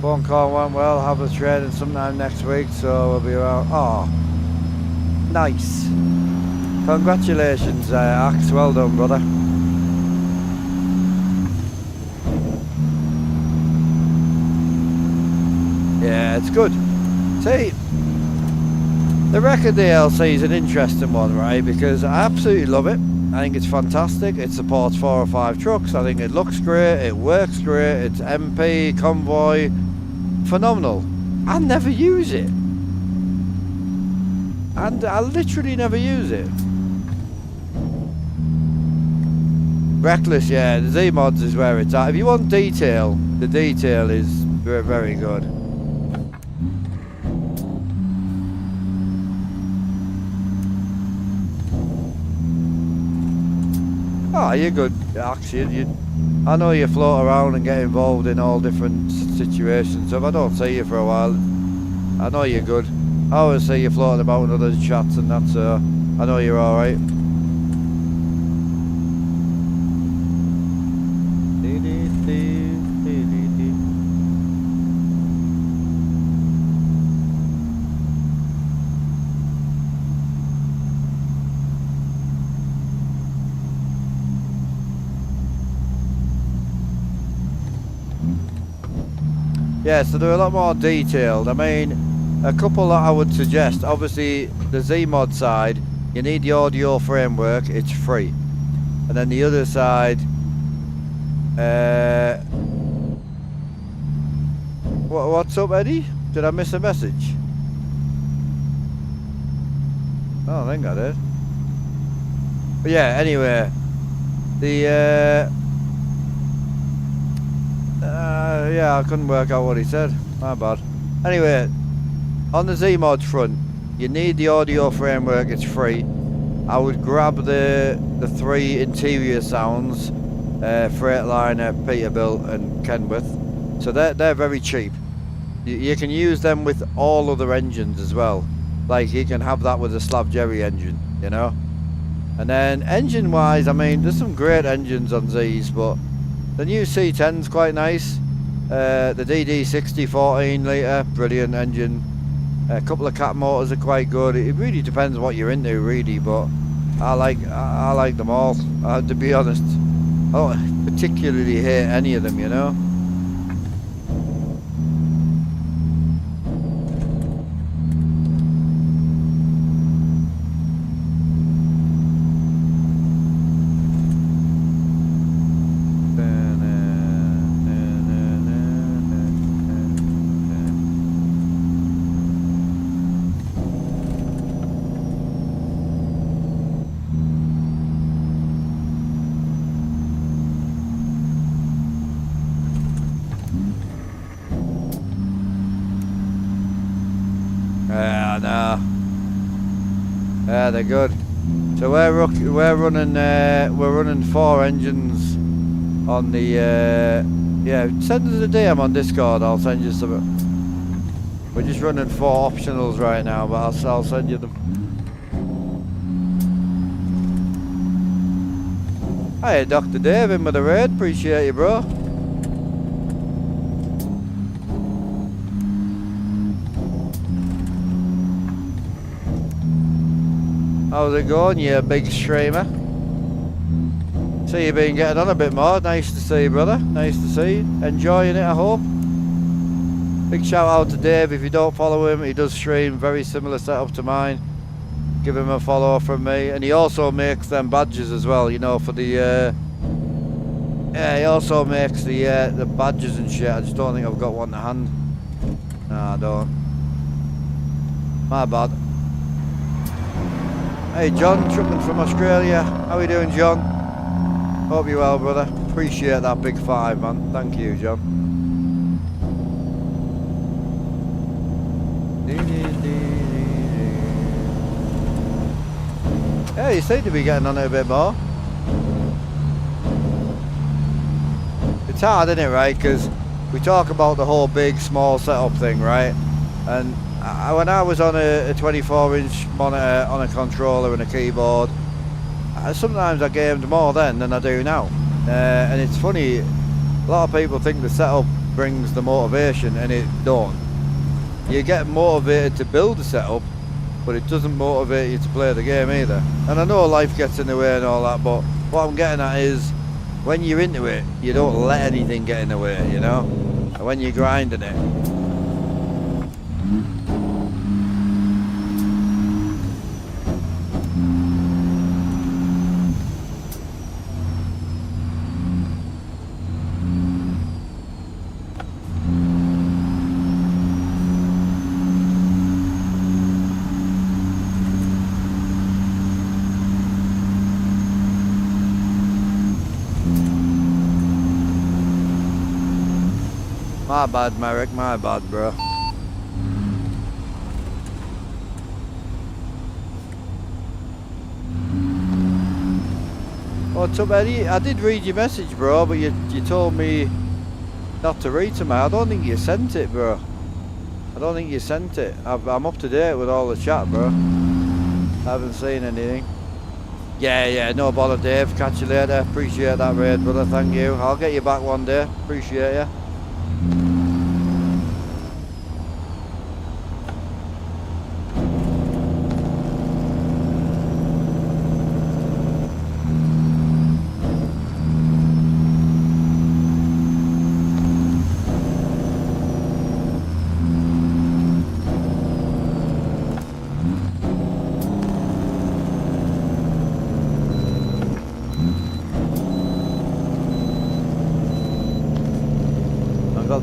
Phone call went well, have a training sometime next week, so we'll be around. Oh, nice. Congratulations, Axe, well done, brother. Yeah, it's good. See, the record DLC is an interesting one, right? Because I absolutely love it. I think it's fantastic. It supports 4 or 5 trucks. I think it looks great. It works great. It's MP, Convoy. Phenomenal. I never use it. And I literally never use it. Reckless, yeah. The Zmods is where it's at. If you want detail, the detail is very, very good. Oh, you're good, actually. I know you float around and get involved in all different situations, so if I don't see you for a while, I know you're good. I always see you floating about in other chats and that, so I know you're alright. Yeah, so they're a lot more detailed. I mean, a couple that I would suggest, obviously the Zmod side, you need the audio framework, it's free. And then the other side, what's up, Eddie? Did I miss a message? I don't think I did. But yeah, anyway, the yeah, I couldn't work out what he said. My bad. Anyway, on the Zmods front, you need the audio framework. It's free. I would grab the 3 interior sounds, Freightliner, Peterbilt, and Kenworth. So they're very cheap. You can use them with all other engines as well. Like you can have that with a Slav Jerry engine, you know. And then engine-wise, I mean, there's some great engines on Z's, but the new C10's quite nice. The DD60 14 litre, brilliant engine. A couple of cat motors are quite good. It really depends what you're into, really, but I like them all. To be honest, don't particularly hate any of them, you know. Yeah, no. Yeah, they're good. So we're running 4 engines on the yeah. Send us a DM on Discord. I'll send you some. We're just running 4 optionals right now, but I'll send you them. Hey, Dr. Dave in with the raid. Appreciate you, bro. How's it going, you big streamer? See you been getting on a bit more. Nice to see you, brother. Nice to see you. Enjoying it, I hope. Big shout out to Dave. If you don't follow him, he does stream. Very similar setup to mine. Give him a follow from me. And he also makes them badges as well, you know, for the... yeah, he also makes the badges and shit. I just don't think I've got one to hand. No, I don't. My bad. Hey John, Truckman from Australia. How are you doing, John? Hope you're well, brother. Appreciate that big 5, man. Thank you, John. Yeah, you seem to be getting on it a bit more. It's hard, isn't it, right? Because we talk about the whole big, small setup thing, right? And when I was on a 24-inch monitor on a controller and a keyboard, sometimes I gamed more then than I do now. And it's funny, a lot of people think the setup brings the motivation, and it don't. You get motivated to build a setup, but it doesn't motivate you to play the game either. And I know life gets in the way and all that, but what I'm getting at is, when you're into it, you don't let anything get in the way, you know? And when you're grinding it, my bad, Merrick, my bad, bro. What's up, Eddie? I did read your message, bro, but you told me not to read to me. I don't think you sent it, bro. I don't think you sent it. I'm up to date with all the chat, bro. I haven't seen anything. Yeah, no bother, Dave. Catch you later. Appreciate that raid, brother. Thank you. I'll get you back one day. Appreciate you.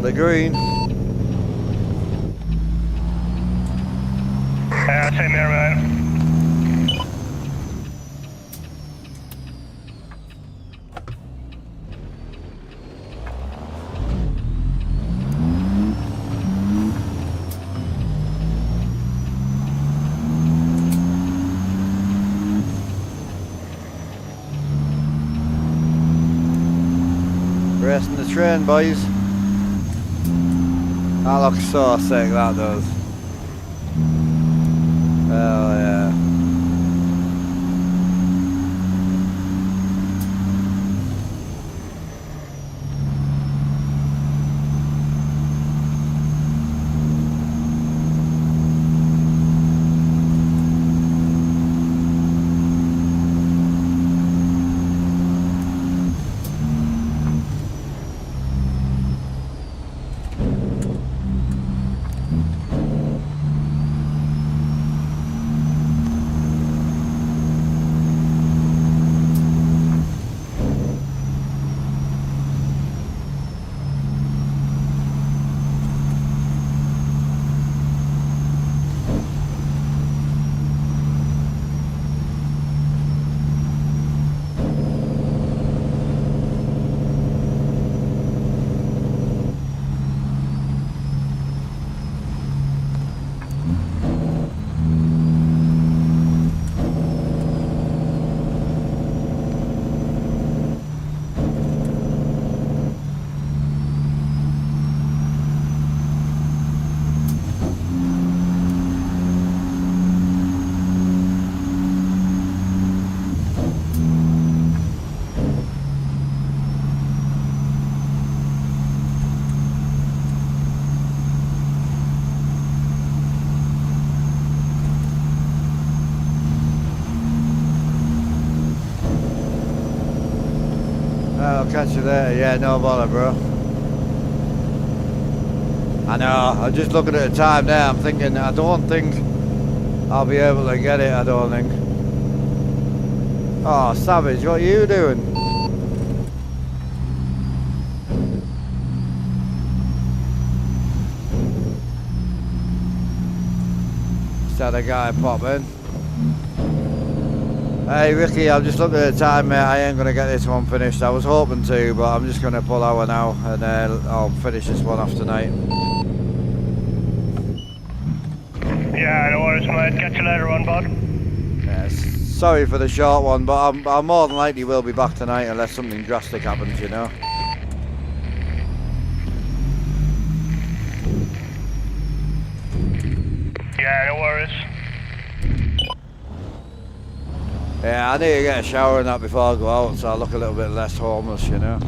The green. Yeah, same here, man. Racing the train, boys. That looks so sick, that does. Hell yeah. I'll catch you later. Yeah, no bother, bro. I know. I'm just looking at the time now. I'm thinking, I don't think I'll be able to get it, I don't think. Oh, Savage, what are you doing? Just had a guy pop in. Hey Ricky, I'm just looking at the time, mate. I ain't gonna get this one finished. I was hoping to, but I'm just gonna pull over now and I'll finish this one off tonight. Yeah, no worries, mate. Catch you later on, bud. Yeah, sorry for the short one, but I'm more than likely will be back tonight unless something drastic happens, you know. Yeah, no worries. Yeah, I need to get a shower and that before I go out, so I look a little bit less homeless, you know.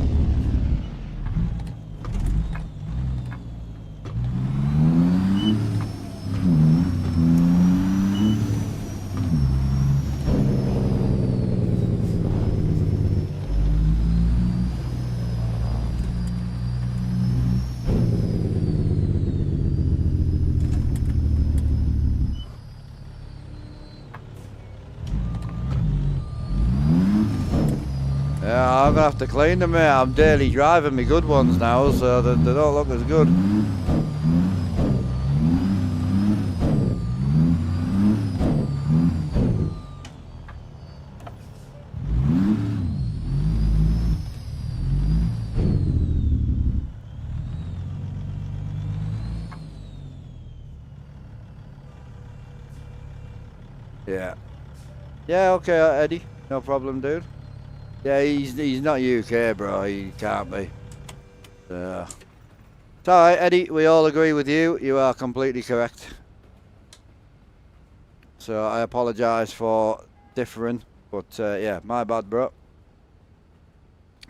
Yeah, I'm gonna have to clean them, mate. I'm daily driving me good ones now, so they don't look as good. Yeah. Yeah, okay, Eddie. No problem, dude. Yeah, he's not UK, bro. He can't be. It's alright, Eddie. We all agree with you. You are completely correct. So I apologise for differing, but yeah, my bad, bro.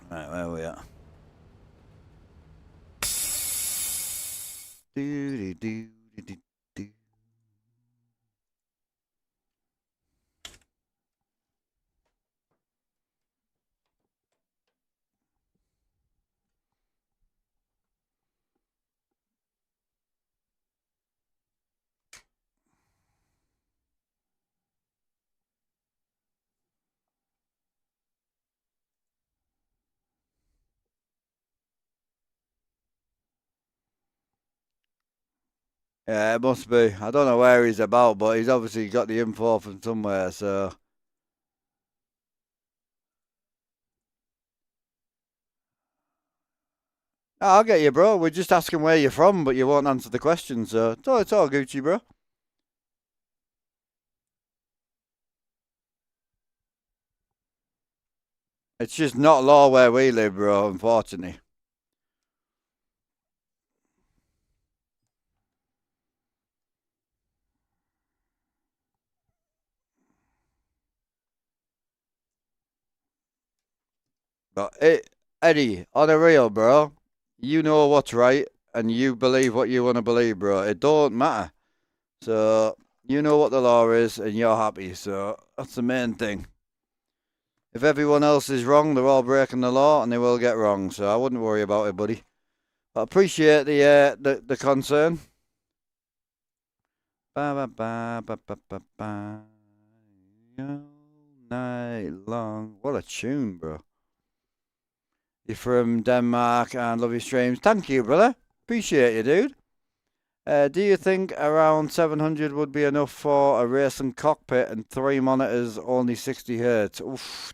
Right, where we at? Do do do do do. Yeah, it must be. I don't know where he's about, but he's obviously got the info from somewhere, so. Oh, I'll get you, bro. We're just asking where you're from, but you won't answer the question, so it's all Gucci, bro. It's just not law where we live, bro, unfortunately. But Eddie, on a real, bro, you know what's right, and you believe what you want to believe, bro. It don't matter. So you know what the law is, and you're happy. So that's the main thing. If everyone else is wrong, they're all breaking the law, and they will get wrong. So I wouldn't worry about it, buddy. I appreciate the concern. Ba ba ba ba ba ba ba. All night long. What a tune, bro. You're from Denmark and love your streams. Thank you, brother. Appreciate you, dude. Do you think around 700 would be enough for a racing cockpit and 3 monitors, only 60 hertz? Oof.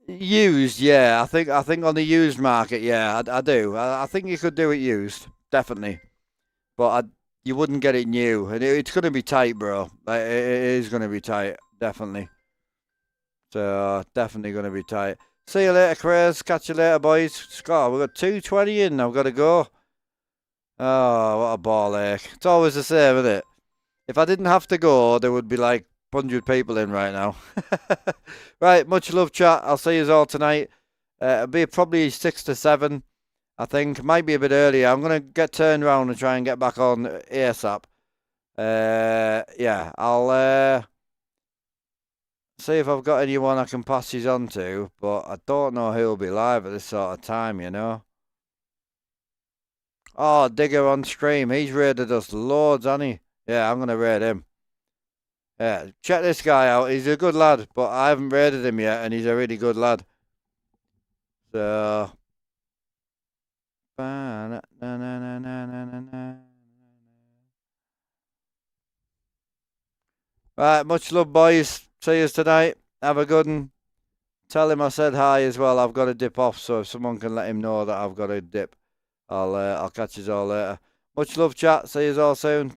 Used, yeah. I think on the used market, yeah, I do. I think you could do it used, definitely. But you wouldn't get it new, and it's going to be tight, bro. It is going to be tight, definitely. So definitely going to be tight. See you later, Chris. Catch you later, boys. Scott, we've got 2:20 in. I've got to go. Oh, what a ball ache. It's always the same, isn't it? If I didn't have to go, there would be like 100 people in right now. Right, much love, chat. I'll see you all tonight. It'll be probably 6 to 7, I think. Might be a bit earlier. I'm going to get turned around and try and get back on ASAP. Yeah, See if I've got anyone I can pass these on to, but I don't know who'll be live at this sort of time, you know. Oh, Digger on stream. He's raided us loads, hasn't he? Yeah, I'm going to raid him. Yeah, check this guy out. He's a good lad, but I haven't raided him yet, and he's a really good lad. So... Right, much love, boys. See you tonight. Have a good one. Tell him I said hi as well. I've got to dip off, so if someone can let him know that I've got to dip, I'll catch you all later. Much love, chat. See you all soon.